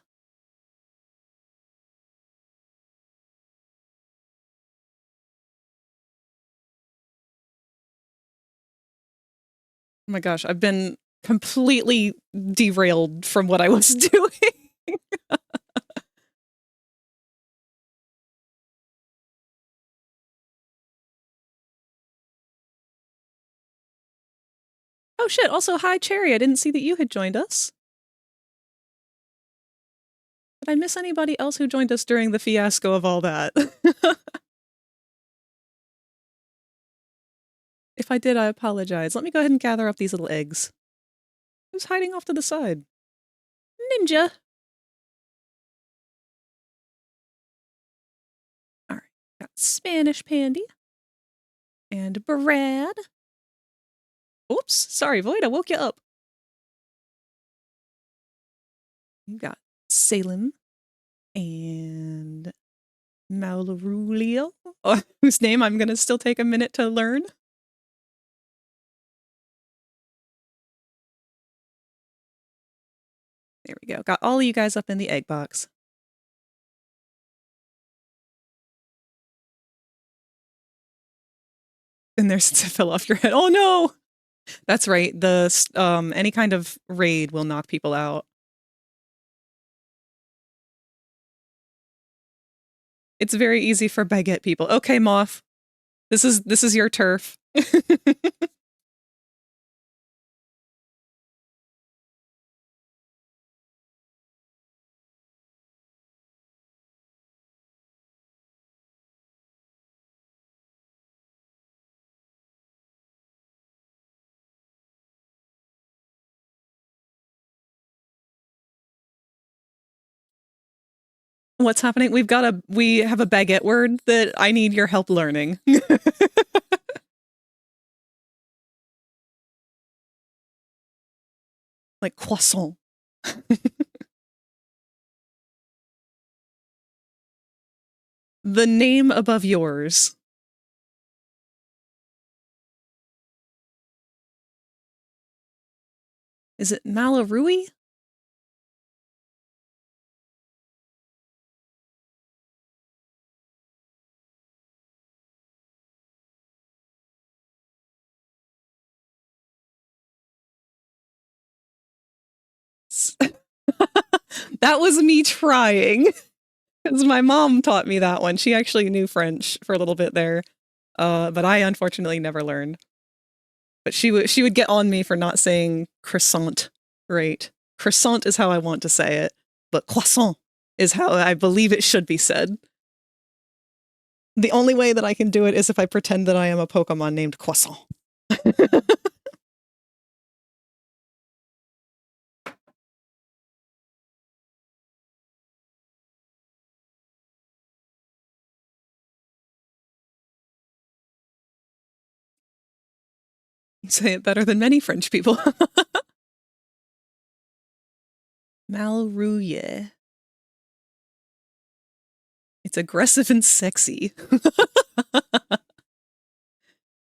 Oh my gosh, I've been completely derailed from what I was doing. Oh shit, also hi Cherry, I didn't see that you had joined us. Did I miss anybody else who joined us during the fiasco of all that? If I did, I apologize. Let me go ahead and gather up these little eggs. Who's hiding off to the side? Ninja! Alright, got Spanish Pandy. And Brad. Oops, sorry Void, I woke you up. You got Salem. And Malarulio, whose name I'm gonna still take a minute to learn. There we go. Got all of you guys up in the egg box. in there since it fell off your head. Oh no! That's right. Any kind of raid will knock people out. It's very easy for baguette people. Okay, Moth. This is your turf. What's happening? We have a baguette word that I need your help learning. Like croissant. The name above yours. Is it Malarui? That was me trying. Because my mom taught me that one. She actually knew French for a little bit there. But I unfortunately never learned. But she would get on me for not saying croissant right. Croissant is how I want to say it, but croissant is how I believe it should be said. The only way that I can do it is if I pretend that I am a Pokemon named Croissant. You say it better than many French people. Malrouille. It's aggressive and sexy.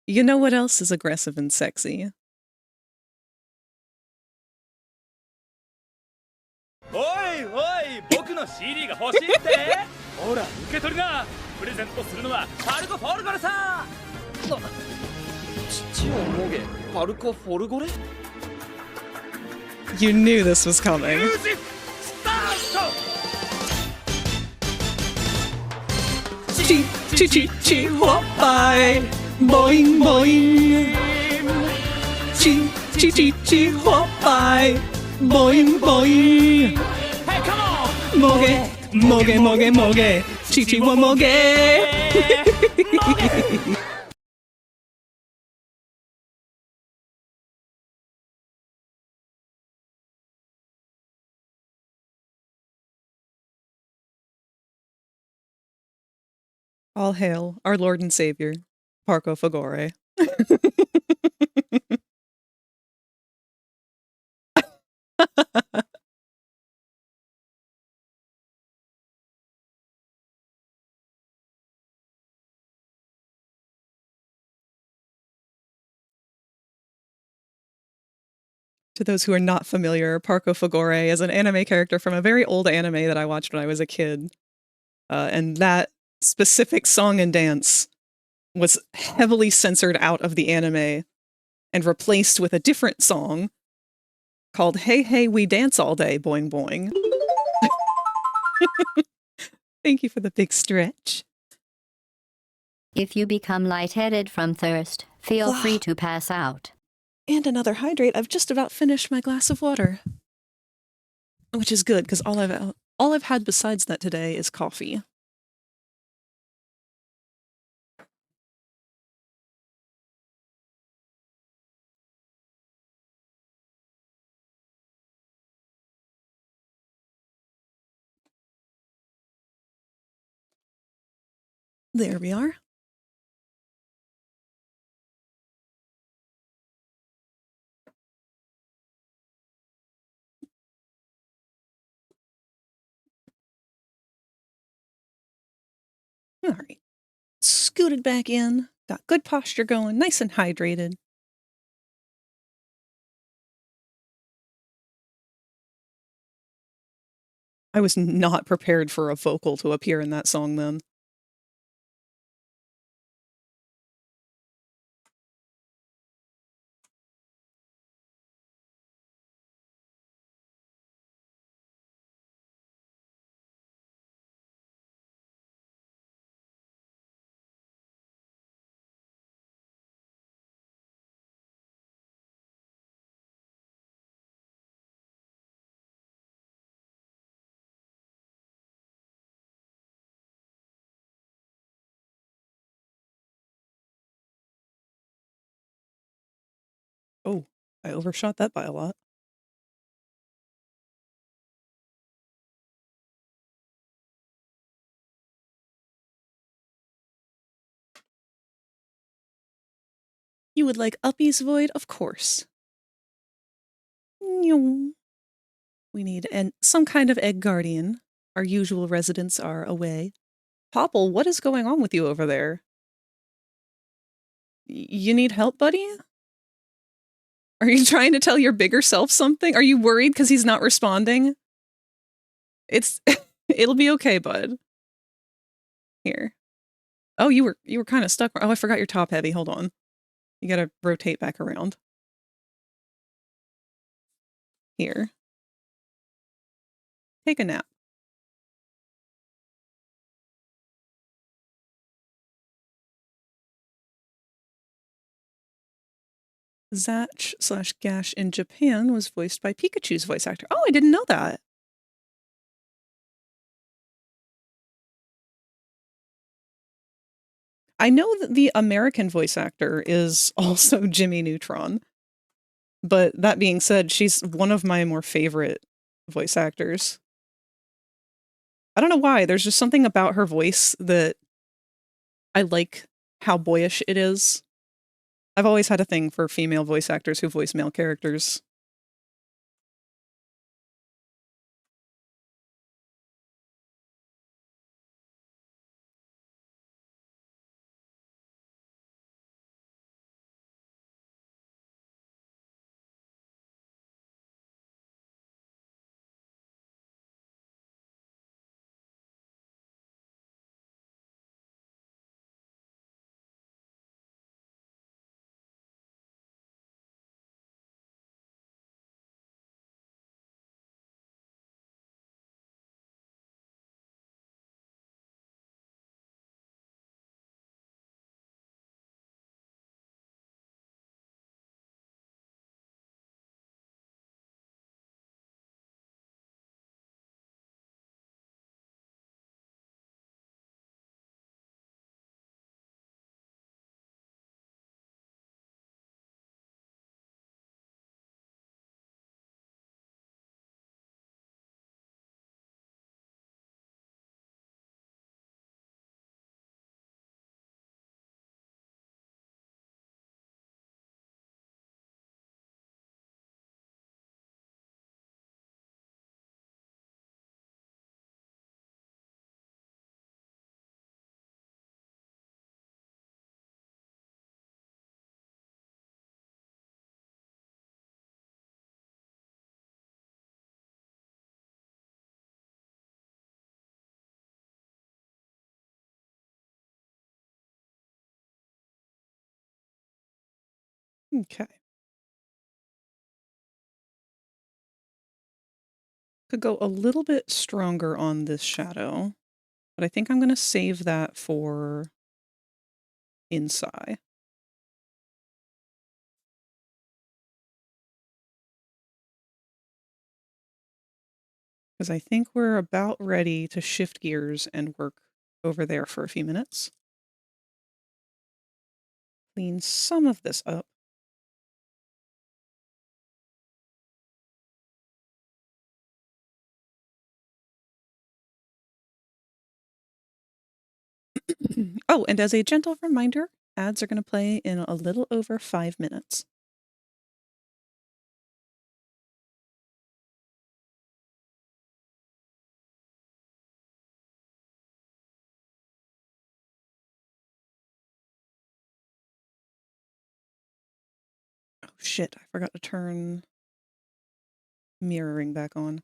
You know what else is aggressive and sexy? Oi, oi, 僕の CD が欲しいってほら、受け取りなプレゼントするのはパルコフォルゴレさ父をもげ、パルコフォルゴレ You knew this was coming. ミュージックスタート Chi chi chi chi hop by boing boing. Chi chi chi chi hop by boing boing. Hey, come on! Moge moge moge moge. Chi chi wa moge. All hail our Lord and Savior, Parco Fagore. To those who are not familiar, Parco Fagore is an anime character from a very old anime that I watched when I was a kid. And that specific song and dance was heavily censored out of the anime and replaced with a different song called Hey Hey We Dance All Day Boing Boing. Thank you for the big stretch. If you become lightheaded from thirst, feel free to pass out. And another hydrate. I've just about finished my glass of water. Which is good, because all I've had besides that today is coffee. There we are. All right. Scooted back in. Got good posture going, nice and hydrated. I was not prepared for a vocal to appear in that song then. I overshot that by a lot. You would like Uppy's Void? Of course. We need some kind of egg guardian. Our usual residents are away. Popple, what is going on with you over there? You need help, buddy? Are you trying to tell your bigger self something? Are you worried because he's not responding? It'll be okay, bud. Here. Oh, you were kind of stuck. Oh, I forgot you're top heavy. Hold on. You gotta rotate back around. Here. Take a nap. Zatch/Gash in Japan was voiced by Pikachu's voice actor. Oh, I didn't know that. I know that the American voice actor is also Jimmy Neutron. But that being said, she's one of my more favorite voice actors. I don't know why. There's just something about her voice that I like how boyish it is. I've always had a thing for female voice actors who voice male characters. Okay. Could go a little bit stronger on this shadow, but I think I'm going to save that for Inside. Because I think we're about ready to shift gears and work over there for a few minutes. Clean some of this up. Oh, and as a gentle reminder, ads are going to play in a little over 5 minutes. Oh shit, I forgot to turn mirroring back on.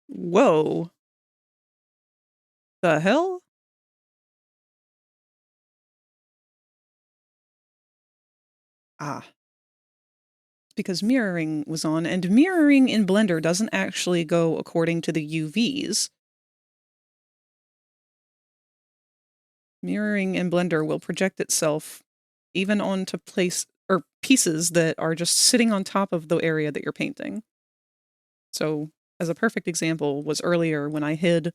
Whoa. The hell? Ah. Because mirroring was on, and mirroring in Blender doesn't actually go according to the UVs. Mirroring in Blender will project itself even onto pieces that are just sitting on top of the area that you're painting. So, as a perfect example was earlier when I hid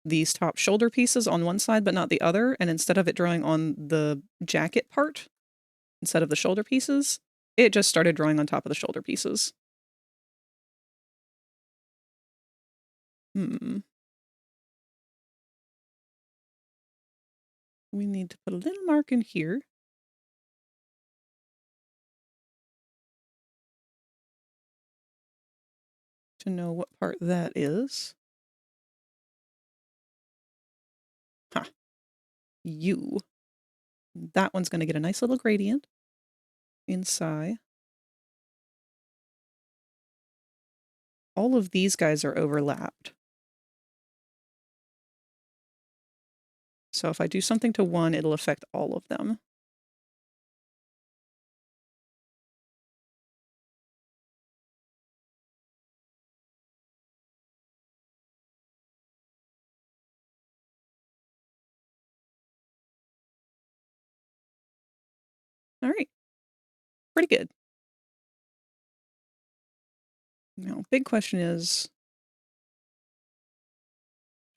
these top shoulder pieces on one side but not the other, and instead of it drawing on the jacket part instead of the shoulder pieces, it just started drawing on top of the shoulder pieces. We need to put a little mark in here. To know what part that is. Huh. You. That one's going to get a nice little gradient inside. All of these guys are overlapped. So if I do something to one, it'll affect all of them. All right. Pretty good. Now, big question is,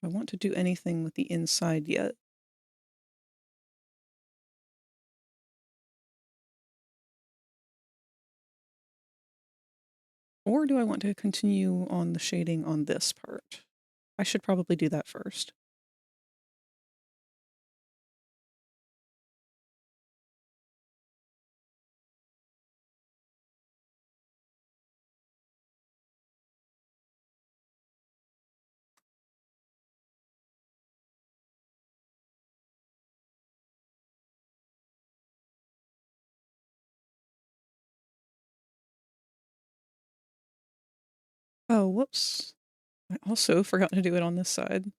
do I want to do anything with the inside yet? Or do I want to continue on the shading on this part? I should probably do that first. Oh, whoops. I also forgot to do it on this side.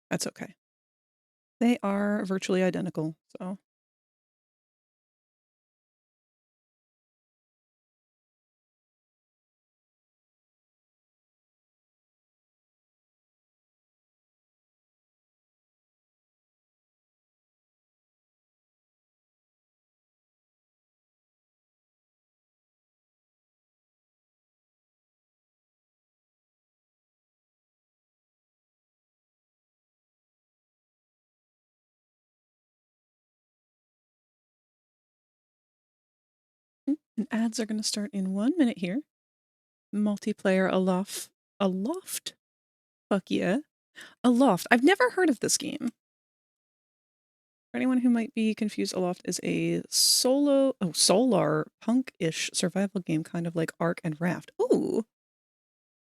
That's okay. They are virtually identical, so. And ads are going to start in 1 minute here. Multiplayer Aloft? Fuck yeah. Aloft. I've never heard of this game. For anyone who might be confused, Aloft is a solar punk-ish survival game, kind of like Ark and Raft. Ooh.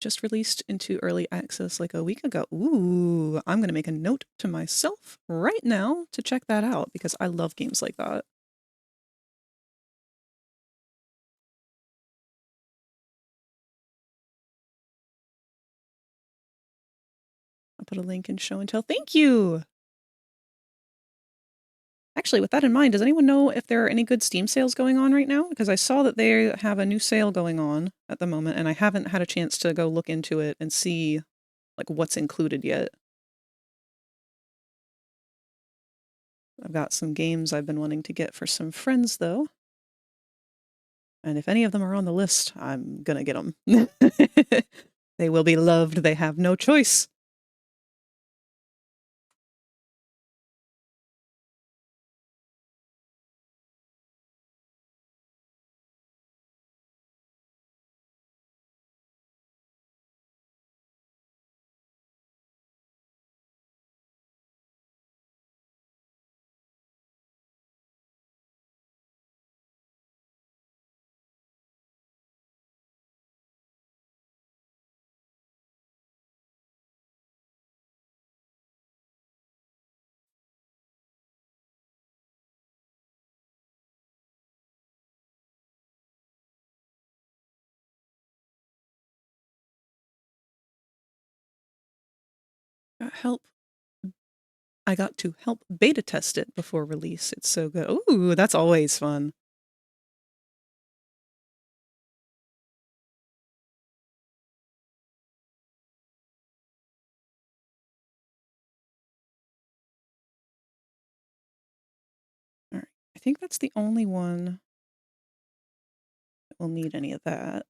Just released into early access like a week ago. Ooh, I'm going to make a note to myself right now to check that out because I love games like that. I'll put a link in show and tell. Thank you! Actually, with that in mind, does anyone know if there are any good Steam sales going on right now? Because I saw that they have a new sale going on at the moment, and I haven't had a chance to go look into it and see like what's included yet. I've got some games I've been wanting to get for some friends, though. And if any of them are on the list, I'm gonna get them. They will be loved. They have no choice. help beta test it before release. It's so good. Ooh, that's always fun. All right. I think that's the only one that will need any of that.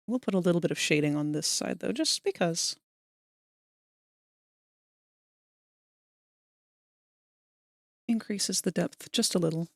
We'll put a little bit of shading on this side, though, just because. Increases the depth just a little.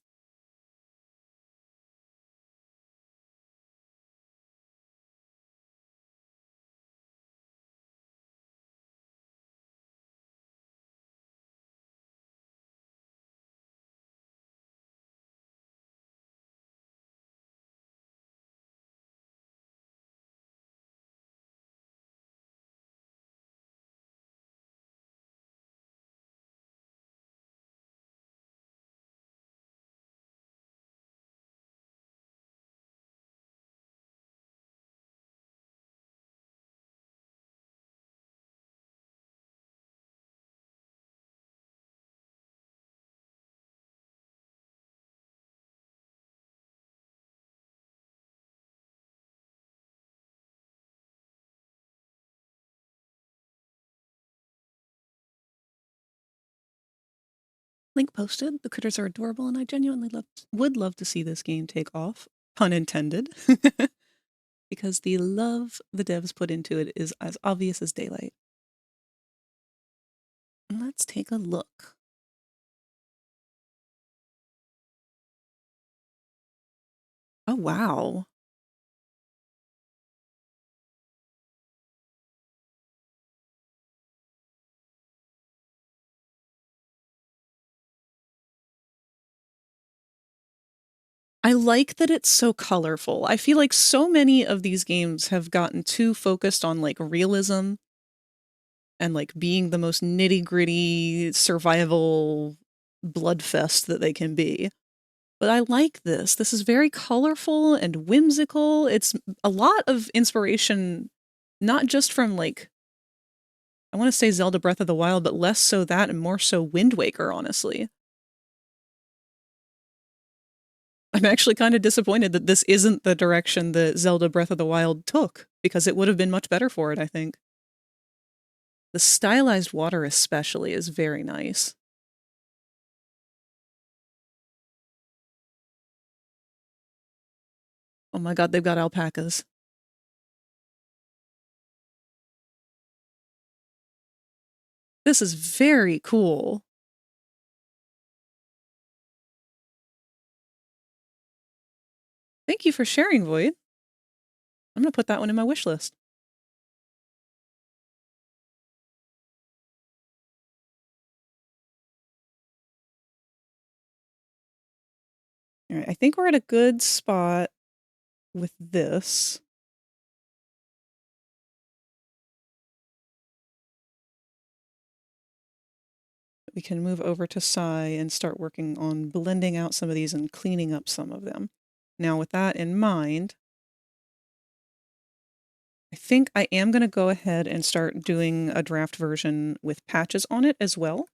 Link posted, the critters are adorable, and I genuinely would love to see this game take off. Pun intended. Because the love the devs put into it is as obvious as daylight. Let's take a look. Oh, wow. I like that it's so colorful. I feel like so many of these games have gotten too focused on like realism and like being the most nitty-gritty survival bloodfest that they can be. But I like this. This is very colorful and whimsical. It's a lot of inspiration, not just from like, I want to say Zelda Breath of the Wild, but less so that and more so Wind Waker, honestly. I'm actually kind of disappointed that this isn't the direction that Zelda Breath of the Wild took, because it would have been much better for it, I think. The stylized water especially is very nice. Oh my god, they've got alpacas. This is very cool. Thank you for sharing, Void. I'm gonna put that one in my wish list. All right, I think we're at a good spot with this. We can move over to Sai and start working on blending out some of these and cleaning up some of them. Now, with that in mind, I think I am going to go ahead and start doing a draft version with patches on it as well.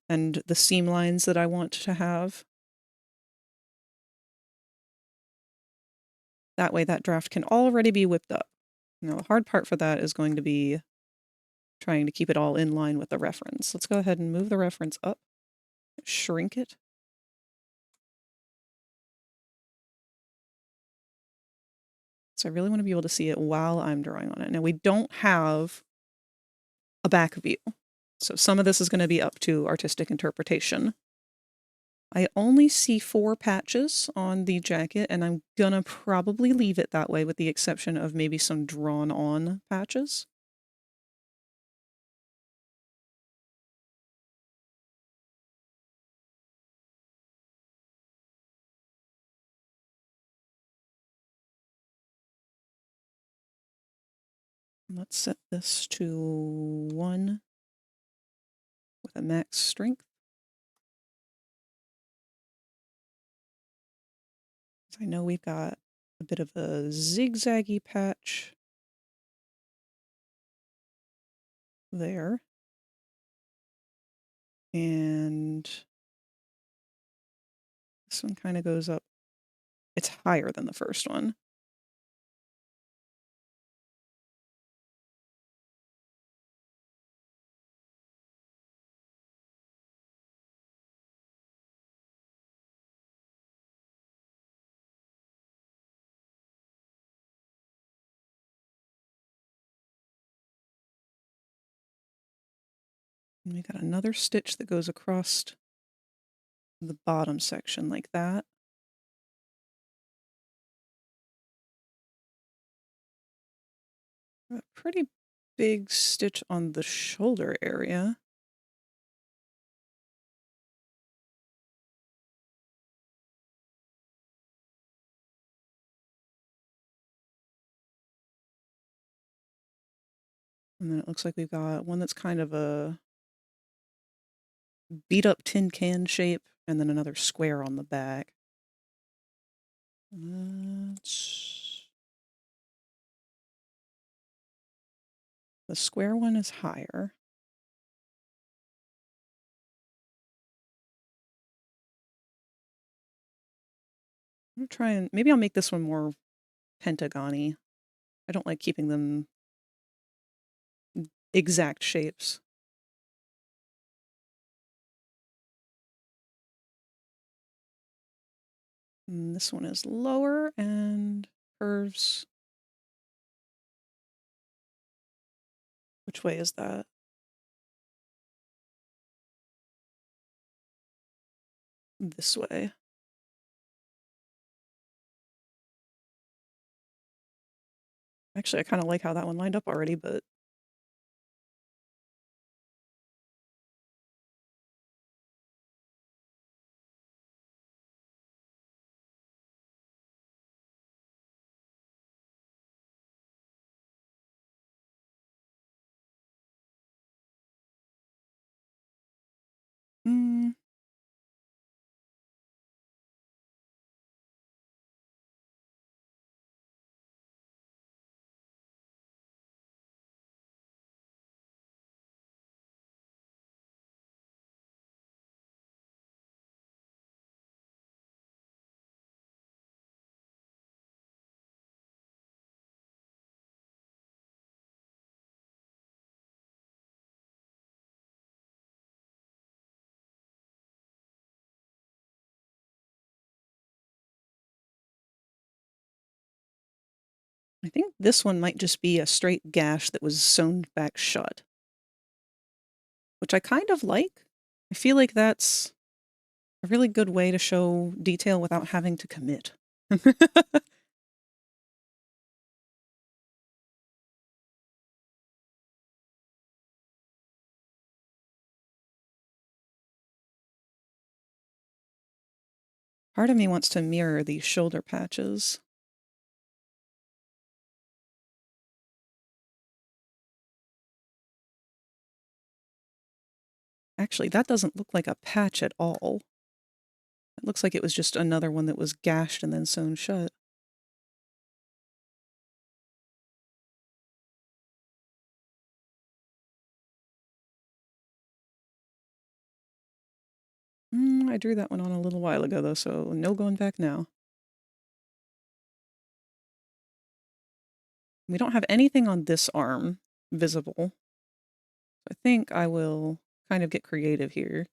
And the seam lines that I want to have. That way that draft can already be whipped up. Now, the hard part for that is going to be trying to keep it all in line with the reference. Let's go ahead and move the reference up, shrink it. So I really want to be able to see it while I'm drawing on it. Now, we don't have a back view, so some of this is going to be up to artistic interpretation. I only see 4 patches on the jacket, and I'm gonna probably leave it that way with the exception of maybe some drawn-on patches. Let's set this to 1 with a max strength. I know we've got a bit of a zigzaggy patch. there. And this one kind of goes up. It's higher than the first one. And we got another stitch that goes across the bottom section like that. A pretty big stitch on the shoulder area. And then it looks like we've got one that's kind of a beat up tin can shape, and then another square on the back. The square one is higher. I'm gonna try and maybe I'll make this one more pentagon-y. I don't like keeping them exact shapes. And this one is lower and curves. Which way is that? This way. Actually, I kind of like how that one lined up already, but I think this one might just be a straight gash that was sewn back shut. Which I kind of like. I feel like that's a really good way to show detail without having to commit. Part of me wants to mirror these shoulder patches. Actually, that doesn't look like a patch at all. It looks like it was just another one that was gashed and then sewn shut. I drew that one on a little while ago, though, so no going back now. We don't have anything on this arm visible. I think I will kind of get creative here.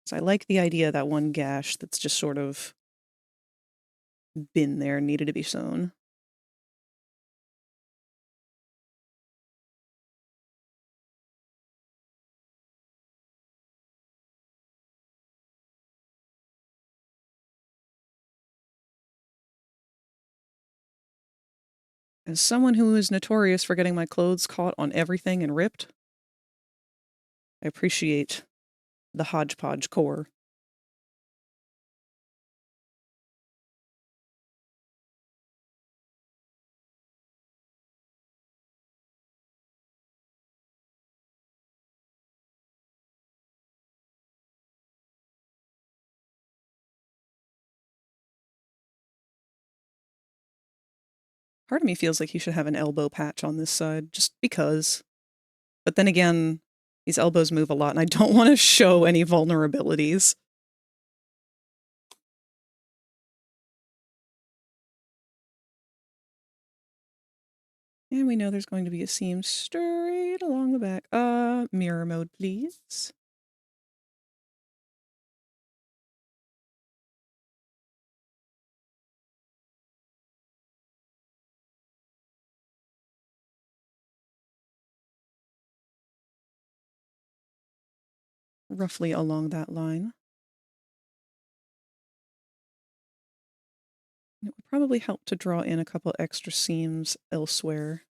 So I like the idea of that one gash that's just sort of been there and needed to be sewn. As someone who is notorious for getting my clothes caught on everything and ripped, I appreciate the hodgepodge core. Part of me feels like he should have an elbow patch on this side, just because. But then again, these elbows move a lot, and I don't want to show any vulnerabilities. And we know there's going to be a seam straight along the back. Mirror mode, please. Roughly along that line. And it would probably help to draw in a couple extra seams elsewhere.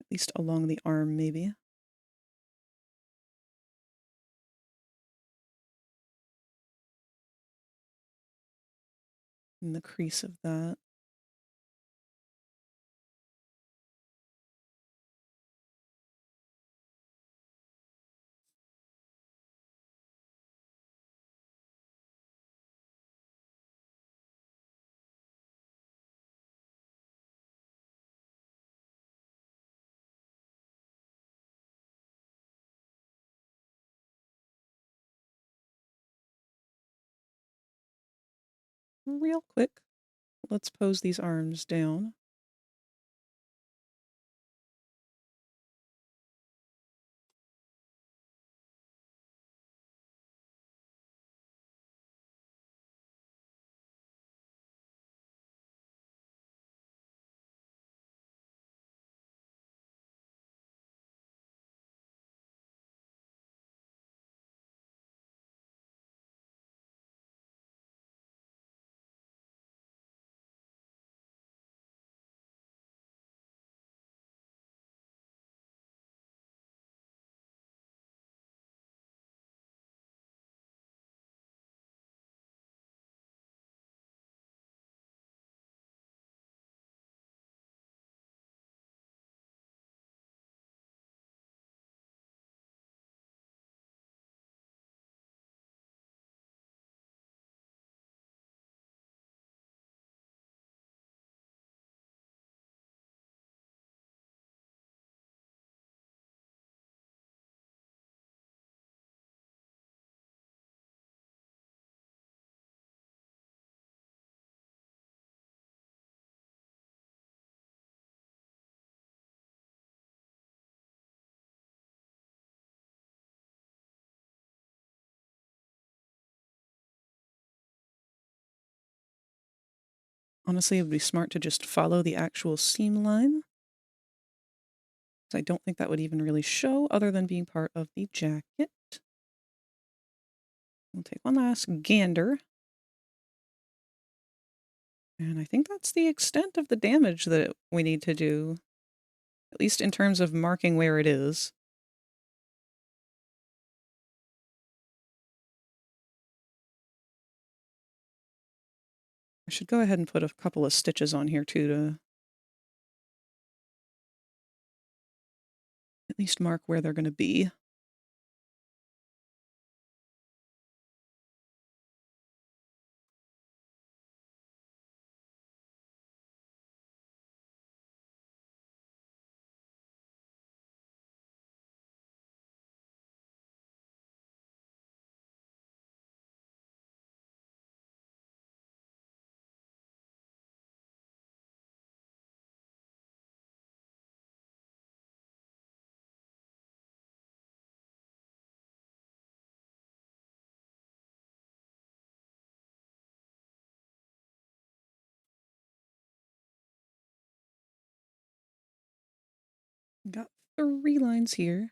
At least along the arm, maybe. In the crease of that. Real quick, let's pose these arms down. Honestly, it would be smart to just follow the actual seam line. I don't think that would even really show other than being part of the jacket. We'll take one last gander. And I think that's the extent of the damage that we need to do, at least in terms of marking where it is. I should go ahead and put a couple of stitches on here too to at least mark where they're going to be. Got 3 lines here.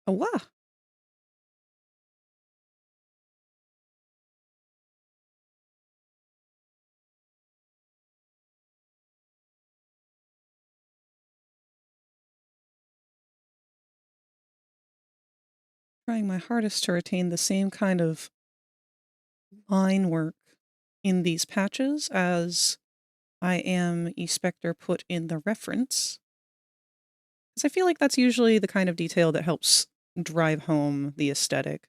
Oh, wow. Trying my hardest to retain the same kind of line work in these patches as I am Spectre put in the reference. Because I feel like that's usually the kind of detail that helps drive home the aesthetic.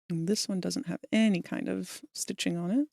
And this one doesn't have any kind of stitching on it.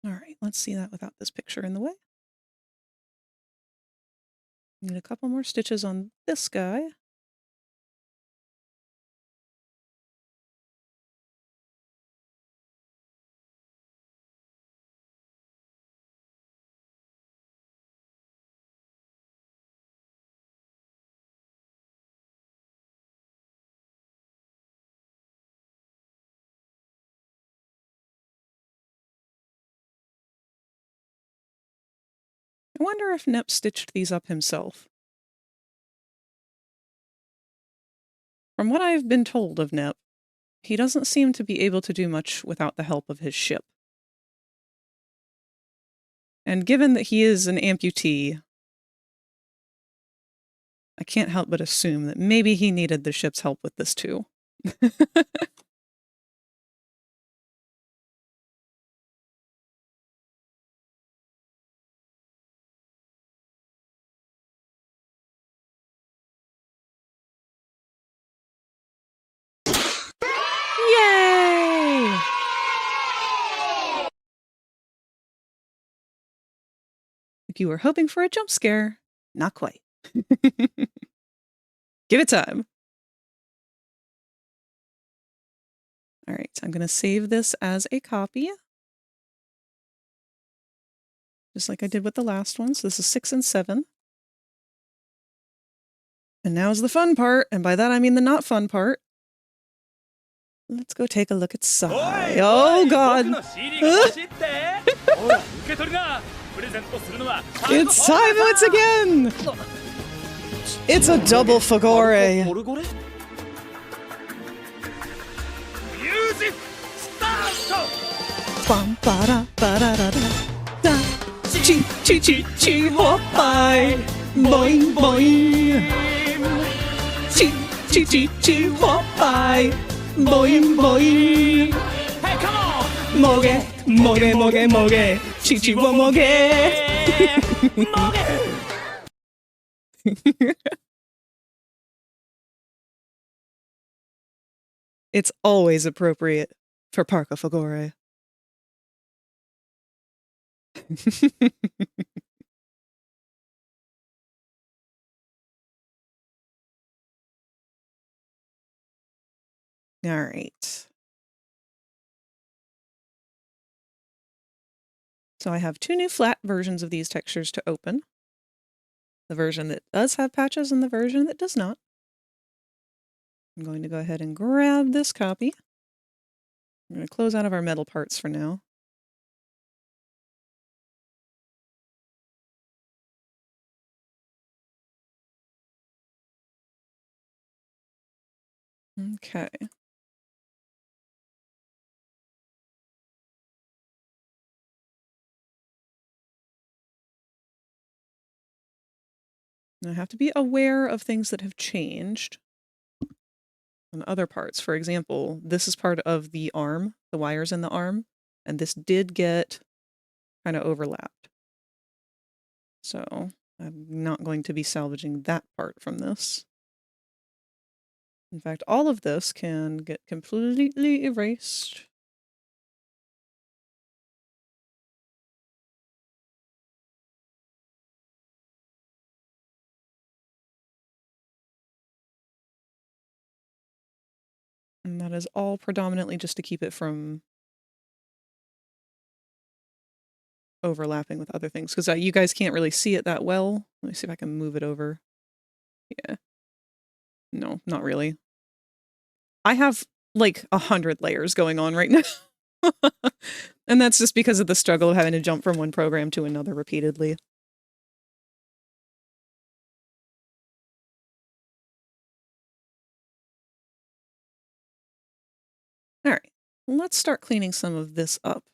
All right, let's see that without this picture in the way. Need a couple more stitches on this guy. I wonder if Nep stitched these up himself. From what I've been told of Nep, he doesn't seem to be able to do much without the help of his ship. And given that he is an amputee, I can't help but assume that maybe he needed the ship's help with this too. Yay! If you were hoping for a jump scare, not quite. Give it time. All right, I'm going to save this as a copy. Just like I did with the last one. So this is 6 and 7. And now's the fun part. And by that, I mean the not fun part. Let's go take a look at Sai. Oh, God. It's time once again. It's a double Fagore. Music start! Bum, ba-da, ba-da-da-da, da. Chi, chi, chi, chi, hop by. Boing, boing. Chi, chi, chi, chi, hop by. Boing, boing. Hey, come on! Moge, moge, moge, moge. Chi, chi, wo, moge. It's always appropriate for Parka Fagore. All right. So I have 2 new flat versions of these textures to open. The version that does have patches and the version that does not. I'm going to go ahead and grab this copy. I'm going to close out of our metal parts for now. Okay. I have to be aware of things that have changed on other parts. For example, this is part of the arm, the wires in the arm, and this did get kind of overlapped. So I'm not going to be salvaging that part from this. In fact, all of this can get completely erased. And that is all predominantly just to keep it from overlapping with other things. Because you guys can't really see it that well. Let me see if I can move it over. Yeah. No, not really. I have like 100 layers going on right now. And that's just because of the struggle of having to jump from one program to another repeatedly. All right, let's start cleaning some of this up.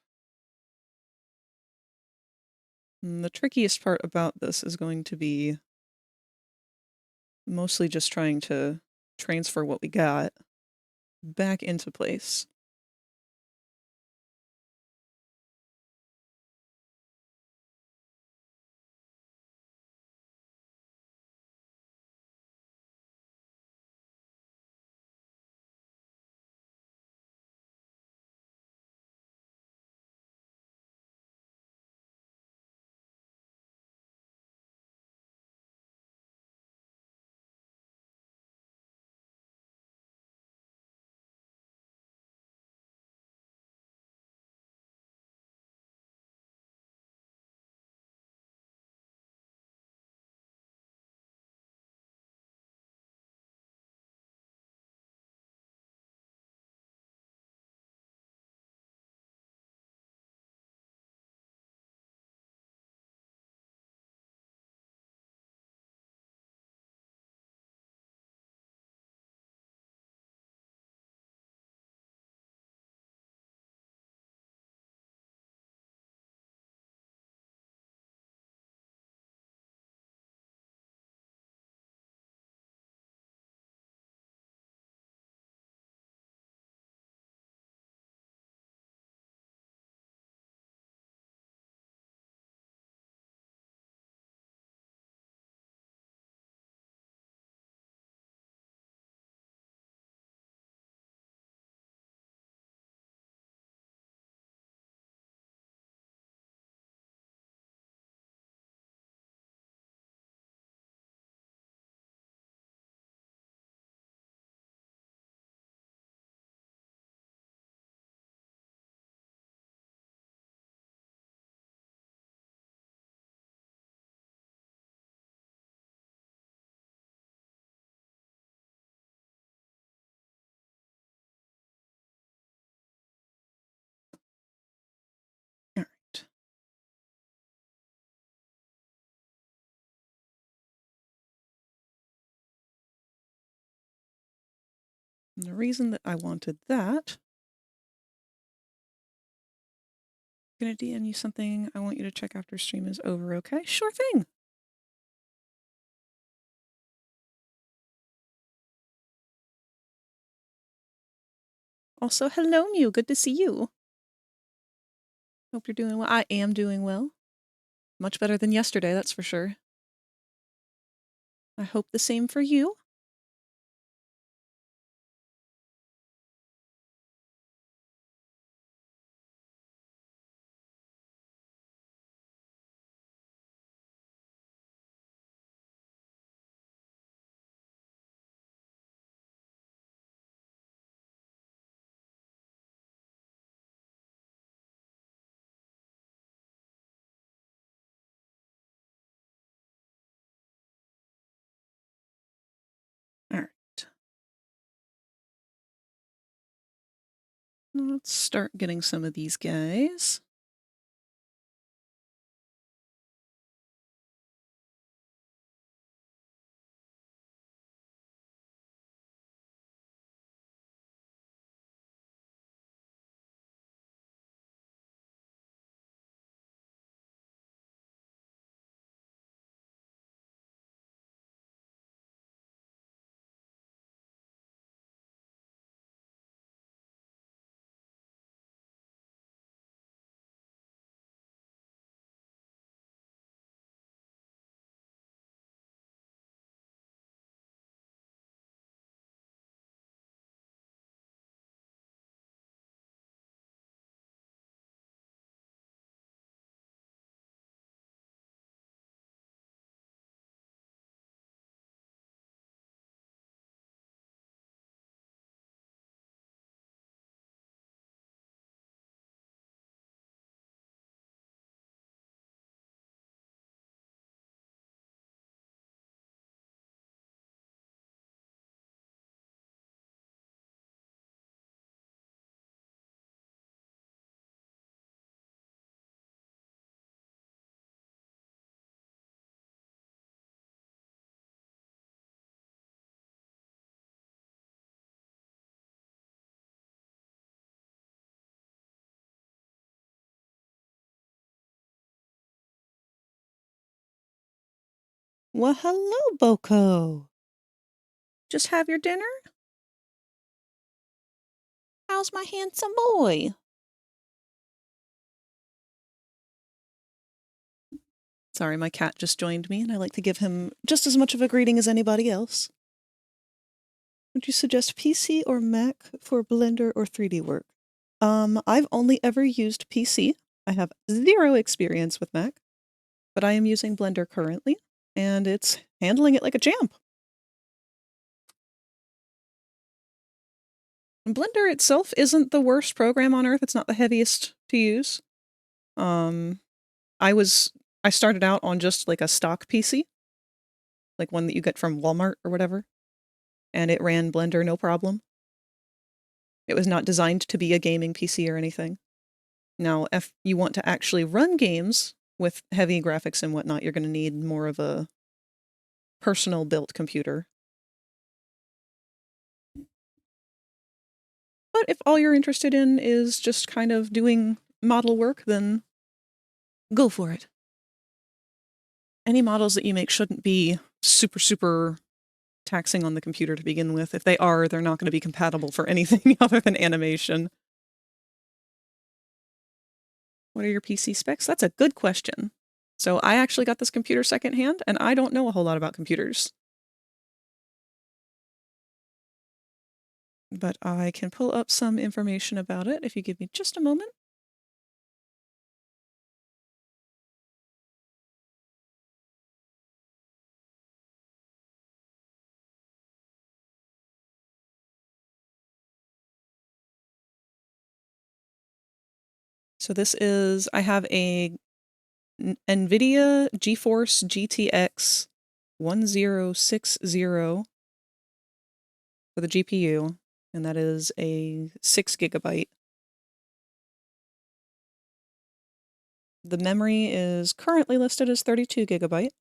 And the trickiest part about this is going to be mostly just trying to transfer what we got back into place. And the reason that I wanted that, I'm going to DM you something I want you to check after stream is over, okay? Sure thing. Also, hello, Mew. Good to see you. Hope you're doing well. I am doing well. Much better than yesterday, that's for sure. I hope the same for you. All right. Let's start getting some of these guys. Well, hello, Boko. Just have your dinner? How's my handsome boy? Sorry, my cat just joined me, and I like to give him just as much of a greeting as anybody else. Would you suggest PC or Mac for Blender or 3D work? I've only ever used PC. I have zero experience with Mac, but I am using Blender currently, and it's handling it like a champ. Blender itself isn't the worst program on earth. It's not the heaviest to use. I started out on just like a stock PC, like one that you get from Walmart or whatever, and it ran Blender no problem. It was not designed to be a gaming PC or anything. Now, if you want to actually run games with heavy graphics and whatnot, you're going to need more of a personal built computer. But if all you're interested in is just kind of doing model work, then go for it. Any models that you make shouldn't be super, super taxing on the computer to begin with. If they are, they're not going to be compatible for anything other than animation. What are your PC specs? That's a good question. So I actually got this computer secondhand, and I don't know a whole lot about computers. But I can pull up some information about it if you give me just a moment. So this is, I have a NVIDIA GeForce GTX 1060 for the GPU, and that is a 6 gigabyte. The memory is currently listed as 32 gigabyte.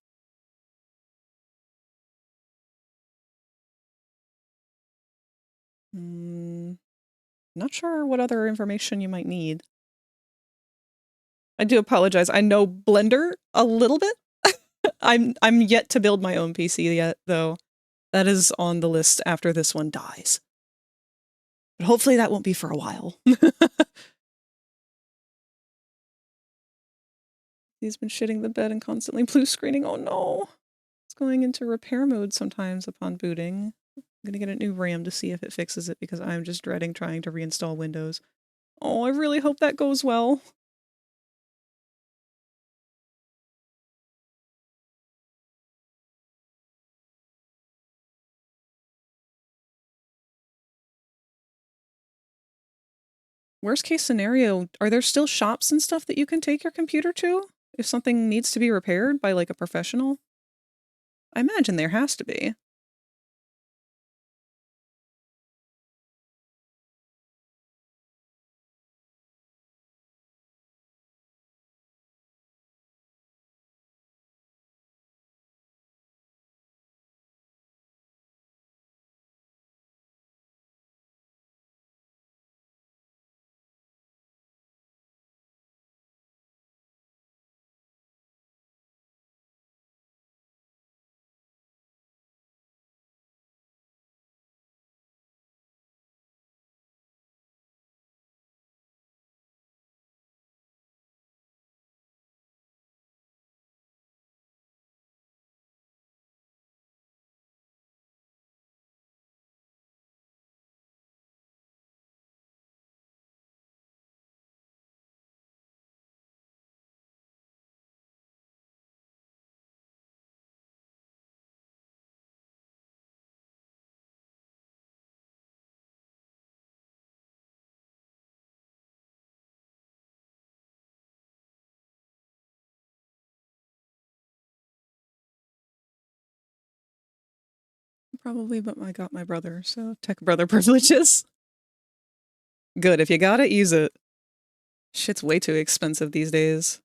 Not sure what other information you might need. I do apologize. I know Blender a little bit. I'm yet to build my own PC yet, though. That is on the list after this one dies. But hopefully that won't be for a while. He's been shitting the bed and constantly blue screening. Oh no. It's going into repair mode sometimes upon booting. I'm gonna get a new RAM to see if it fixes it because I'm just dreading trying to reinstall Windows. Oh, I really hope that goes well. Worst case scenario, are there still shops and stuff that you can take your computer to if something needs to be repaired by like a professional? I imagine there has to be. Probably, but I got my brother, so tech brother privileges. Good, if you got it, use it. Shit's way too expensive these days.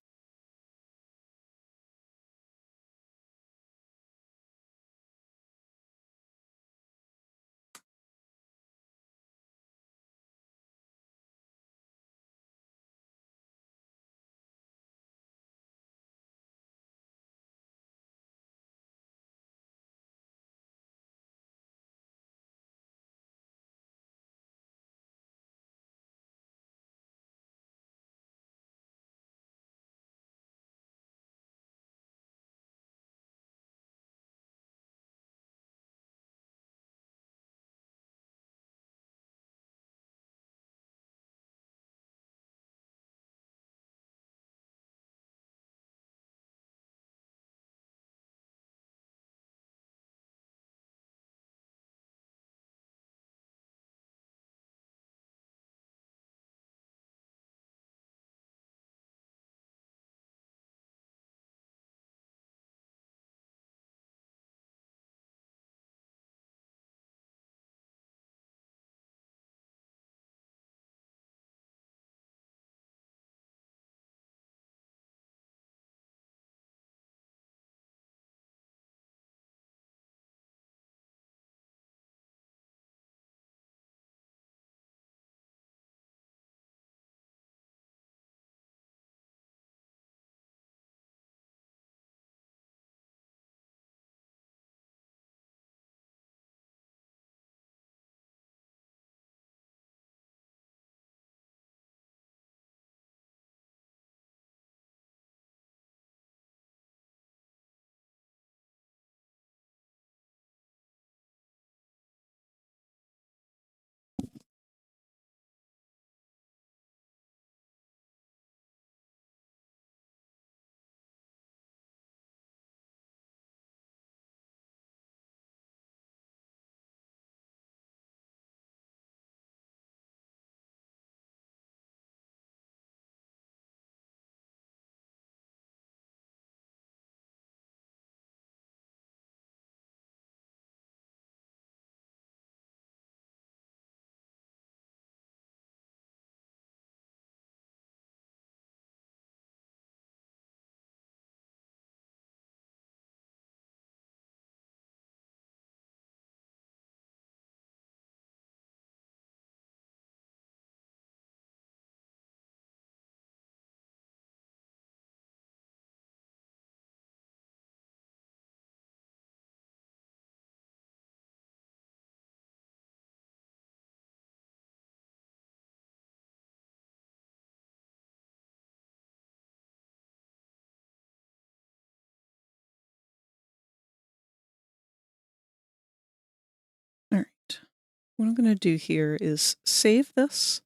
What I'm going to do here is save this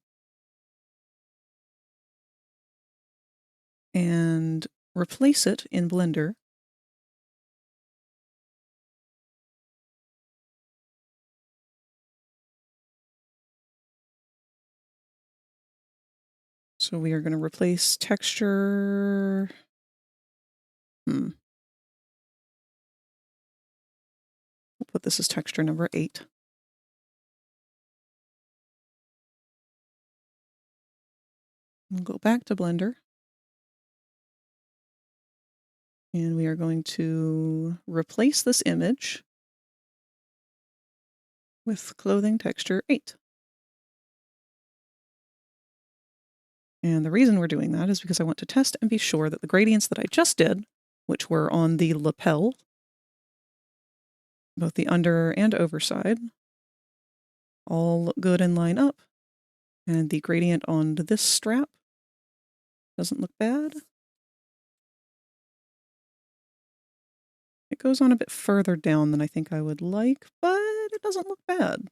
and replace it in Blender. So we are going to replace texture. We'll put this as texture number 8. We'll go back to Blender. And we are going to replace this image with clothing texture 8. And the reason we're doing that is because I want to test and be sure that the gradients that I just did, which were on the lapel, both the under and overside, all look good and line up. And the gradient on this strap doesn't look bad. It goes on a bit further down than I think I would like, but it doesn't look bad.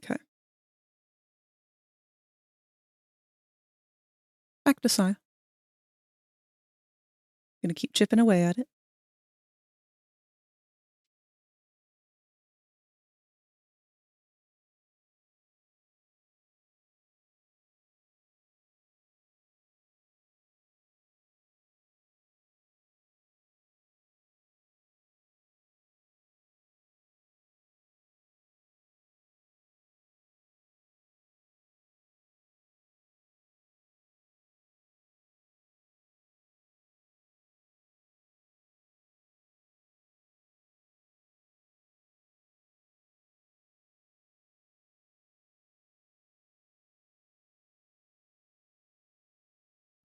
Okay. Back to Sai. Gonna keep chipping away at it.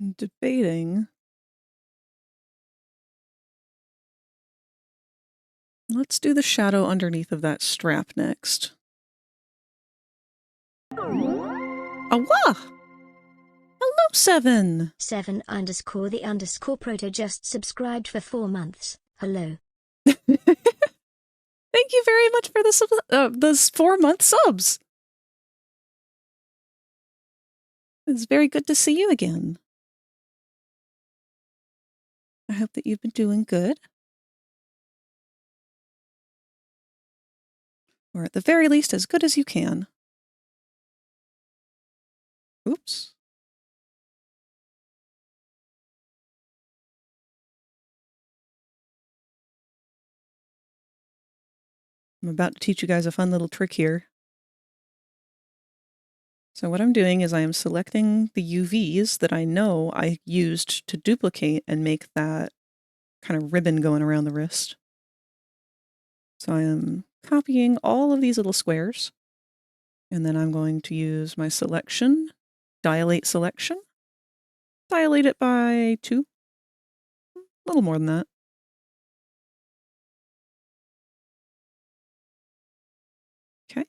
I'm debating. Let's do the shadow underneath of that strap next. Awa! Hello, 7! 7_the_proto just subscribed for 4 months. Hello. Thank you very much for those 4-month subs. It's very good to see you again. I hope that you've been doing good. Or at the very least, as good as you can. Oops. I'm about to teach you guys a fun little trick here. So what I'm doing is I am selecting the UVs that I know I used to duplicate and make that kind of ribbon going around the wrist. So I am copying all of these little squares, and then I'm going to use my selection, dilate selection, dilate it by 2, a little more than that. Okay.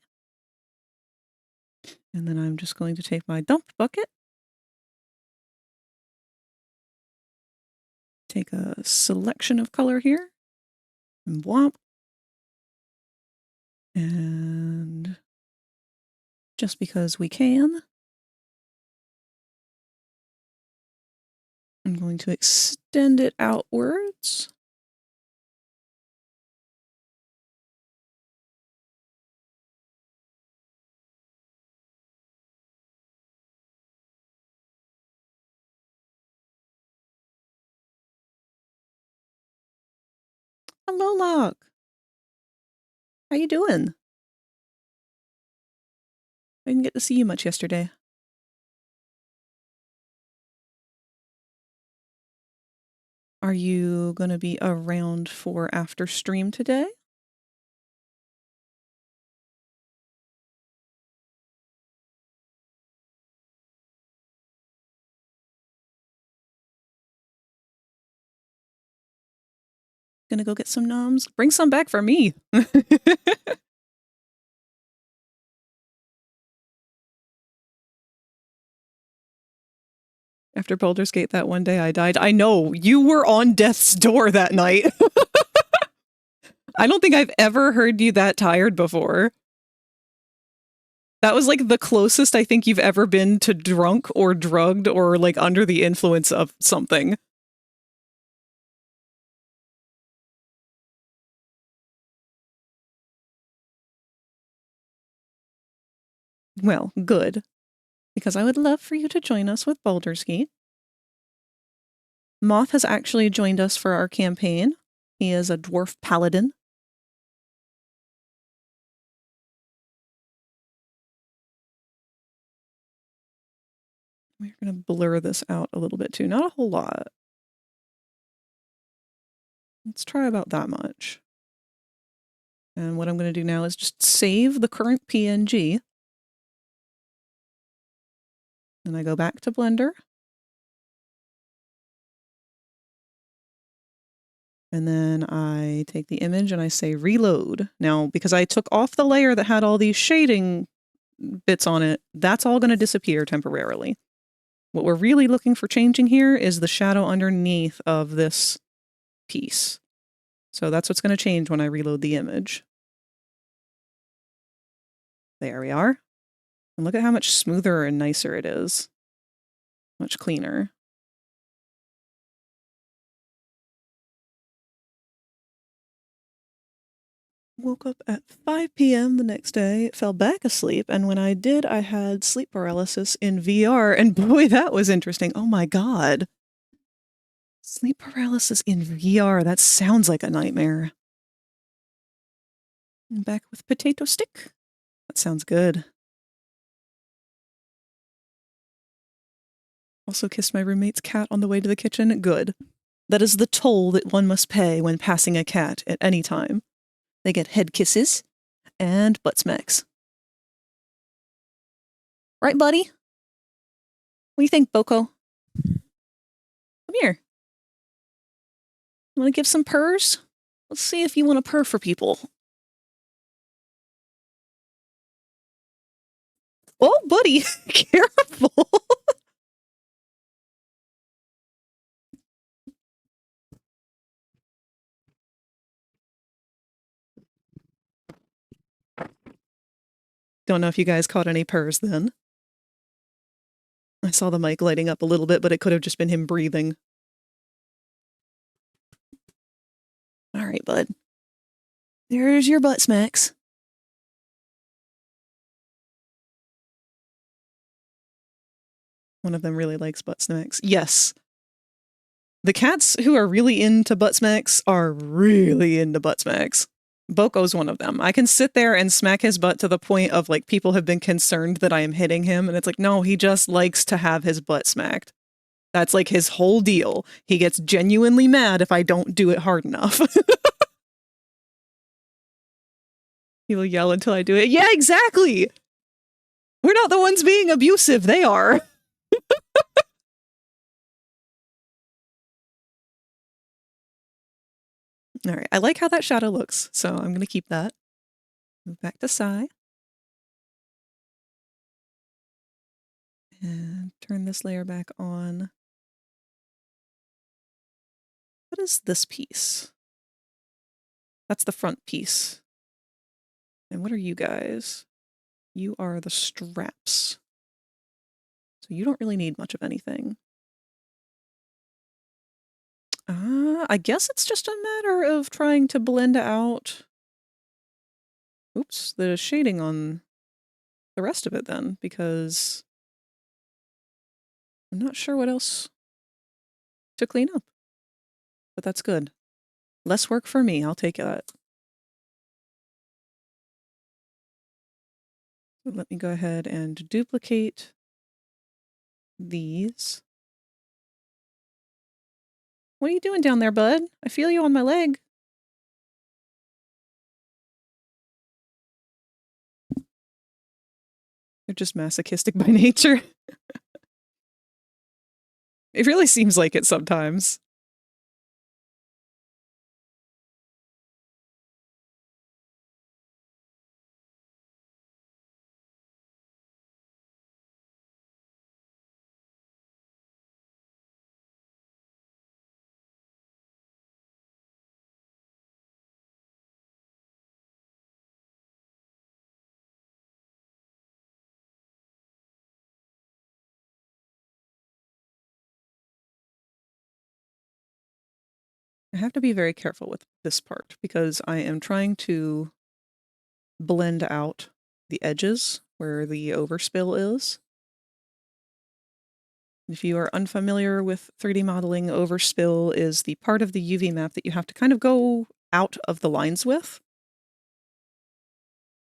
And then I'm just going to take my dump bucket, take a selection of color here, and whomp. And just because we can, I'm going to extend it outwards. Hello, Locke. How you doing? I didn't get to see you much yesterday. Are you going to be around for after stream today? Gonna go get some noms. Bring some back for me. After Baldur's Gate that one day I died. I know, you were on death's door that night. I don't think I've ever heard you that tired before. That was like the closest I think you've ever been to drunk or drugged or like under the influence of something. Well, good. Because I would love for you to join us with Baldur's Gate. Moth has actually joined us for our campaign. He is a dwarf paladin. We're going to blur this out a little bit too. Not a whole lot. Let's try about that much. And what I'm going to do now is just save the current PNG. And I go back to Blender. And then I take the image and I say reload. Now, because I took off the layer that had all these shading bits on it, that's all going to disappear temporarily. What we're really looking for changing here is the shadow underneath of this piece. So that's what's going to change when I reload the image. There we are. And look at how much smoother and nicer it is. Much cleaner. Woke up at 5 p.m. the next day, fell back asleep, and when I did, I had sleep paralysis in VR, and boy, that was interesting. Oh my god. Sleep paralysis in VR, that sounds like a nightmare. I'm back with potato stick. That sounds good. Also kissed my roommate's cat on the way to the kitchen. Good. That is the toll that one must pay when passing a cat at any time. They get head kisses and butt smacks. Right, buddy? What do you think, Boko? Come here. You want to give some purrs? Let's see if you want to purr for people. Oh, buddy, careful. Don't know if you guys caught any purrs then. I saw the mic lighting up a little bit, but it could have just been him breathing. All right, bud. There's your butt smacks. One of them really likes butt smacks. Yes. The cats who are really into butt smacks are really into butt smacks. Boko's one of them. I can sit there and smack his butt to the point of like people have been concerned that I am hitting him, and it's like, no, he just likes to have his butt smacked. That's like his whole deal. He gets genuinely mad if I don't do it hard enough. He will yell until I do it. Yeah, exactly! We're not the ones being abusive, they are. All right, I like how that shadow looks, so I'm going to keep that. Move back to Sai. And turn this layer back on. What is this piece? That's the front piece. And what are you guys? You are the straps. So you don't really need much of anything. I guess it's just a matter of trying to blend out, oops, the shading on the rest of it then, because I'm not sure what else to clean up. But that's good. Less work for me, I'll take that. So let me go ahead and duplicate these. What are you doing down there, bud? I feel you on my leg. They're just masochistic by nature. It really seems like it sometimes. I have to be very careful with this part because I am trying to blend out the edges where the overspill is. If you are unfamiliar with 3D modeling, overspill is the part of the UV map that you have to kind of go out of the lines with.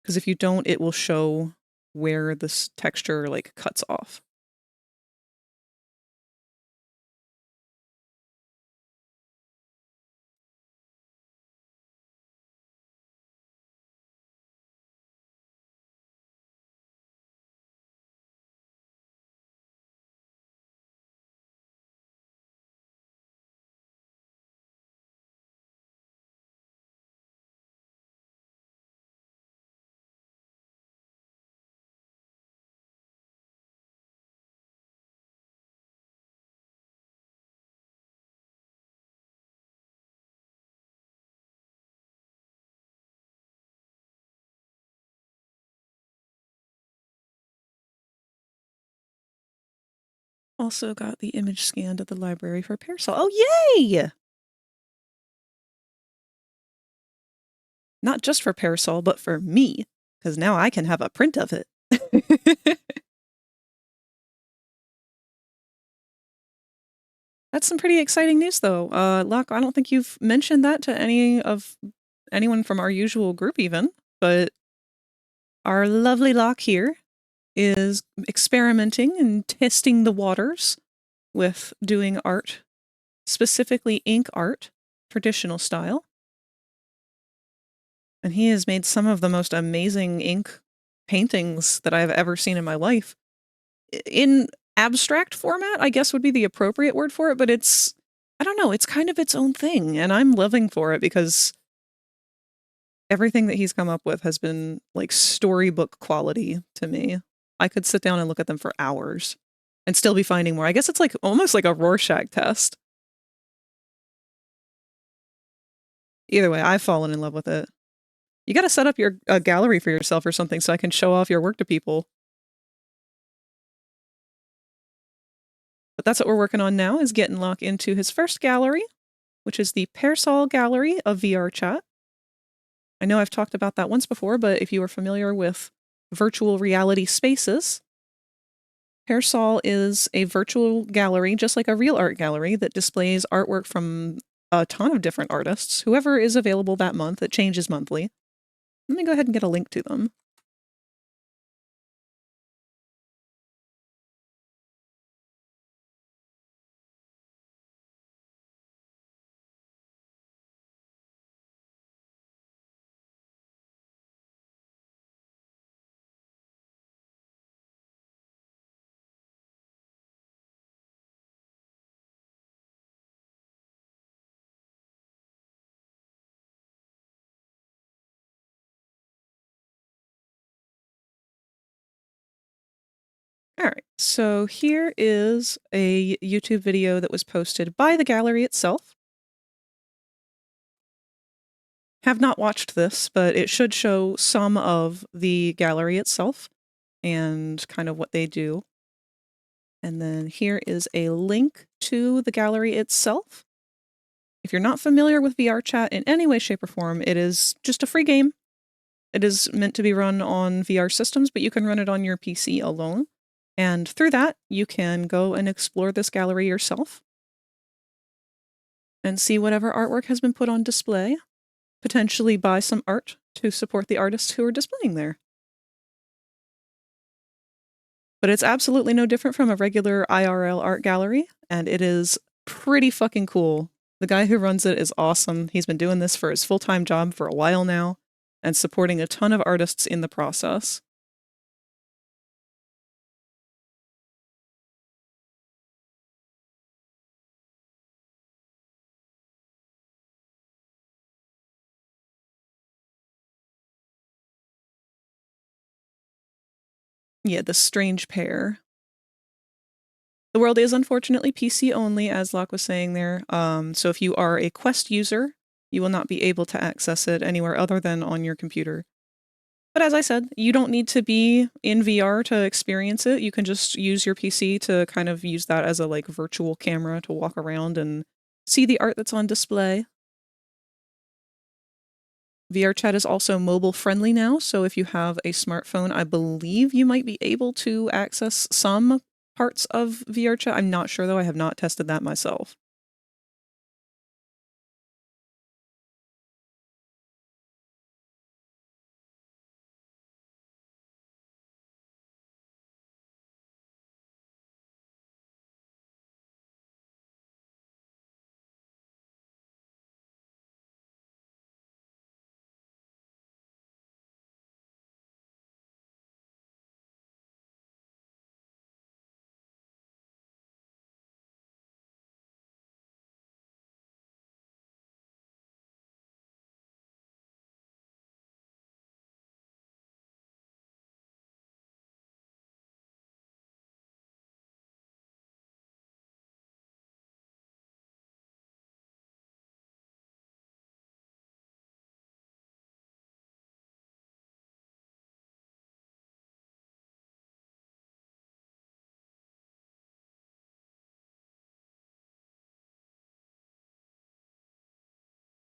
Because if you don't, it will show where this texture like cuts off. Also got the image scanned at the library for Parasol. Oh, yay! Not just for Parasol, but for me, because now I can have a print of it. That's some pretty exciting news, though. Locke, I don't think you've mentioned that to anyone from our usual group even, but our lovely Locke here is experimenting and testing the waters with doing art, specifically ink art, traditional style. And he has made some of the most amazing ink paintings that I've ever seen in my life. In abstract format, I guess would be the appropriate word for it, but it's, I don't know, it's kind of its own thing, and I'm living for it because everything that he's come up with has been like storybook quality to me. I could sit down and look at them for hours and still be finding more. I guess it's like almost like a Rorschach test. Either way, I've fallen in love with it. You got to set up your gallery for yourself or something so I can show off your work to people. But that's what we're working on now, is getting Locke into his first gallery, which is the Parasol Gallery of VRChat. I know I've talked about that once before, but if you are familiar with virtual reality spaces, Parasol is a virtual gallery, just like a real art gallery, that displays artwork from a ton of different artists, whoever is available that month. It changes monthly. Let me go ahead and get a link to them. All right, so here is a YouTube video that was posted by the gallery itself. Have not watched this, but it should show some of the gallery itself and kind of what they do. And then here is a link to the gallery itself. If you're not familiar with VRChat in any way, shape, or form, it is just a free game. It is meant to be run on VR systems, but you can run it on your PC alone. And through that, you can go and explore this gallery yourself and see whatever artwork has been put on display, potentially buy some art to support the artists who are displaying there. But it's absolutely no different from a regular IRL art gallery, and it is pretty fucking cool. The guy who runs it is awesome. He's been doing this for his full-time job for a while now, and supporting a ton of artists in the process. Yeah, the strange pair. The world is unfortunately PC only, as Locke was saying there. So if you are a Quest user, you will not be able to access it anywhere other than on your computer. But as I said, you don't need to be in VR to experience it. You can just use your PC to kind of use that as a like virtual camera to walk around and see the art that's on display. VRChat is also mobile friendly now, so if you have a smartphone, I believe you might be able to access some parts of VRChat. I'm not sure though, I have not tested that myself.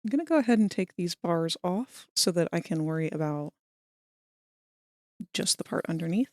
I'm going to go ahead and take these bars off so that I can worry about just the part underneath.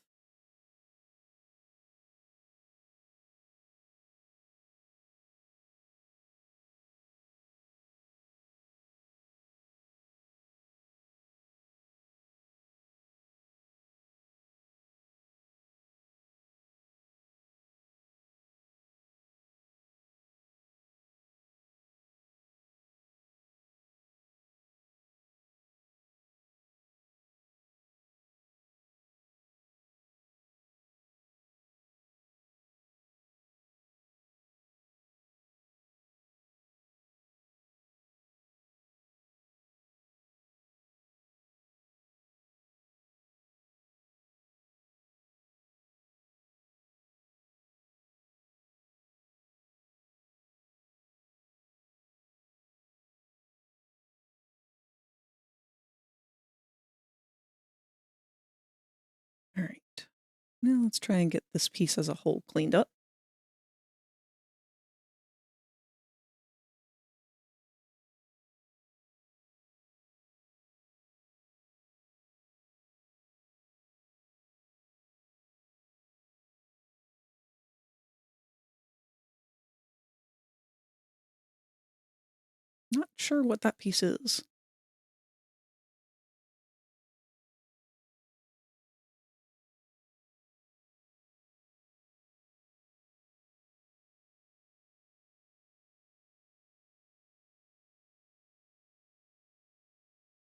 All right. Now let's try and get this piece as a whole cleaned up. Not sure what that piece is.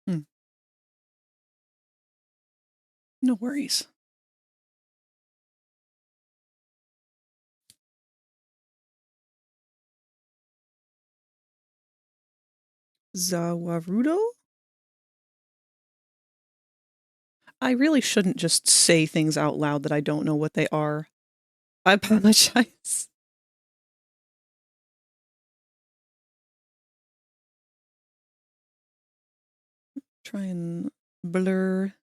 Hmm. No worries. Zawarudo? I really shouldn't just say things out loud that I don't know what they are. I apologize. Try and blur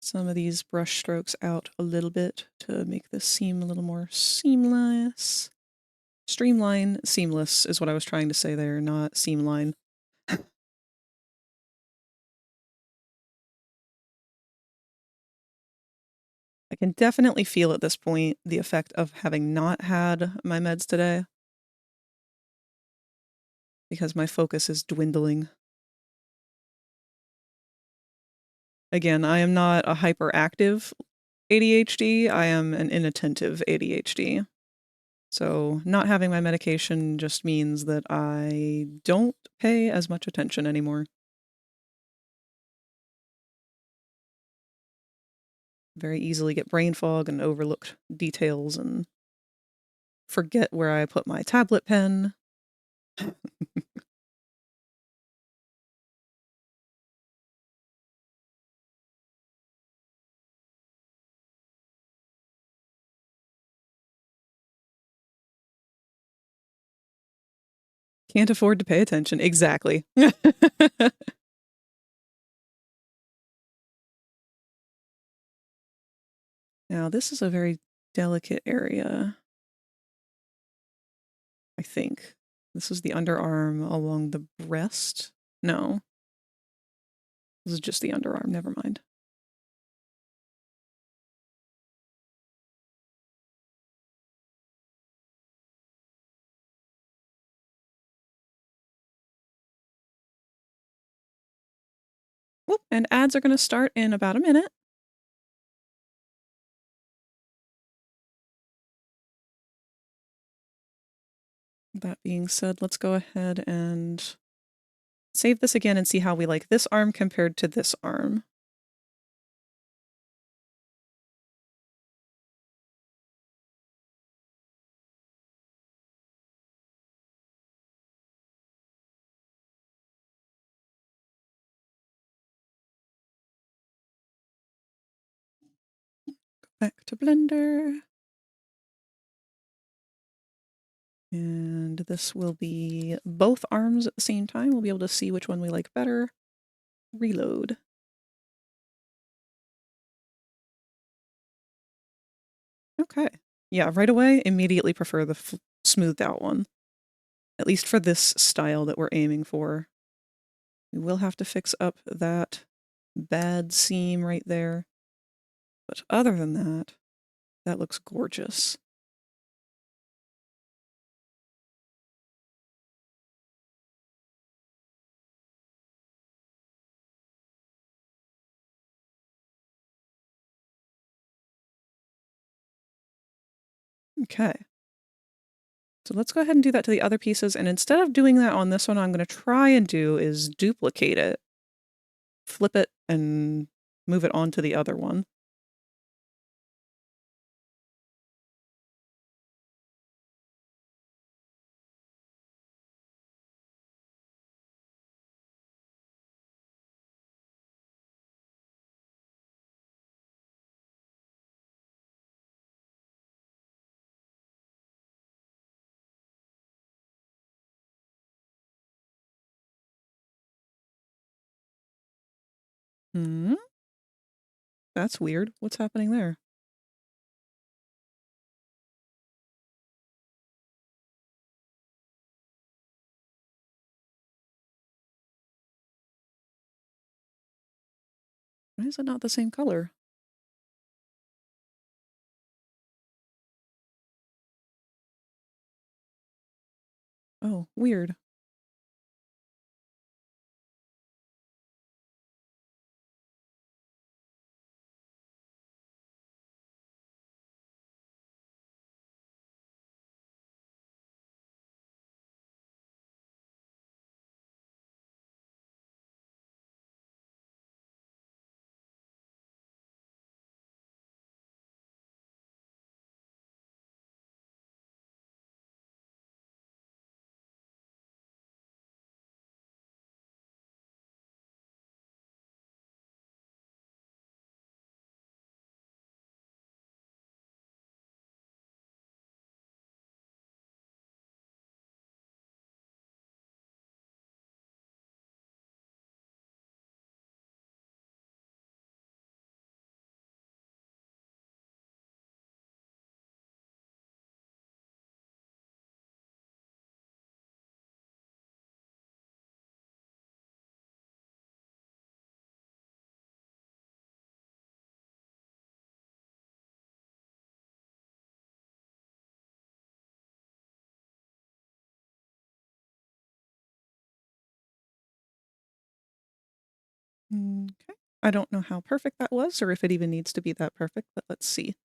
some of these brush strokes out a little bit to make this seem a little more seamless. Streamline, seamless is what I was trying to say there, not seamline. I can definitely feel at this point the effect of having not had my meds today, because my focus is dwindling. Again, I am not a hyperactive ADHD, I am an inattentive ADHD. So not having my medication just means that I don't pay as much attention anymore. Very easily get brain fog and overlook details and forget where I put my tablet pen. Can't afford to pay attention. Exactly. Now, this is a very delicate area, I think. This is the underarm along the breast. No. This is just the underarm, never mind. Whoop, and ads are going to start in about a minute. That being said, let's go ahead and save this again and see how we like this arm compared to this arm. Go back to Blender. And this will be both arms at the same time. We'll be able to see which one we like better. Reload. Okay. Yeah, right away, immediately prefer the smoothed out one. At least for this style that we're aiming for. We will have to fix up that bad seam right there. But other than that, that looks gorgeous. Okay. So let's go ahead and do that to the other pieces. And instead of doing that on this one, I'm going to try and do is duplicate it, flip it, and move it onto the other one. Hmm? That's weird. What's happening there? Why is it not the same color? Oh, weird. Okay. I don't know how perfect that was or if it even needs to be that perfect, but let's see.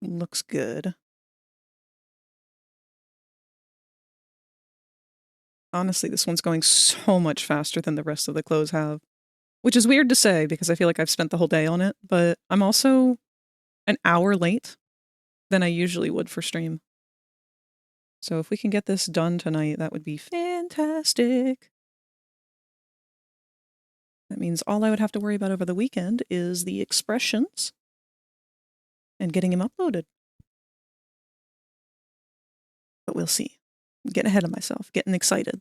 Looks good. Honestly, this one's going so much faster than the rest of the clothes have. Which is weird to say because I feel like I've spent the whole day on it, but I'm also an hour late than I usually would for stream. So if we can get this done tonight, that would be fantastic. That means all I would have to worry about over the weekend is the expressions and getting him uploaded. But we'll see. I'm getting ahead of myself, getting excited.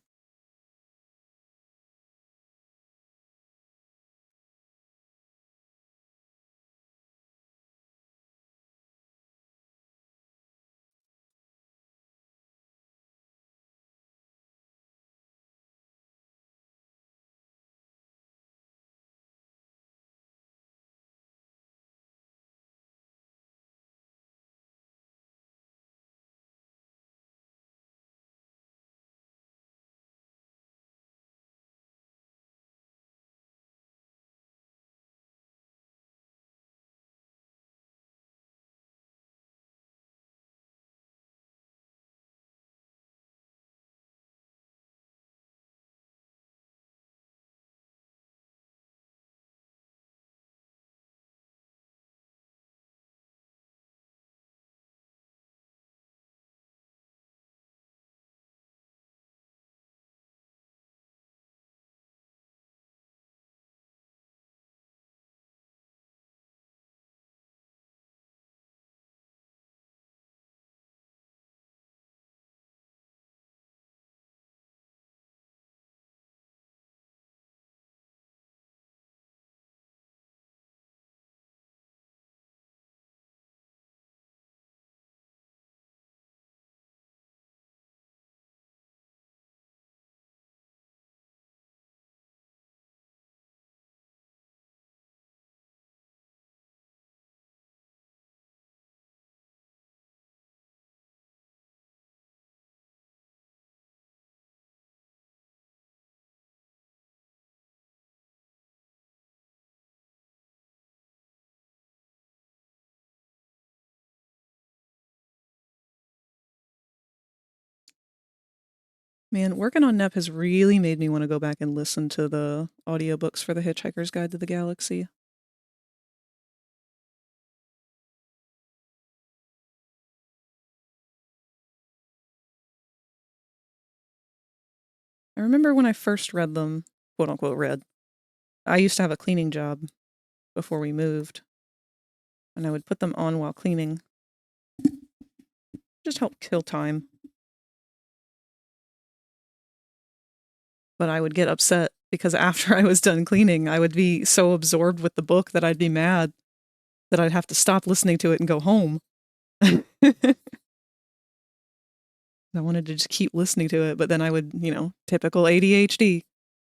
Man, working on NEP has really made me want to go back and listen to the audiobooks for The Hitchhiker's Guide to the Galaxy. I remember when I first read them, quote unquote read, I used to have a cleaning job before we moved, and I would put them on while cleaning. Just help kill time. But I would get upset because after I was done cleaning, I would be so absorbed with the book that I'd be mad that I'd have to stop listening to it and go home. I wanted to just keep listening to it, but then I would, typical ADHD.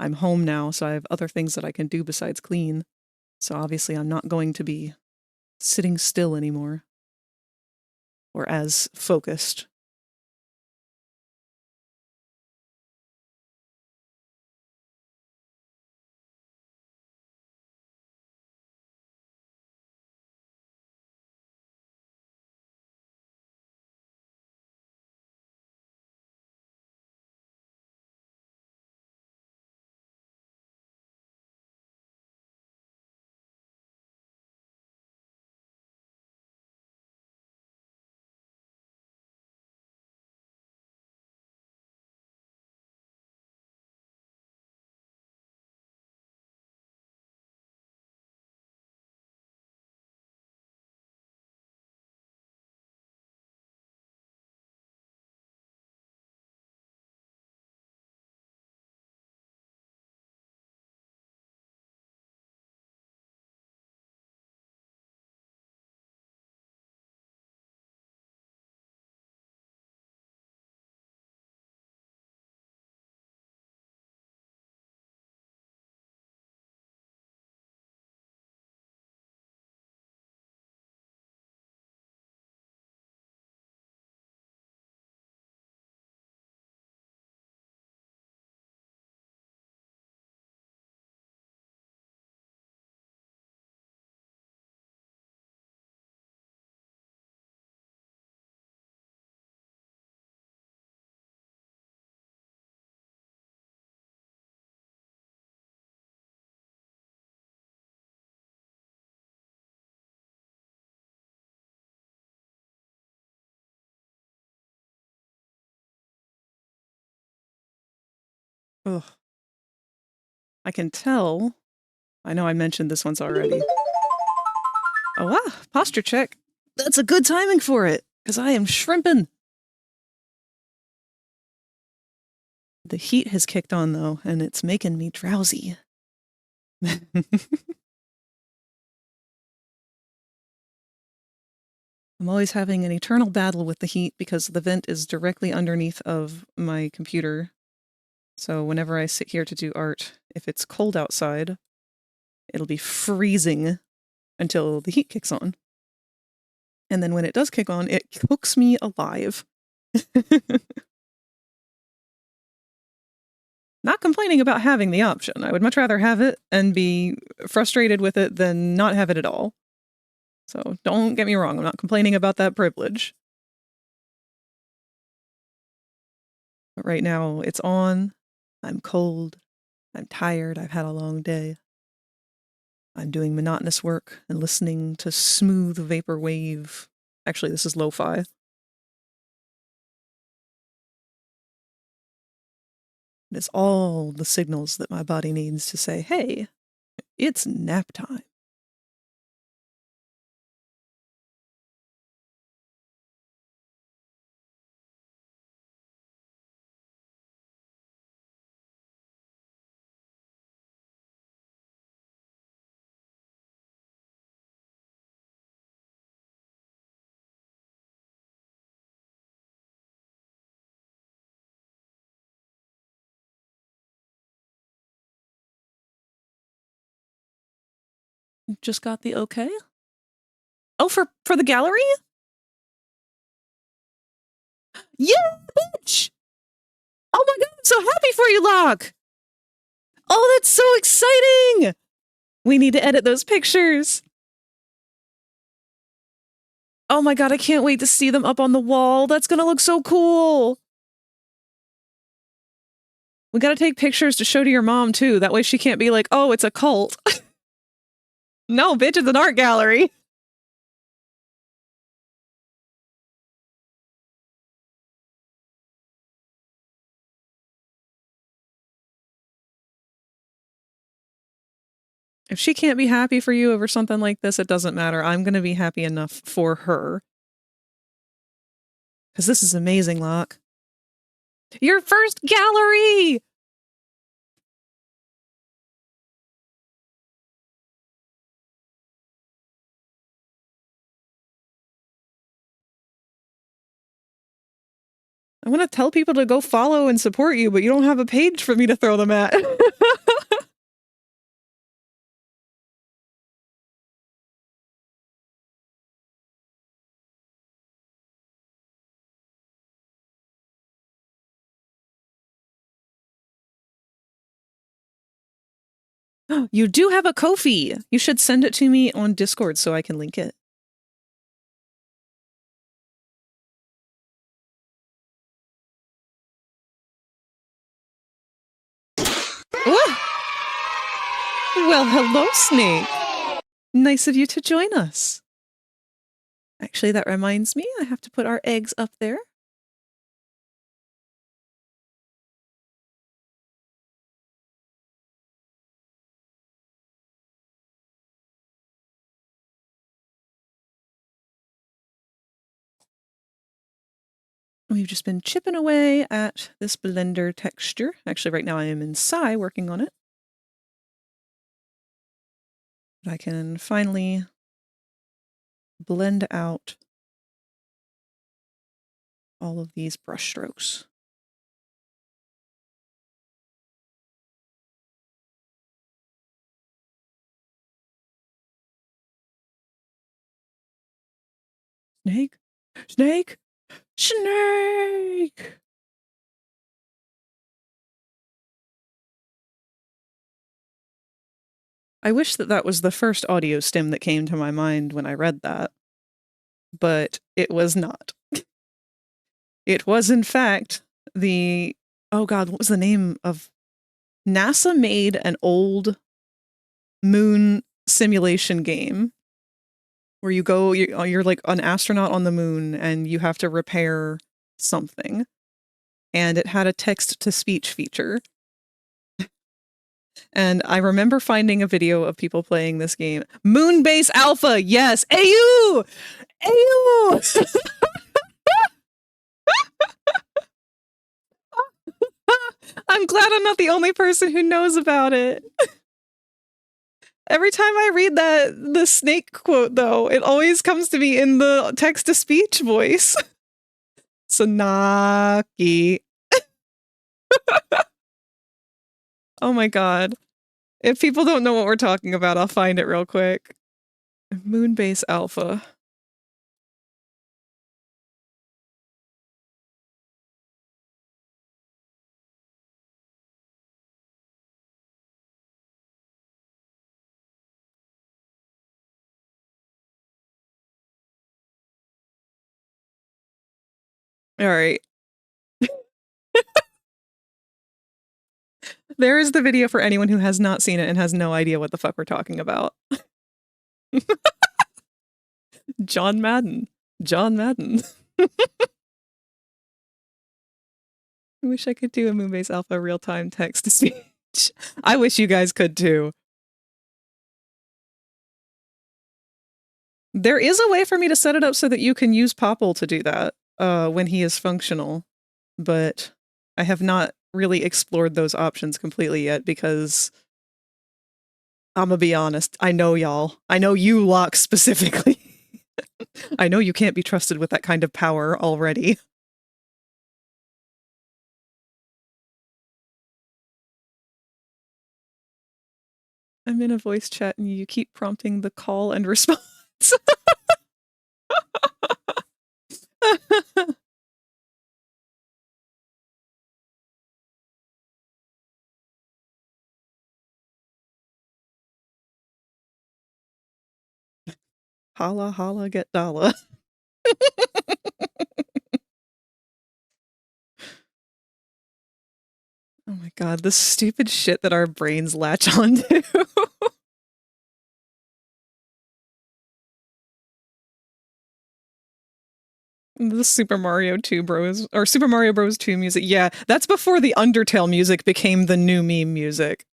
I'm home now, so I have other things that I can do besides clean. So obviously I'm not going to be sitting still anymore or as focused. Ugh. I can tell. I know I mentioned this once already. Oh, wow, posture check. That's a good timing for it, because I am shrimping. The heat has kicked on, though, and it's making me drowsy. I'm always having an eternal battle with the heat because the vent is directly underneath of my computer. So whenever I sit here to do art, if it's cold outside, it'll be freezing until the heat kicks on. And then when it does kick on, it cooks me alive. Not complaining about having the option. I would much rather have it and be frustrated with it than not have it at all. So don't get me wrong, I'm not complaining about that privilege. But right now, it's on. I'm cold. I'm tired. I've had a long day. I'm doing monotonous work and listening to smooth vaporwave. Actually, this is lo-fi. It's all the signals that my body needs to say, hey, it's nap time. Just got the okay? Oh, for the gallery? Yeah, bitch! Oh my god, I'm so happy for you, Locke! Oh, that's so exciting! We need to edit those pictures. Oh my god, I can't wait to see them up on the wall. That's gonna look so cool. We gotta take pictures to show to your mom, too. That way she can't be like, oh, it's a cult. No, bitch, it's an art gallery. If she can't be happy for you over something like this, it doesn't matter. I'm gonna be happy enough for her. Because this is amazing, Locke. Your first gallery! I want to tell people to go follow and support you, but you don't have a page for me to throw them at. You do have a Ko-fi. You should send it to me on Discord so I can link it. Ooh. Well, hello, Snake. Nice of you to join us. Actually, that reminds me, I have to put our eggs up there. We've just been chipping away at this blender texture. Actually, right now I am in Psy working on it. But I can finally blend out all of these brush strokes. Snake? Snake? Snake! I wish that that was the first audio stim that came to my mind when I read that, but it was not. It was, in fact, the... Oh god, what was the name of... NASA made an old moon simulation game where you go, you're like an astronaut on the moon and you have to repair something. And it had a text-to-speech feature. And I remember finding a video of people playing this game. Moonbase Alpha, yes! AU! AU! I'm glad I'm not the only person who knows about it. Every time I read the snake quote, though, it always comes to me in the text-to-speech voice. Sanaki. Oh my god. If people don't know what we're talking about, I'll find it real quick. Moonbase Alpha. Alright. There is the video for anyone who has not seen it and has no idea what the fuck we're talking about. John Madden. John Madden. I wish I could do a Moonbase Alpha real-time text-to-speech. I wish you guys could too. There is a way for me to set it up so that you can use Popple to do that when he is functional, but I have not really explored those options completely yet because I'm gonna be honest, I know y'all. I know you, Locke, specifically. I know you can't be trusted with that kind of power already. I'm in a voice chat and you keep prompting the call and response. Holla, holla, get dollar. Oh my god, the stupid shit that our brains latch onto. The Super Mario 2 Bros, or Super Mario Bros 2 music. Yeah, that's before the Undertale music became the new meme music.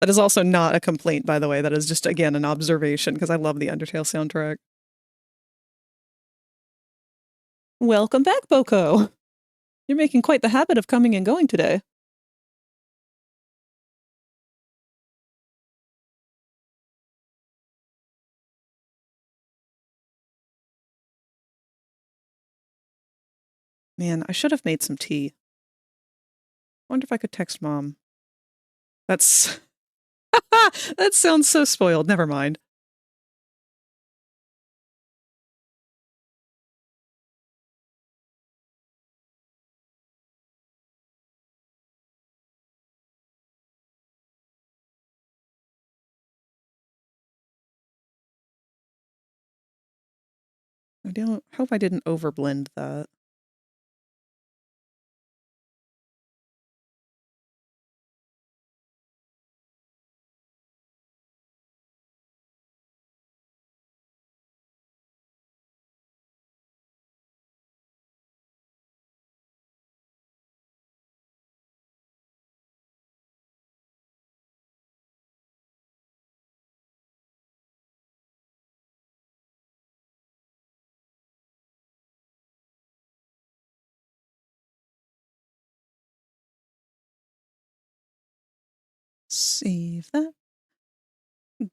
That is also not a complaint, by the way. That is just, again, an observation, because I love the Undertale soundtrack. Welcome back, Boko! You're making quite the habit of coming and going today. Man, I should have made some tea. Wonder if I could text Mom. That's... that sounds so spoiled. Never mind. I hope I didn't overblend that. Save that.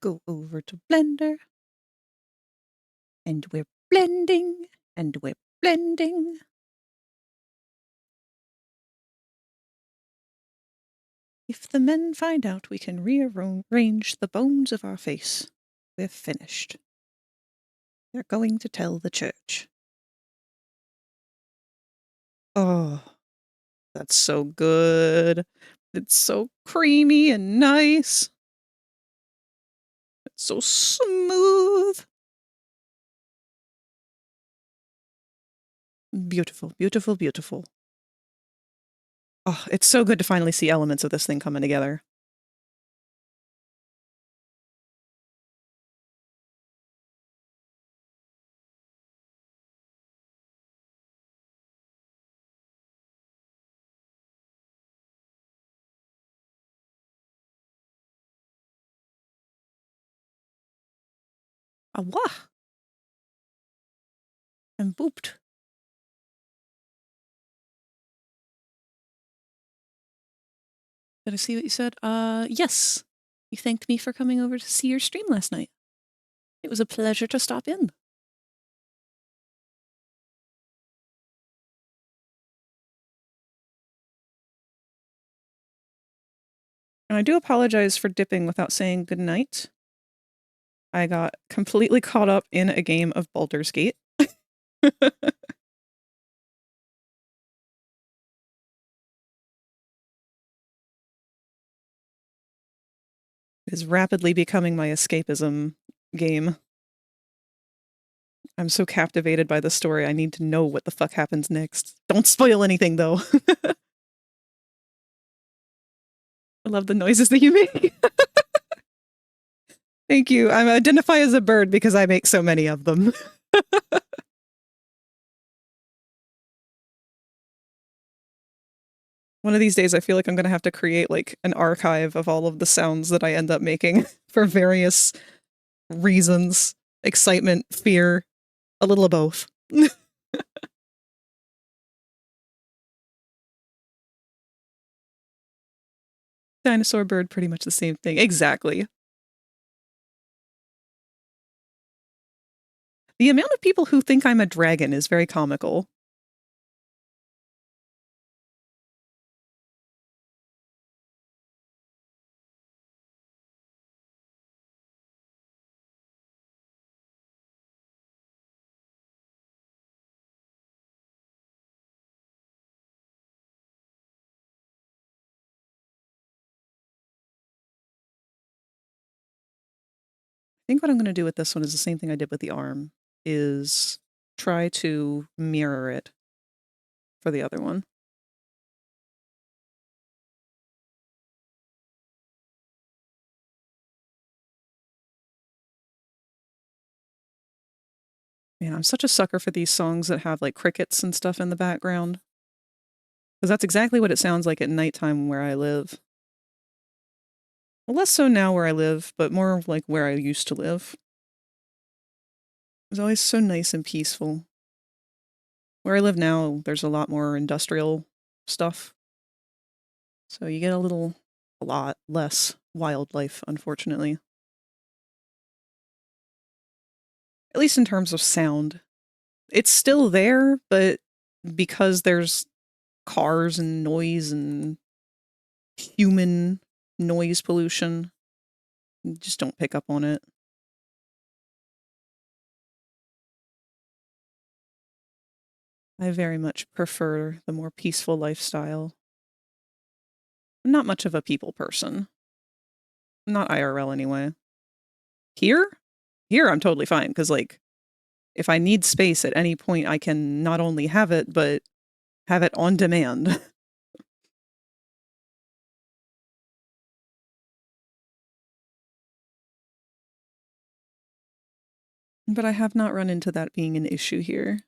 Go over to Blender. And we're blending. And we're blending. If the men find out we can rearrange the bones of our face, we're finished. They're going to tell the church. Oh, that's so good. It's so creamy and nice. It's so smooth. Beautiful, beautiful, beautiful. Oh, it's so good to finally see elements of this thing coming together. Wah! And booped. Did I see what you said? Yes. You thanked me for coming over to see your stream last night. It was a pleasure to stop in. And I do apologize for dipping without saying goodnight. I got completely caught up in a game of Baldur's Gate. It is rapidly becoming my escapism game. I'm so captivated by the story, I need to know what the fuck happens next. Don't spoil anything, though. I love the noises that you make. Thank you. I identify as a bird because I make so many of them. One of these days, I feel like I'm going to have to create like an archive of all of the sounds that I end up making for various reasons. Excitement, fear, a little of both. Dinosaur bird, pretty much the same thing. Exactly. The amount of people who think I'm a dragon is very comical. I think what I'm going to do with this one is the same thing I did with the arm, is try to mirror it for the other one. Man, I'm such a sucker for these songs that have like crickets and stuff in the background. Because that's exactly what it sounds like at nighttime where I live. Well, less so now where I live, but more like where I used to live. It was always so nice and peaceful. Where I live now, there's a lot more industrial stuff. So you get a lot less wildlife, unfortunately. At least in terms of sound. It's still there, but because there's cars and noise and human noise pollution, you just don't pick up on it. I very much prefer the more peaceful lifestyle. I'm not much of a people person. Not IRL anyway. Here I'm totally fine, because like, if I need space at any point, I can not only have it, but have it on demand. But I have not run into that being an issue here.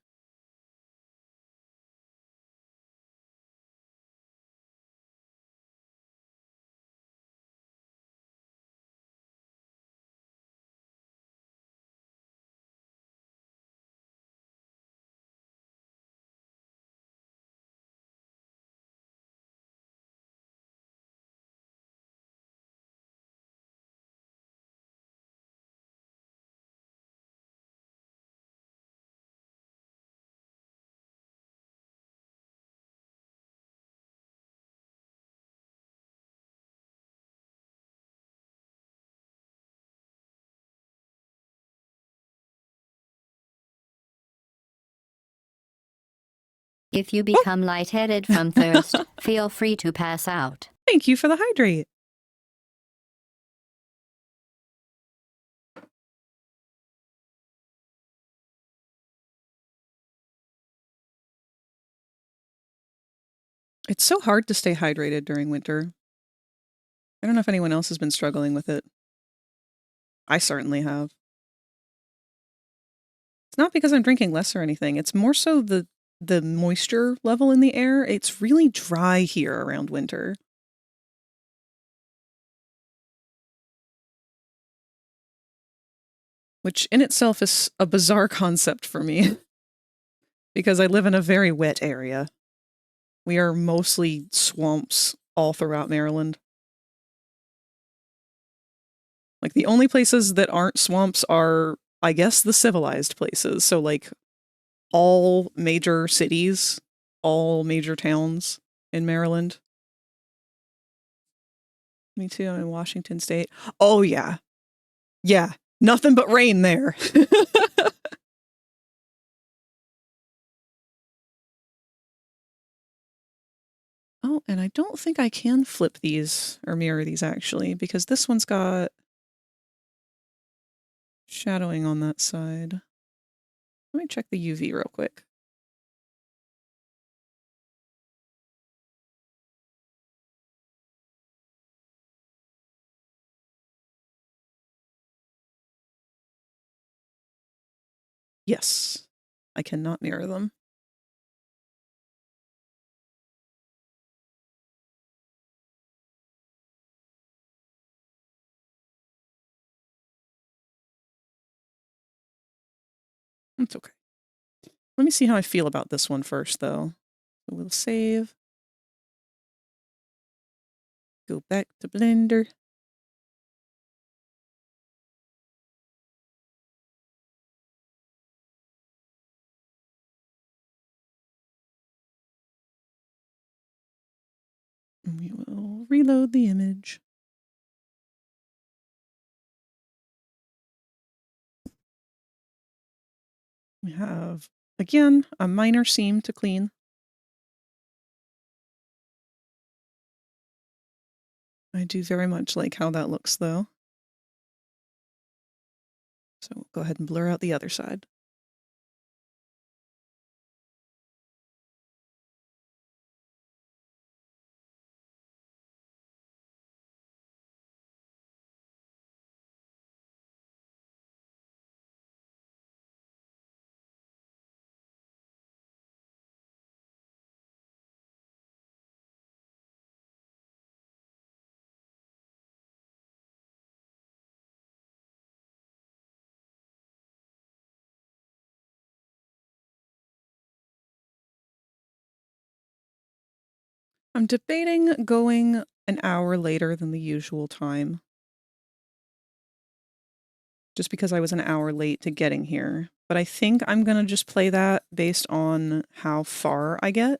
If you become lightheaded from thirst, feel free to pass out. Thank you for the hydrate. It's so hard to stay hydrated during winter. I don't know if anyone else has been struggling with it. I certainly have. It's not because I'm drinking less or anything. It's more so the moisture level in the air. It's really dry here around winter. which in itself is a bizarre concept for me because I live in a very wet area. We are mostly swamps all throughout Maryland. Like, the only places that aren't swamps are, I guess, the civilized places. So, like, all major cities, all major towns in Maryland. Me too, I'm in Washington State. Oh, yeah. Yeah, nothing but rain there. Oh, and I don't think I can flip these or mirror these, actually, because this one's got shadowing on that side. Let me check the UV real quick. Yes, I cannot mirror them. It's okay. Let me see how I feel about this one first, though. So we'll save. Go back to Blender. And we will reload the image. We have, again, a minor seam to clean. I do very much like how that looks, though. So we'll go ahead and blur out the other side. I'm debating going an hour later than the usual time. Just because I was an hour late to getting here. But I think I'm going to just play that based on how far I get.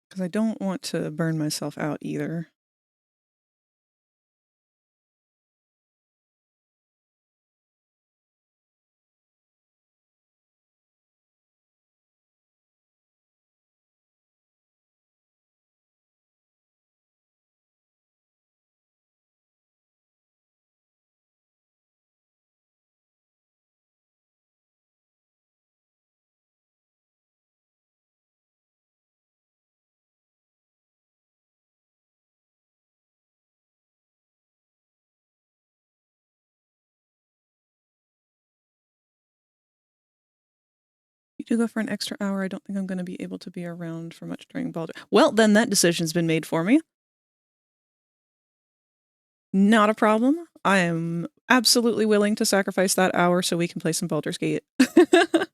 Because I don't want to burn myself out either. You do go for an extra hour. I don't think I'm going to be able to be around for much during Baldur. Well, then that decision's been made for me. Not a problem. I am absolutely willing to sacrifice that hour so we can play some Baldur's Gate. Because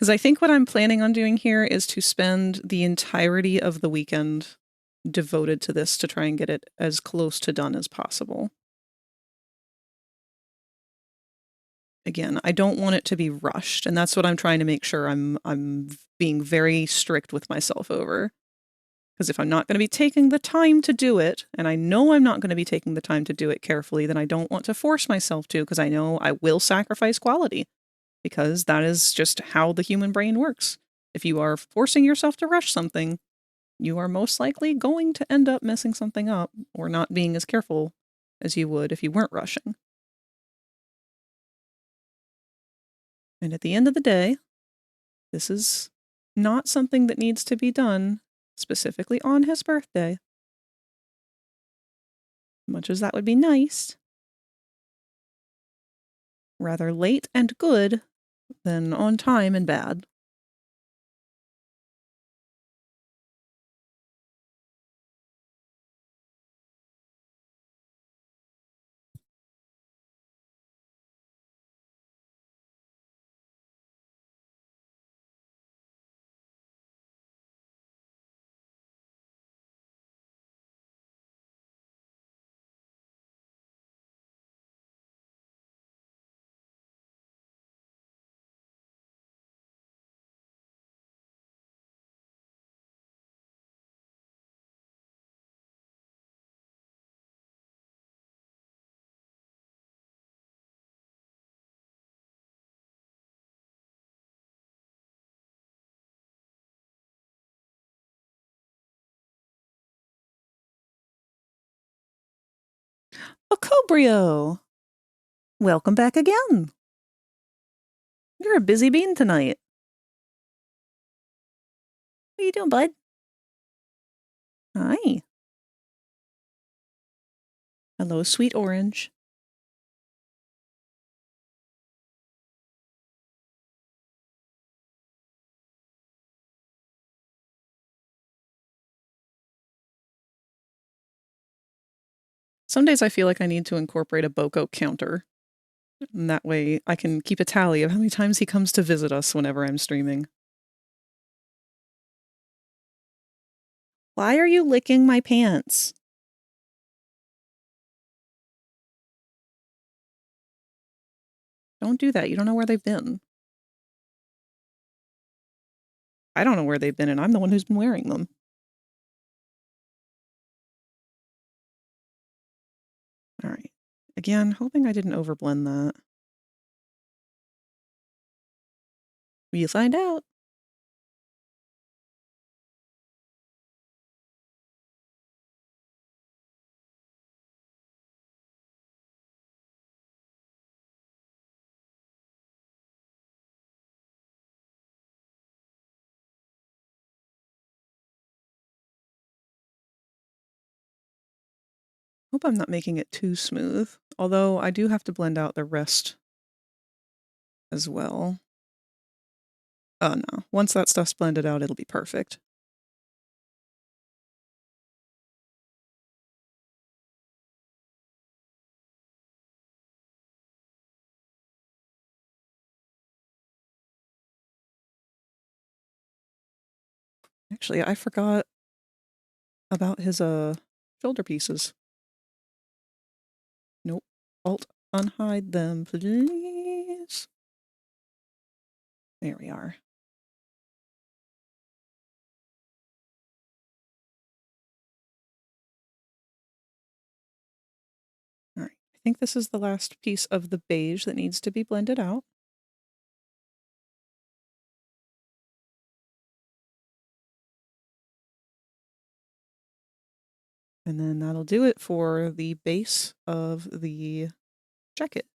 I think what I'm planning on doing here is to spend the entirety of the weekend devoted to this to try and get it as close to done as possible. Again, I don't want it to be rushed, and that's what I'm trying to make sure I'm being very strict with myself over. Because if I'm not going to be taking the time to do it, and I know I'm not going to be taking the time to do it carefully, then I don't want to force myself to, because I know I will sacrifice quality. Because that is just how the human brain works. If you are forcing yourself to rush something, you are most likely going to end up messing something up or not being as careful as you would if you weren't rushing. And at the end of the day, this is not something that needs to be done specifically on his birthday. Much as that would be nice. Rather late and good than on time and bad. A Cobrio! Welcome back again. You're a busy bean tonight. What are you doing, bud? Hi. Hello, sweet orange. Some days I feel like I need to incorporate a Boko counter. And that way I can keep a tally of how many times he comes to visit us whenever I'm streaming. Why are you licking my pants? Don't do that. You don't know where they've been. I don't know where they've been, and I'm the one who's been wearing them. All right. Again, hoping I didn't overblend that. We'll find out. Hope I'm not making it too smooth, although I do have to blend out the rest as well. Oh no, once that stuff's blended out, it'll be perfect. Actually, I forgot about his shoulder pieces. Nope. Alt unhide them, please. There we are. All right. I think this is the last piece of the beige that needs to be blended out. And then that'll do it for the base of the jacket.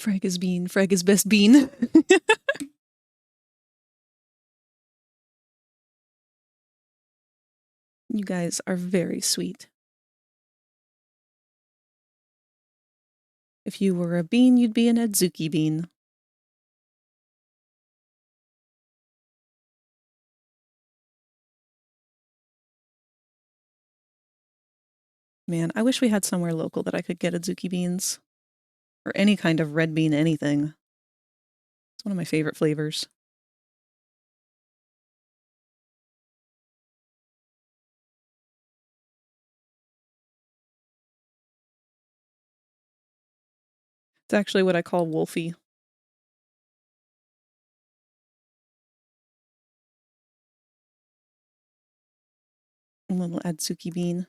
Frag is bean. Frag is best bean. You guys are very sweet. If you were a bean, you'd be an Adzuki bean. Man, I wish we had somewhere local that I could get Adzuki beans. Or any kind of red bean anything. It's one of my favorite flavors. It's actually what I call Wolfie. A little Adzuki bean.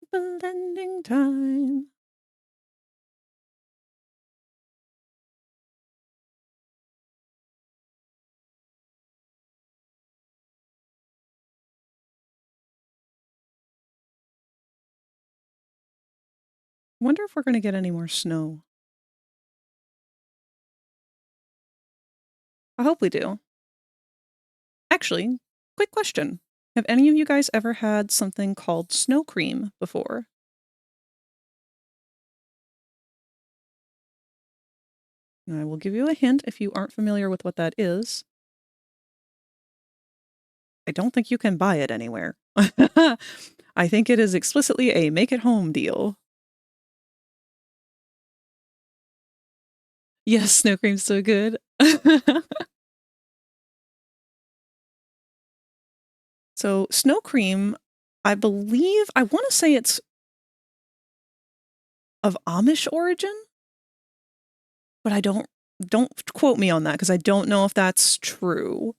Blending time. Wonder if we're going to get any more snow. I hope we do. Actually, quick question. Have any of you guys ever had something called snow cream before? I will give you a hint if you aren't familiar with what that is. I don't think you can buy it anywhere. I think it is explicitly a make-it-home deal. Yes, snow cream's so good. So, snow cream, I believe, I want to say it's of Amish origin, but I don't quote me on that because I don't know if that's true.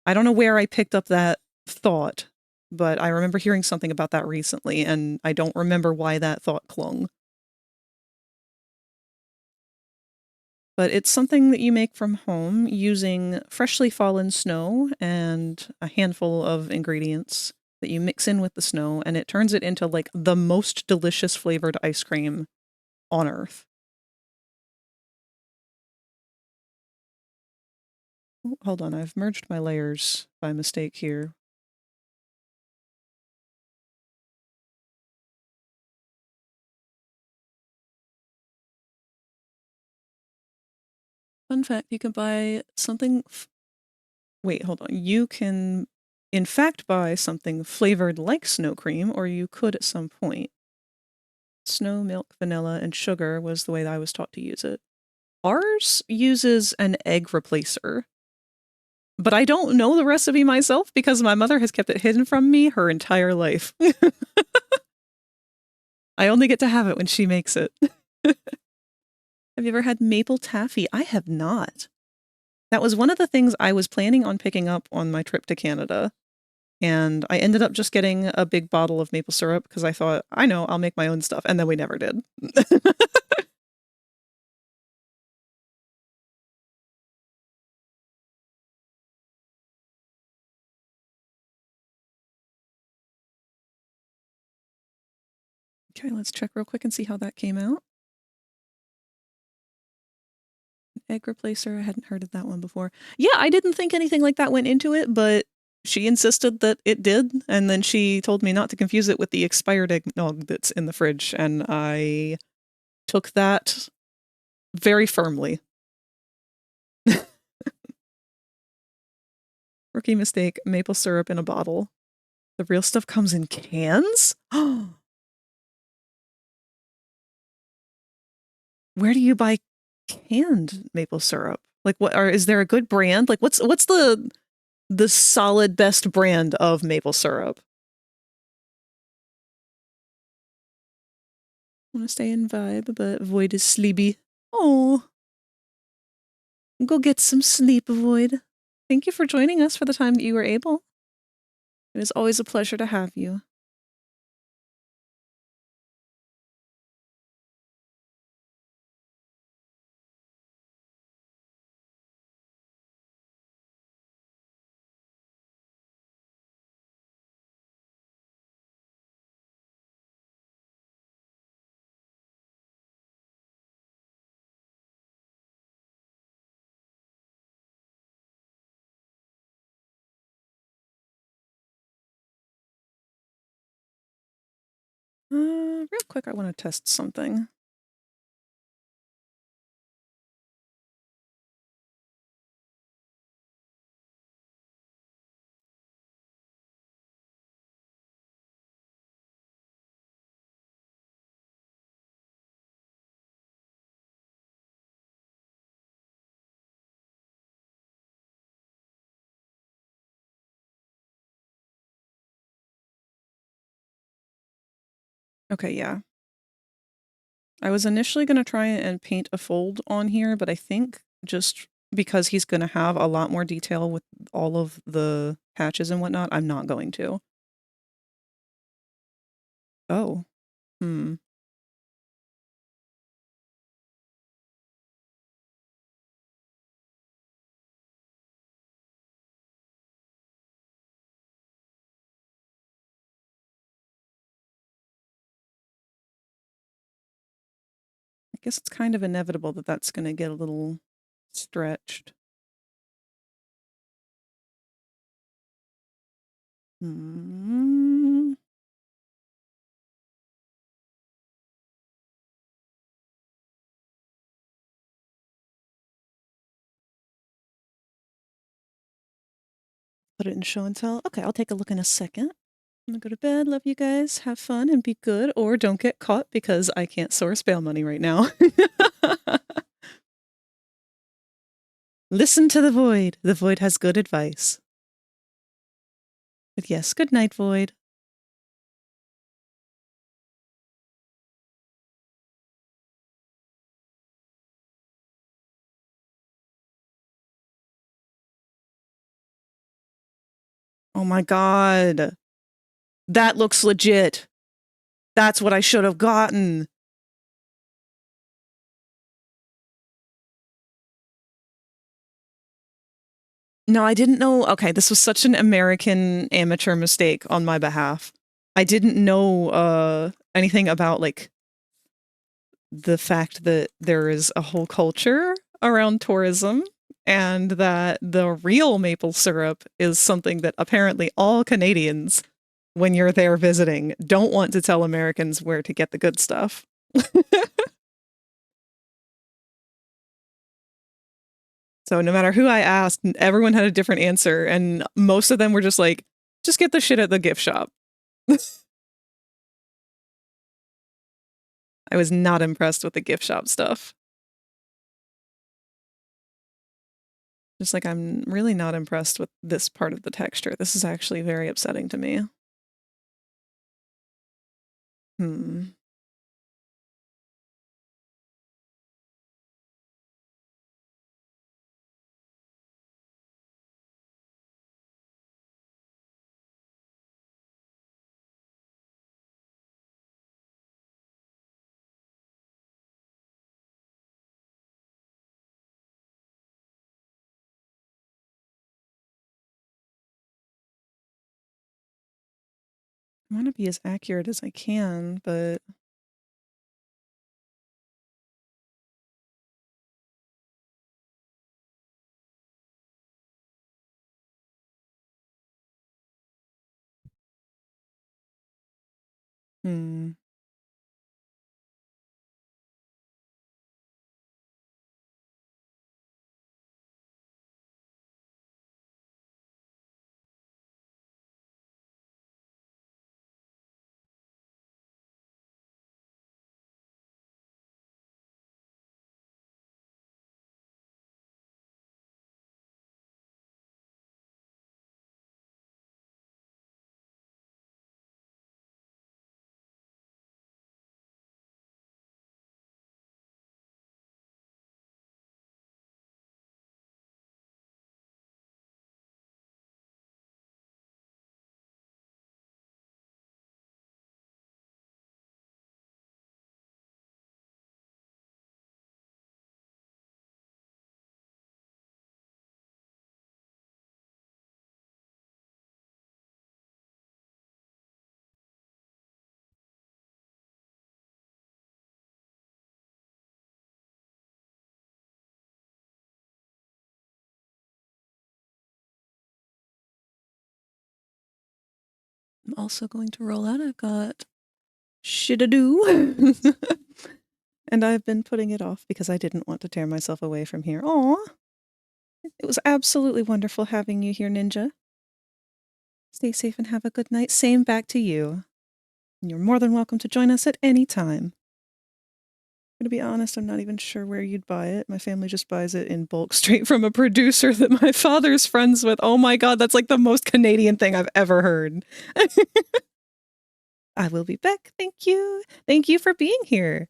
I don't know where I picked up that thought, but I remember hearing something about that recently, and I don't remember why that thought clung. But it's something that you make from home using freshly fallen snow and a handful of ingredients that you mix in with the snow, and it turns it into like the most delicious flavored ice cream on earth. Oh, hold on, I've merged my layers by mistake here. Fun fact, you can buy something... Wait, hold on. You can, in fact, buy something flavored like snow cream, or you could at some point. Snow, milk, vanilla, and sugar was the way that I was taught to use it. Ours uses an egg replacer. But I don't know the recipe myself because my mother has kept it hidden from me her entire life. I only get to have it when she makes it. Have you ever had maple taffy? I have not. That was one of the things I was planning on picking up on my trip to Canada. And I ended up just getting a big bottle of maple syrup because I thought, I know, I'll make my own stuff. And then we never did. Okay, let's check real quick and see how that came out. Egg replacer, I hadn't heard of that one before. Yeah, I didn't think anything like that went into it, but she insisted that it did, and then she told me not to confuse it with the expired eggnog that's in the fridge, and I took that very firmly. Rookie mistake, maple syrup in a bottle. The real stuff comes in cans? Where do you buy canned maple syrup? Like what, or is there a good brand? Like what's the solid best brand of maple syrup? I want to stay in vibe, but Void is sleepy. Oh, go get some sleep, Void. Thank you for joining us for the time that you were able. It is always a pleasure to have you. Real quick, I want to test something. Okay, yeah. I was initially going to try and paint a fold on here, but I think just because he's going to have a lot more detail with all of the patches and whatnot, I'm not going to. Oh. I guess it's kind of inevitable that that's going to get a little stretched. Put it in show and tell. Okay, I'll take a look in a second. I'm gonna go to bed. Love you guys. Have fun and be good, or don't get caught because I can't source bail money right now. Listen to the Void. The Void has good advice. But yes, good night, Void. Oh my god. That looks legit. That's what I should have gotten. No, I didn't know. Okay, this was such an American amateur mistake on my behalf. I didn't know anything about like the fact that there is a whole culture around tourism and that the real maple syrup is something that apparently all Canadians, when you're there visiting, don't want to tell Americans where to get the good stuff. So no matter who I asked, everyone had a different answer, and most of them were just like, just get the shit at the gift shop. I was not impressed with the gift shop stuff. Just like, I'm really not impressed with this part of the texture. This is actually very upsetting to me. I want to be as accurate as I can, but Hmm. I'm also going to roll out. I've got shit to do. And I've been putting it off because I didn't want to tear myself away from here. Aw. It was absolutely wonderful having you here, Ninja. Stay safe and have a good night. Same back to you. And you're more than welcome to join us at any time. I'm gonna be honest, I'm not even sure where you'd buy it. My family just buys it in bulk straight from a producer that my father's friends with. Oh my god, that's like the most Canadian thing I've ever heard. I will be back. Thank you. Thank you for being here.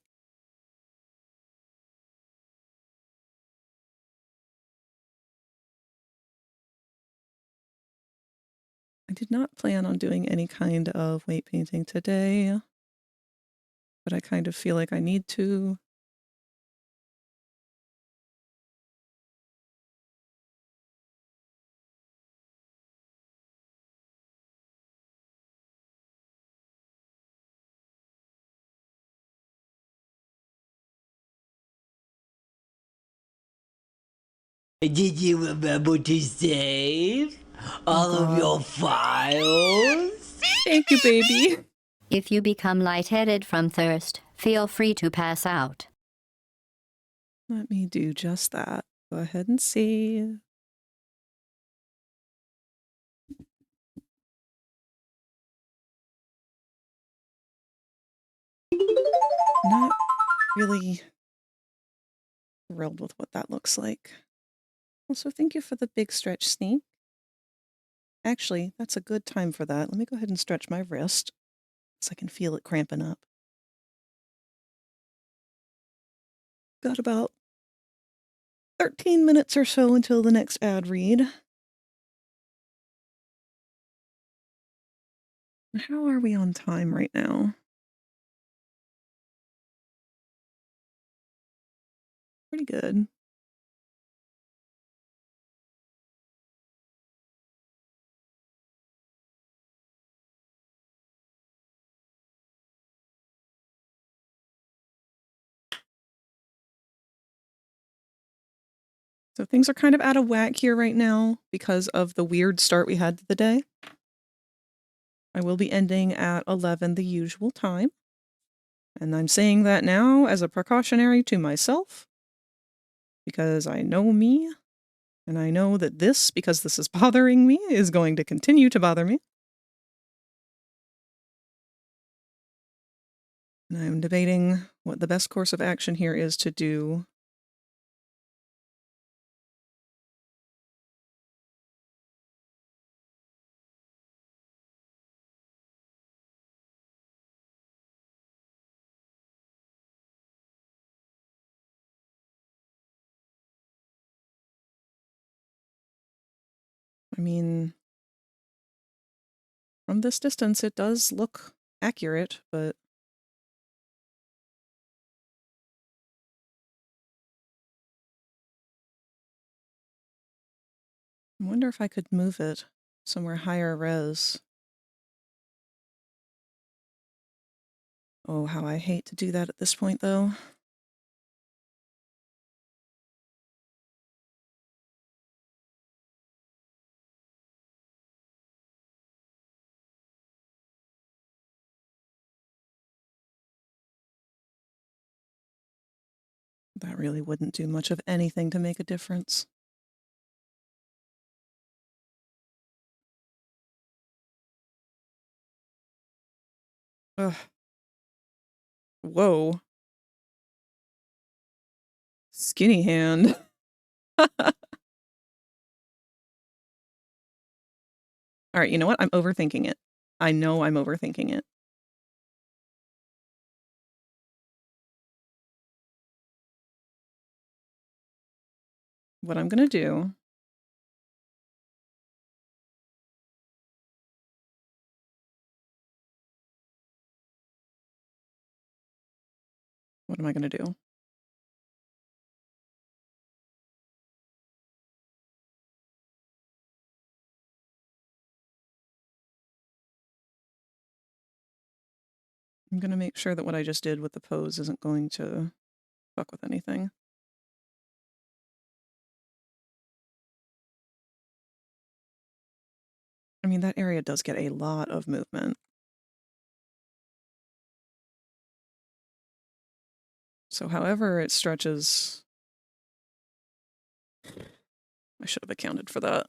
I did not plan on doing any kind of weight painting today, but I kind of feel like I need to. Did you remember to save all of God. your files? Thank you, baby. If you become lightheaded from thirst, feel free to pass out. Let me do just that. Go ahead and save. Not really thrilled with what that looks like. Also, thank you for the big stretch, Sneak. Actually, that's a good time for that. Let me go ahead and stretch my wrist so I can feel it cramping up. Got about 13 minutes or so until the next ad read. How are we on time right now? Pretty good. So things are kind of out of whack here right now because of the weird start we had to the day. I will be ending at 11 the usual time. And I'm saying that now as a precautionary to myself because I know me and I know that this, because this is bothering me, is going to continue to bother me. And I'm debating what the best course of action here is to do. I mean, from this distance, it does look accurate, but I wonder if I could move it somewhere higher res. Oh, how I hate to do that at this point, though. That really wouldn't do much of anything to make a difference. Ugh. Whoa. Skinny hand. Alright, you know what? I'm overthinking it. I know I'm overthinking it. What I'm gonna do... What am I gonna do? I'm gonna make sure that what I just did with the pose isn't going to fuck with anything. I mean, that area does get a lot of movement. So however it stretches... I should have accounted for that.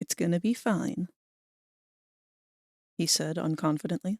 It's gonna be fine, he said unconfidently.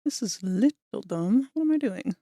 This is a little dumb. What am I doing?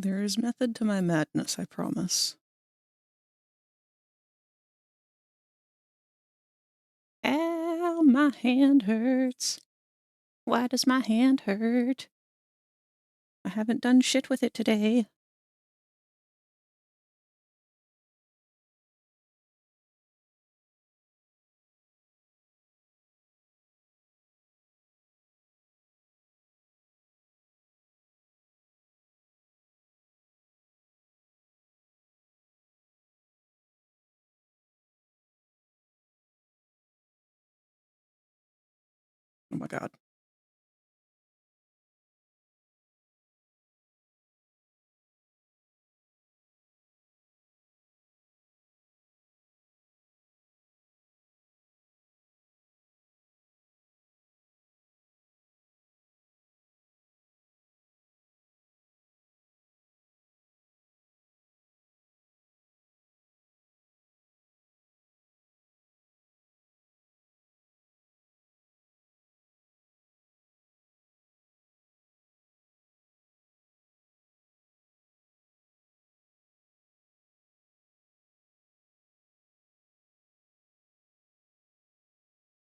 There is method to my madness, I promise. Ow, my hand hurts. Why does my hand hurt? I haven't done shit with it today. Oh my god.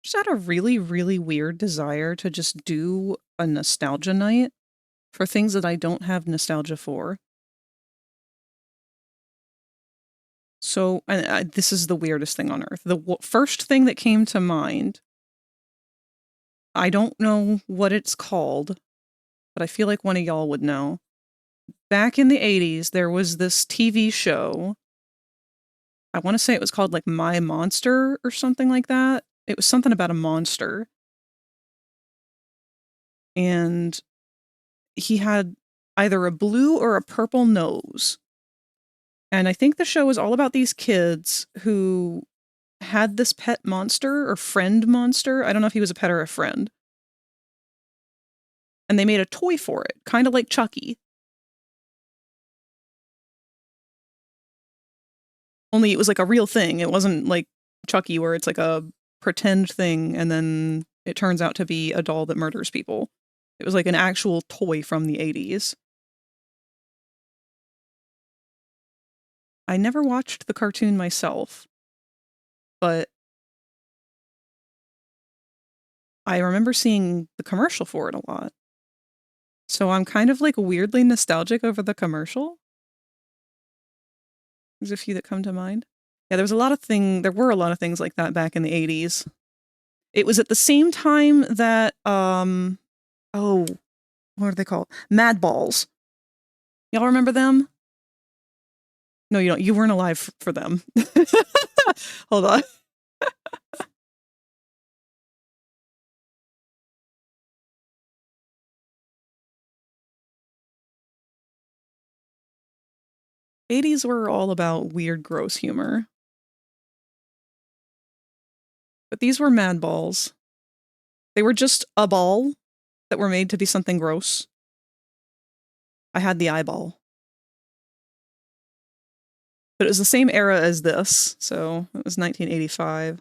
Just had a really, really weird desire to just do a nostalgia night for things that I don't have nostalgia for. So, this is the weirdest thing on earth. The first thing that came to mind, I don't know what it's called, but I feel like one of y'all would know. Back in the 80s, there was this TV show. I want to say it was called like My Monster or something like that. It was something about a monster. And he had either a blue or a purple nose. And I think the show was all about these kids who had this pet monster or friend monster. I don't know if he was a pet or a friend. And they made a toy for it, kind of like Chucky. Only it was like a real thing. It wasn't like Chucky where it's like a pretend thing and then it turns out to be a doll that murders people. It was like an actual toy from the 80s. I never watched the cartoon myself, but I remember seeing the commercial for it a lot. So I'm kind of like weirdly nostalgic over the commercial. There's a few that come to mind. Yeah, there were a lot of things like that back in the 80s. It was at the same time that, what are they called? Mad Balls. Y'all remember them? No, you don't. You weren't alive for them. Hold on. '80s were all about weird, gross humor. But these were Mad Balls. They were just a ball that were made to be something gross. I had the eyeball. But it was the same era as this, so it was 1985.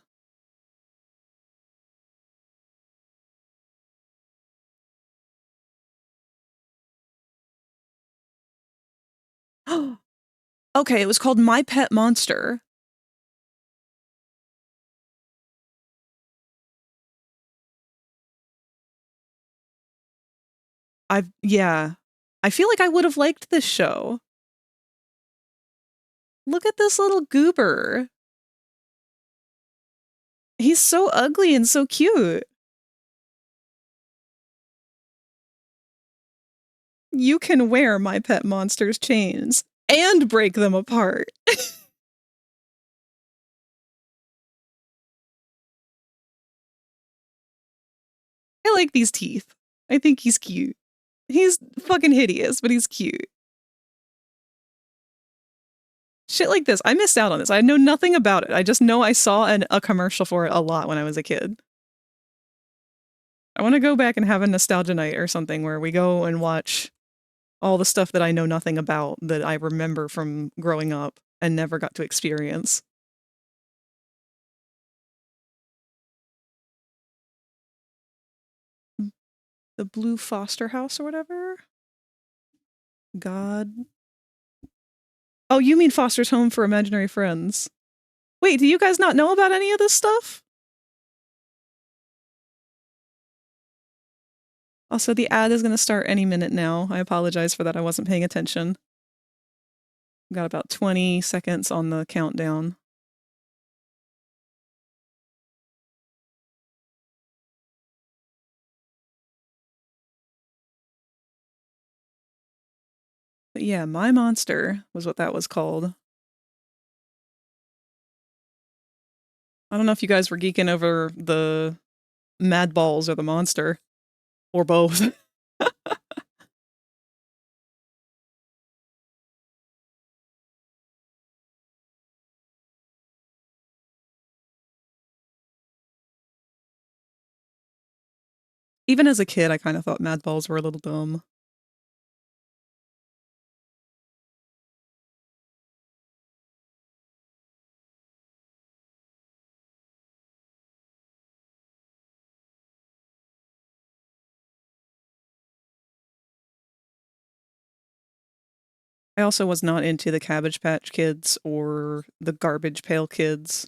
Okay, it was called My Pet Monster. Yeah. I feel like I would have liked this show. Look at this little goober. He's so ugly and so cute. You can wear My Pet Monster's chains and break them apart. I like these teeth. I think he's cute. He's fucking hideous, but he's cute. Shit like this. I missed out on this. I know nothing about it. I just know I saw a commercial for it a lot when I was a kid. I want to go back and have a nostalgia night or something where we go and watch all the stuff that I know nothing about that I remember from growing up and never got to experience. The Blue Foster House or whatever? God. Oh, you mean Foster's Home for Imaginary Friends. Wait, do you guys not know about any of this stuff? Also, the ad is going to start any minute now. I apologize for that. I wasn't paying attention. Got about 20 seconds on the countdown. But yeah, My Monster was what that was called. I don't know if you guys were geeking over the Mad Balls or the monster, or both. Even as a kid, I kind of thought Mad Balls were a little dumb. I also was not into the Cabbage Patch Kids or the Garbage Pail Kids.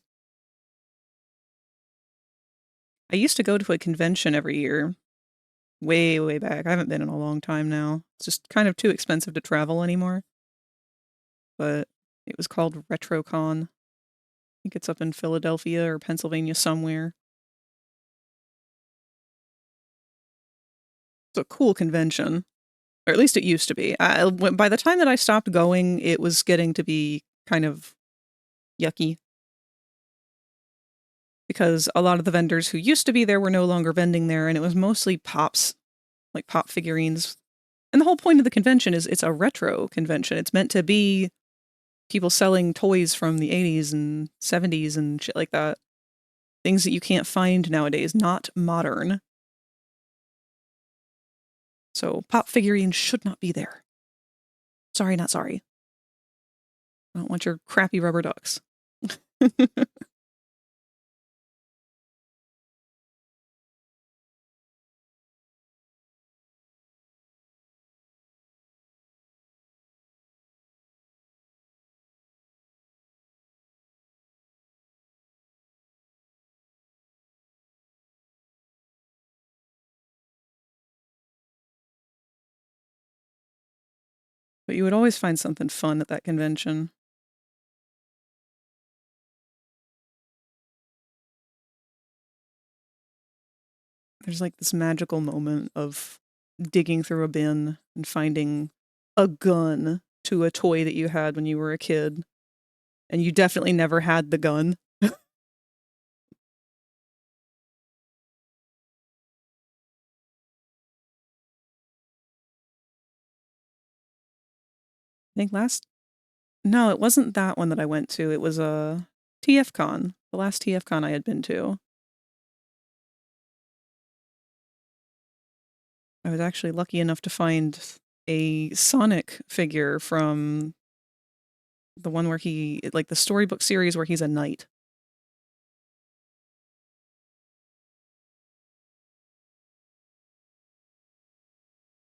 I used to go to a convention every year. Way, way back. I haven't been in a long time now. It's just kind of too expensive to travel anymore. But it was called RetroCon. I think it's up in Philadelphia or Pennsylvania somewhere. It's a cool convention. Or at least it used to be. By the time that I stopped going, it was getting to be kind of yucky. Because a lot of the vendors who used to be there were no longer vending there, and it was mostly pops, like pop figurines. And the whole point of the convention is it's a retro convention. It's meant to be people selling toys from the 80s and 70s and shit like that. Things that you can't find nowadays, not modern. So pop figurines should not be there. Sorry, not sorry. I don't want your crappy rubber ducks. But you would always find something fun at that convention. There's like this magical moment of digging through a bin and finding a gun to a toy that you had when you were a kid. And you definitely never had the gun. I think no, it wasn't that one that I went to. It was a TFCon, the last TFCon I had been to. I was actually lucky enough to find a Sonic figure from the one where like the storybook series where he's a knight.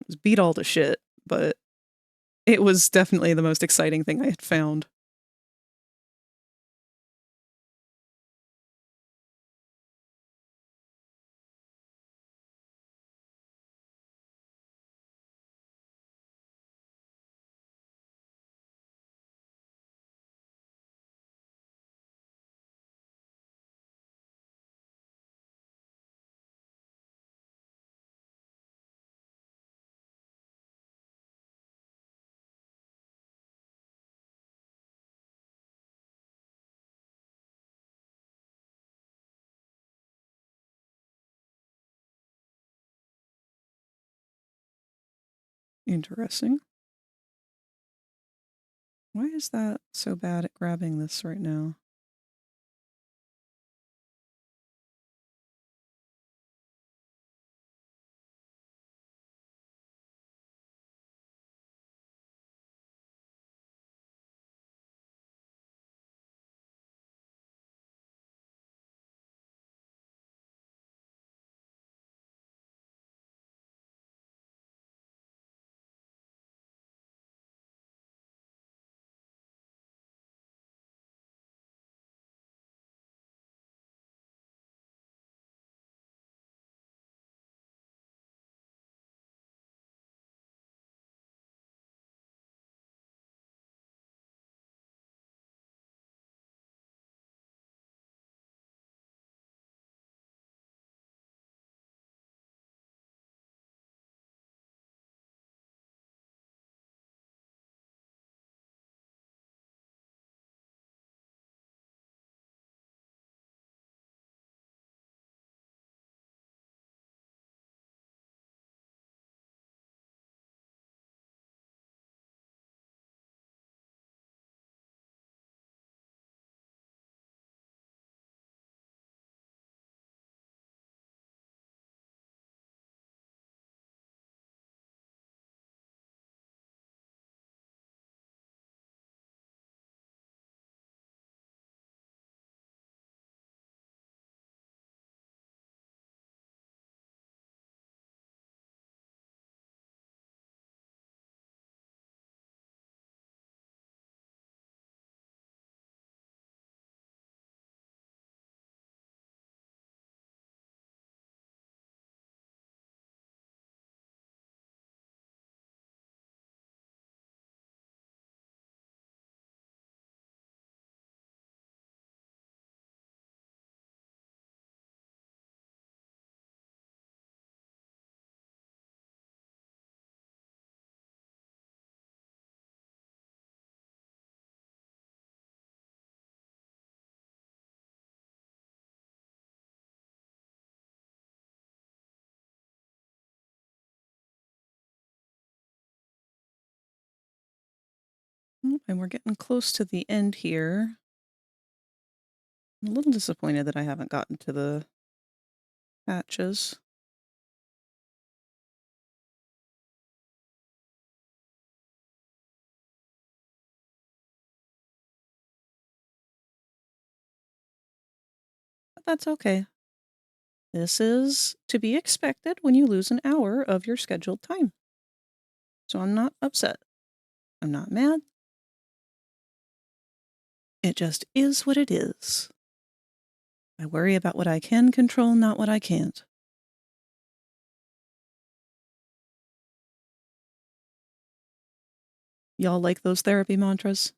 It was beat all to shit, but it was definitely the most exciting thing I had found. Interesting. Why is that so bad at grabbing this right now? And we're getting close to the end here. I'm a little disappointed that I haven't gotten to the patches. But that's okay. This is to be expected when you lose an hour of your scheduled time. So I'm not upset. I'm not mad. It just is what it is. I worry about what I can control, not what I can't. Y'all like those therapy mantras?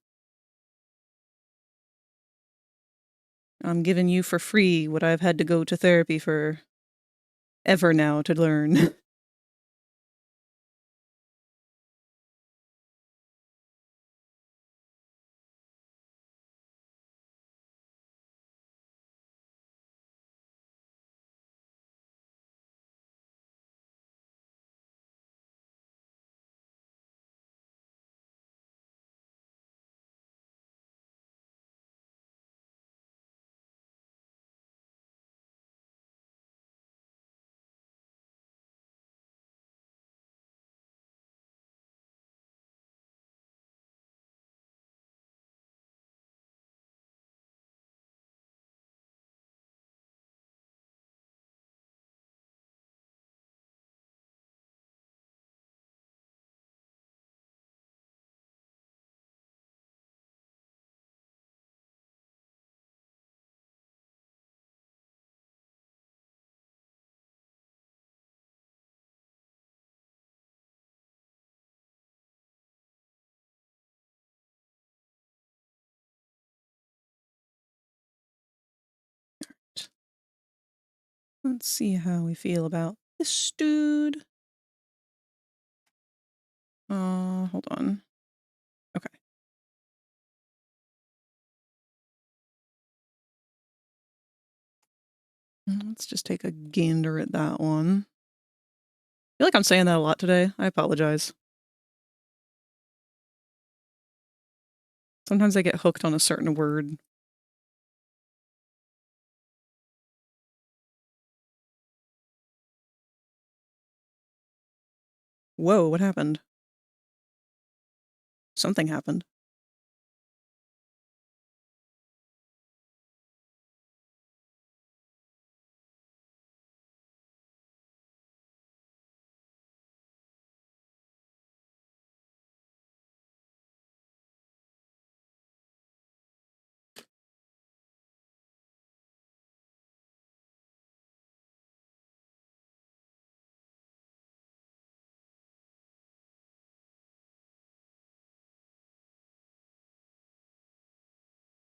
I'm giving you for free what I've had to go to therapy for ever now to learn. Let's see how we feel about this dude. Hold on. Okay. Let's just take a gander at that one. I feel like I'm saying that a lot today. I apologize. Sometimes I get hooked on a certain word. Whoa, what happened? Something happened.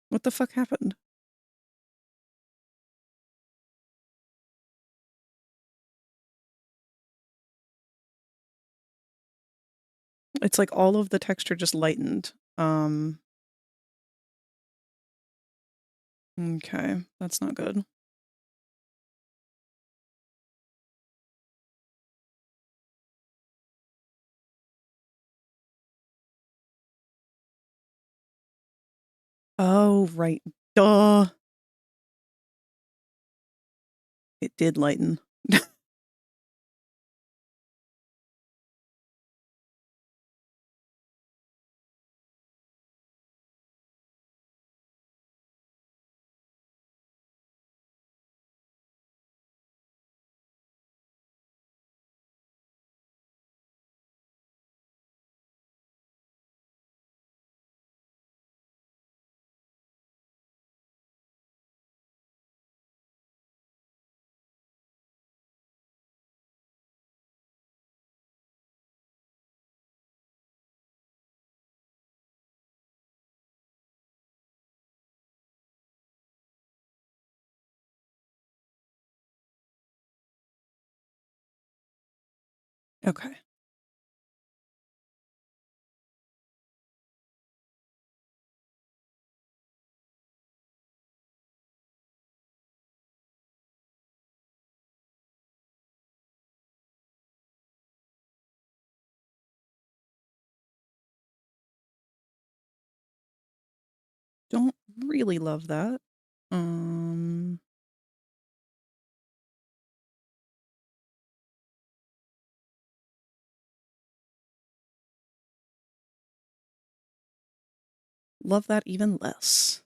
What the fuck happened? It's like all of the texture just lightened. Okay, that's not good. Oh, right. Duh. It did lighten. Okay. Don't really love that. Love that even less.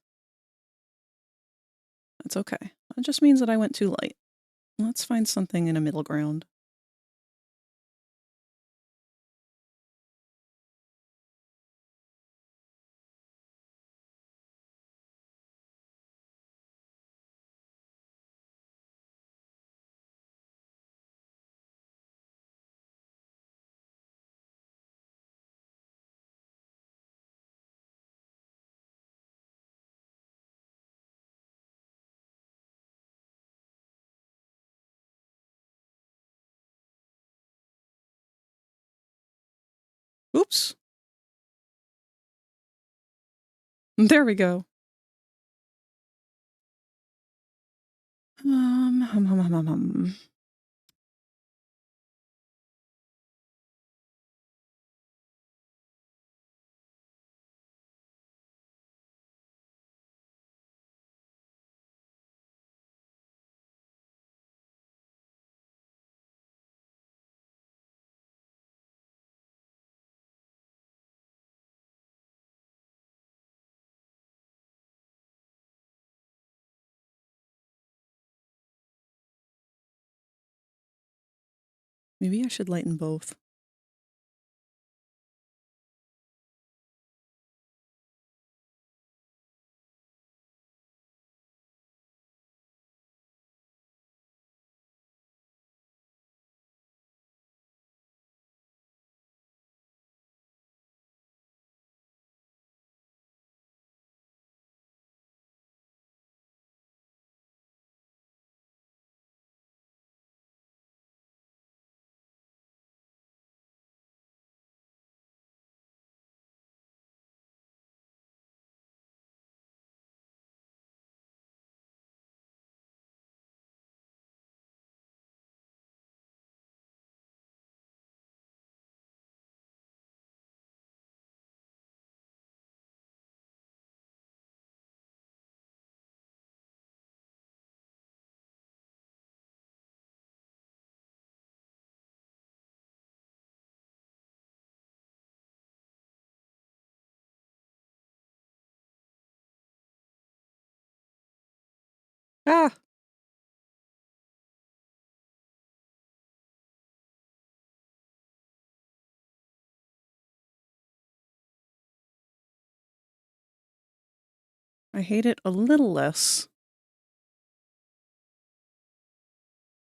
That's okay. That just means that I went too light. Let's find something in a middle ground. Oops. There we go. Hum, hum, hum, hum, hum. Maybe I should lighten both. Ah! I hate it a little less.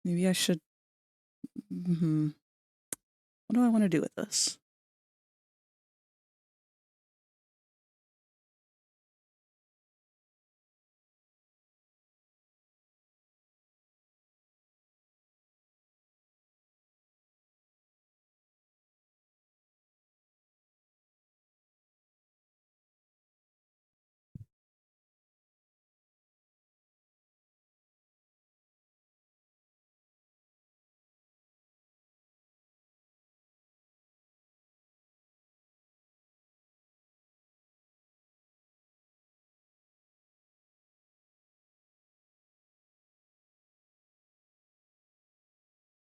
Maybe I should... What do I want to do with this?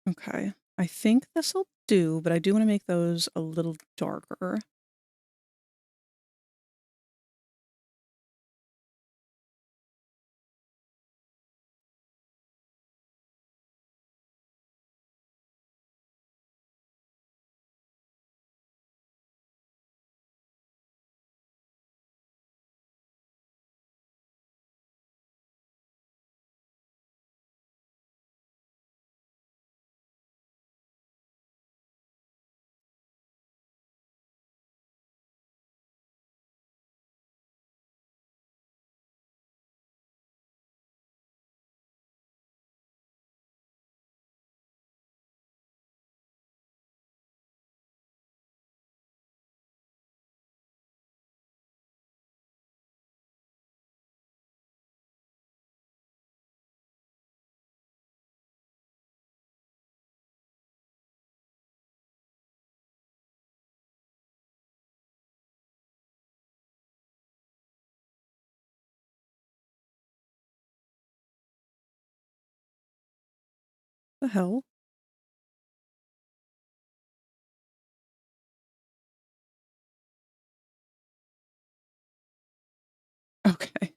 Okay. I think this'll do, but I do want to make those a little darker. the hell? Okay.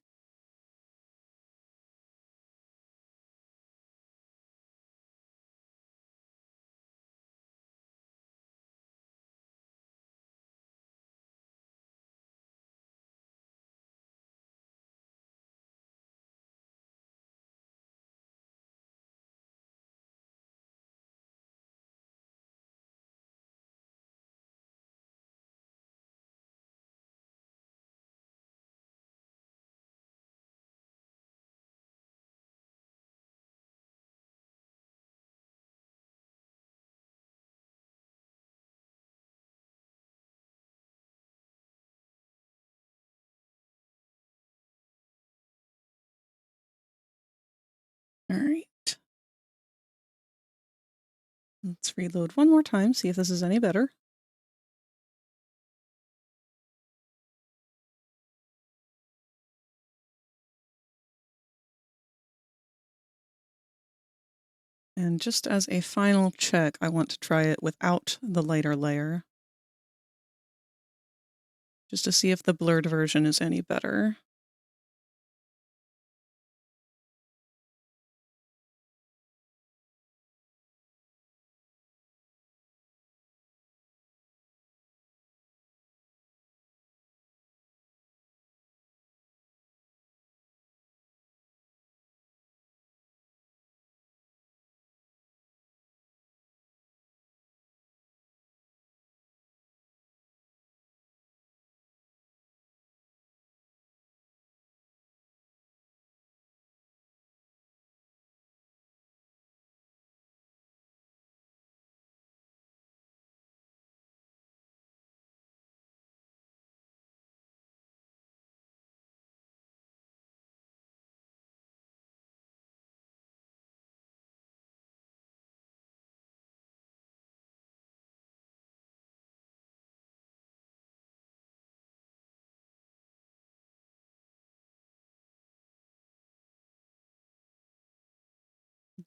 All right. Let's reload one more time, see if this is any better. And just as a final check, I want to try it without the lighter layer. Just to see if the blurred version is any better.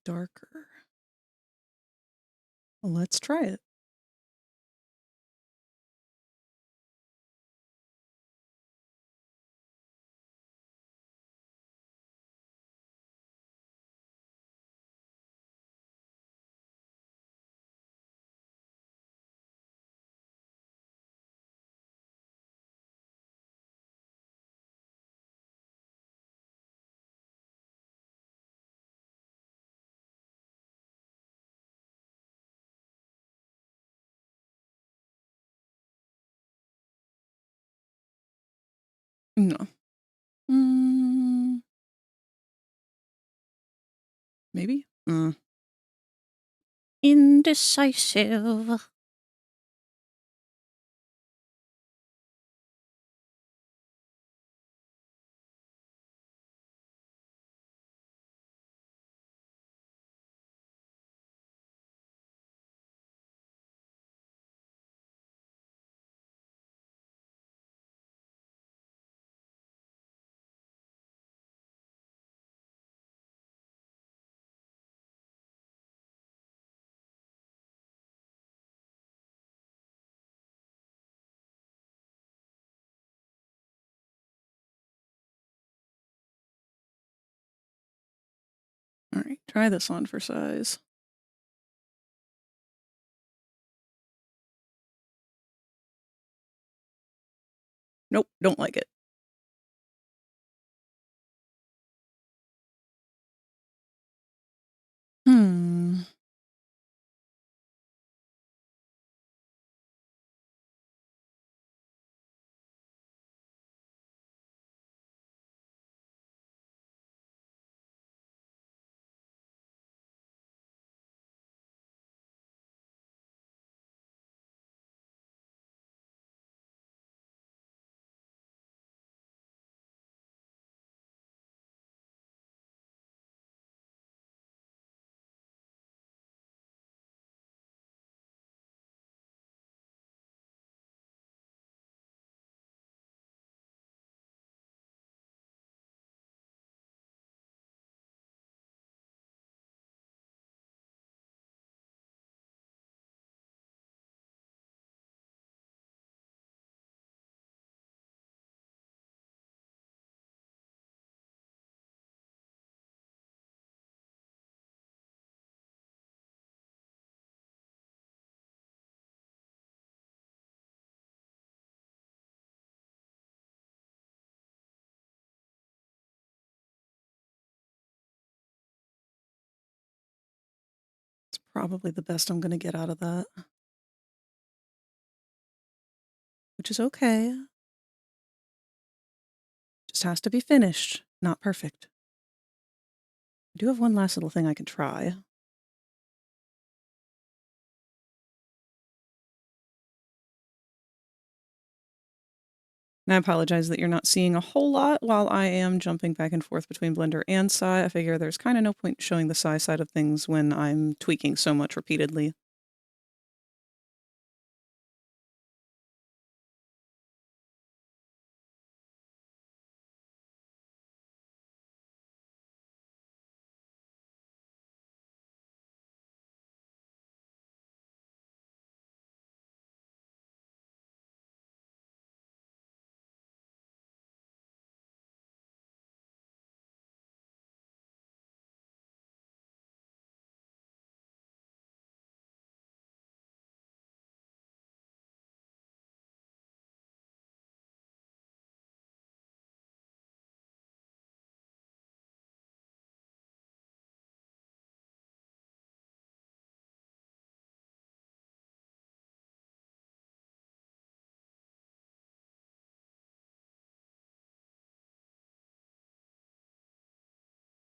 Darker. Let's try it. No. Maybe? Indecisive. All right, try this on for size. Nope, don't like it. Hmm. probably the best I'm gonna get out of that. Which is okay. Just has to be finished, not perfect. I do have one last little thing I can try. And I apologize that you're not seeing a whole lot while I am jumping back and forth between Blender and Sai. I figure there's kind of no point showing the Sai side of things when I'm tweaking so much repeatedly.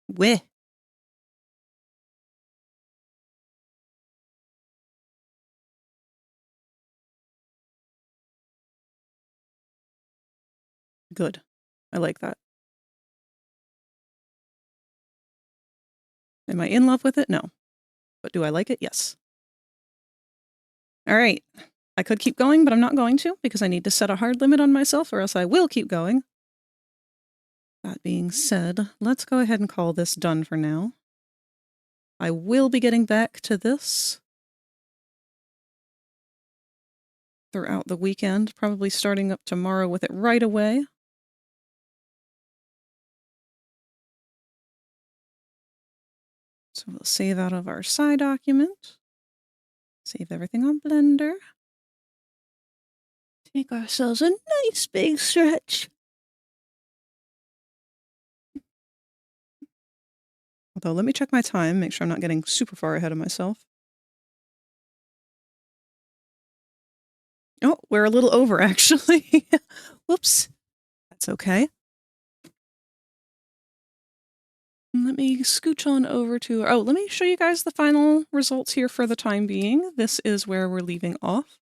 Weh. Good. I like that. Am I in love with it? No. But do I like it? Yes. All right. I could keep going, but I'm not going to because I need to set a hard limit on myself or else I will keep going. That being said, let's go ahead and call this done for now. I will be getting back to this throughout the weekend, probably starting up tomorrow with it right away. So we'll save out of our Sai document. Save everything on Blender. Take ourselves a nice big stretch. Although, let me check my time, make sure I'm not getting super far ahead of myself. Oh, we're a little over, actually. Whoops. That's okay. Let me scooch on over to... Oh, let me show you guys the final results here for the time being. This is where we're leaving off.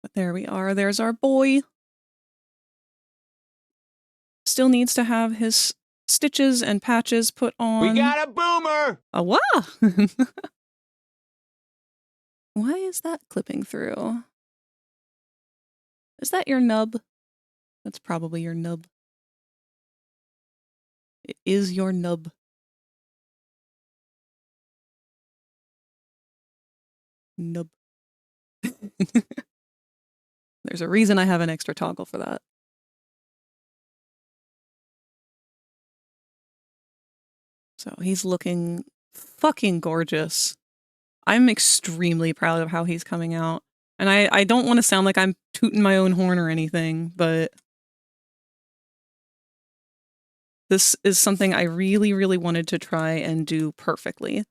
But there we are. There's our boy. Still needs to have his stitches and patches put on. We got a boomer! Oh, wow! Why is that clipping through? Is that your nub? That's probably your nub. It is your nub. Nub. There's a reason I have an extra toggle for that. So he's looking fucking gorgeous. I'm extremely proud of how he's coming out. And I don't want to sound like I'm tooting my own horn or anything, but this is something I really, really wanted to try and do perfectly.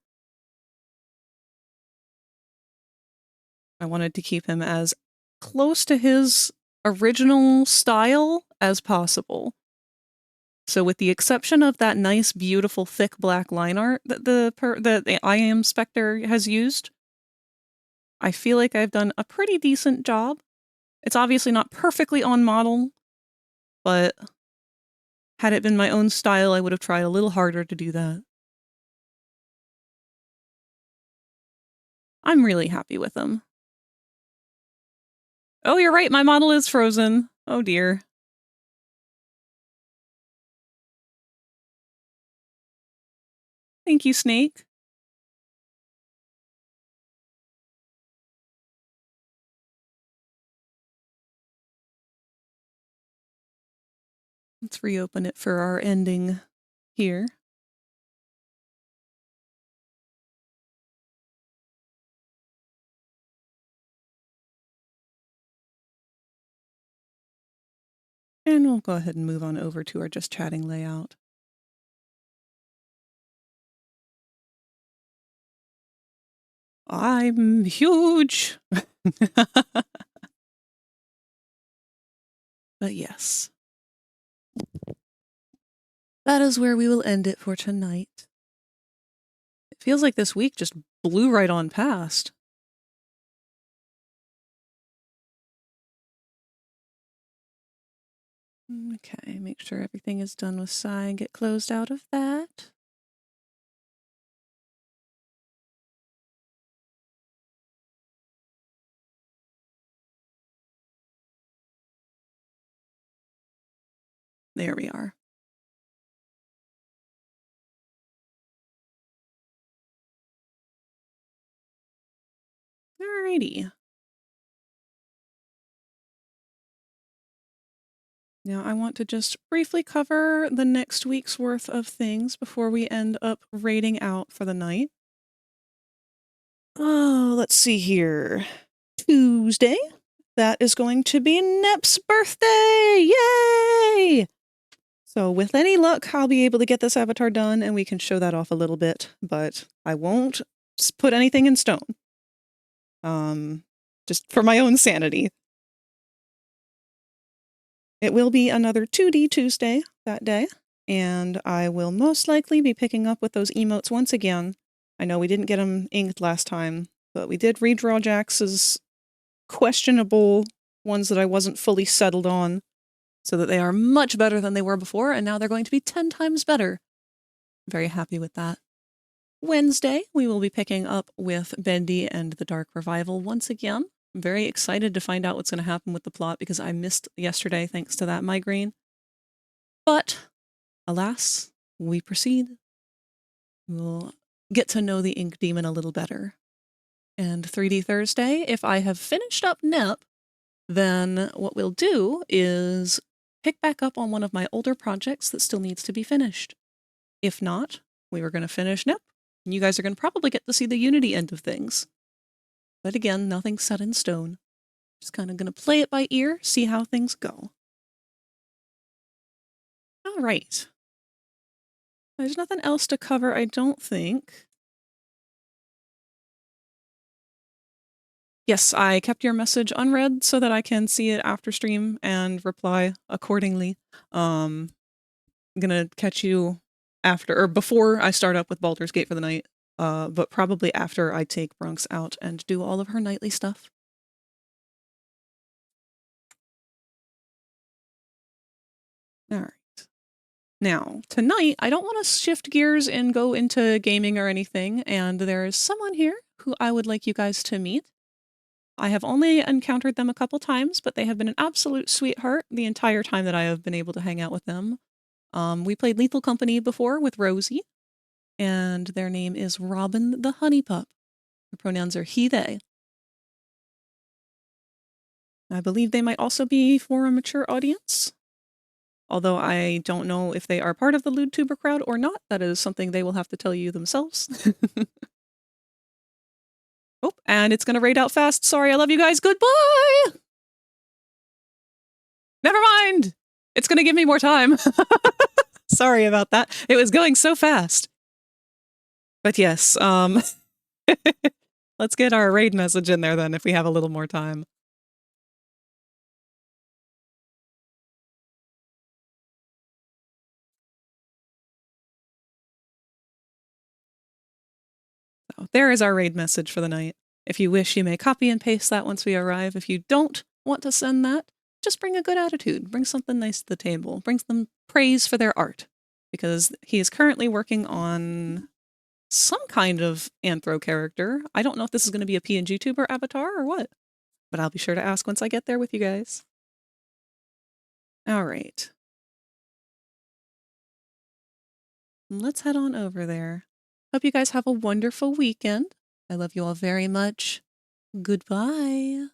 I wanted to keep him as close to his original style as possible. So with the exception of that nice, beautiful, thick black line art that the I Am Spectre has used, I feel like I've done a pretty decent job. It's obviously not perfectly on model, but had it been my own style, I would have tried a little harder to do that. I'm really happy with them. Oh, you're right, my model is frozen. Oh dear. Thank you, Snake. Let's reopen it for our ending here. And we'll go ahead and move on over to our just chatting layout. I'm huge. But yes. That is where we will end it for tonight. It feels like this week just blew right on past. Okay, make sure everything is done with Psy and get closed out of that. There we are. Alrighty. Now I want to just briefly cover the next week's worth of things before we end up raiding out for the night. Oh, let's see here. Tuesday. That is going to be Nep's birthday! Yay! So with any luck, I'll be able to get this avatar done and we can show that off a little bit, but I won't put anything in stone. Just for my own sanity. It will be another 2D Tuesday that day, and I will most likely be picking up with those emotes once again. I know we didn't get them inked last time, but we did redraw Jax's questionable ones that I wasn't fully settled on, so that they are much better than they were before, and now they're going to be 10 times better. Very happy with that. Wednesday, we will be picking up with Bendy and the Dark Revival once again. I'm very excited to find out what's going to happen with the plot because I missed yesterday thanks to that migraine. But, alas, we proceed. We'll get to know the Ink Demon a little better. And 3D Thursday, if I have finished up Nep, then what we'll do is pick back up on one of my older projects that still needs to be finished. If not, we were going to finish Nep, and you guys are going to probably get to see the Unity end of things. But again, nothing's set in stone. Just kind of going to play it by ear, see how things go. All right. There's nothing else to cover, I don't think. Yes, I kept your message unread so that I can see it after stream and reply accordingly. I'm gonna catch you after, or before I start up with Baldur's Gate for the night, but probably after I take Bronx out and do all of her nightly stuff. All right. Now, tonight, I don't want to shift gears and go into gaming or anything, and there is someone here who I would like you guys to meet. I have only encountered them a couple times, but they have been an absolute sweetheart the entire time that I have been able to hang out with them. We played Lethal Company before with Rosie, and their name is Robin the Honey Pup. Their pronouns are he, they. I believe they might also be for a mature audience. Although I don't know if they are part of the LewdTuber crowd or not. That is something they will have to tell you themselves. Oh, and it's going to raid out fast. Sorry, I love you guys. Goodbye! Never mind! It's going to give me more time. Sorry about that. It was going so fast. But yes, let's get our raid message in there then if we have a little more time. So there is our raid message for the night. If you wish, you may copy and paste that once we arrive. If you don't want to send that, just bring a good attitude. Bring something nice to the table. Bring them praise for their art. Because he is currently working on some kind of anthro character. I don't know if this is going to be a PNG tuber avatar or what. But I'll be sure to ask once I get there with you guys. All right. Let's head on over there. Hope you guys have a wonderful weekend. I love you all very much. Goodbye.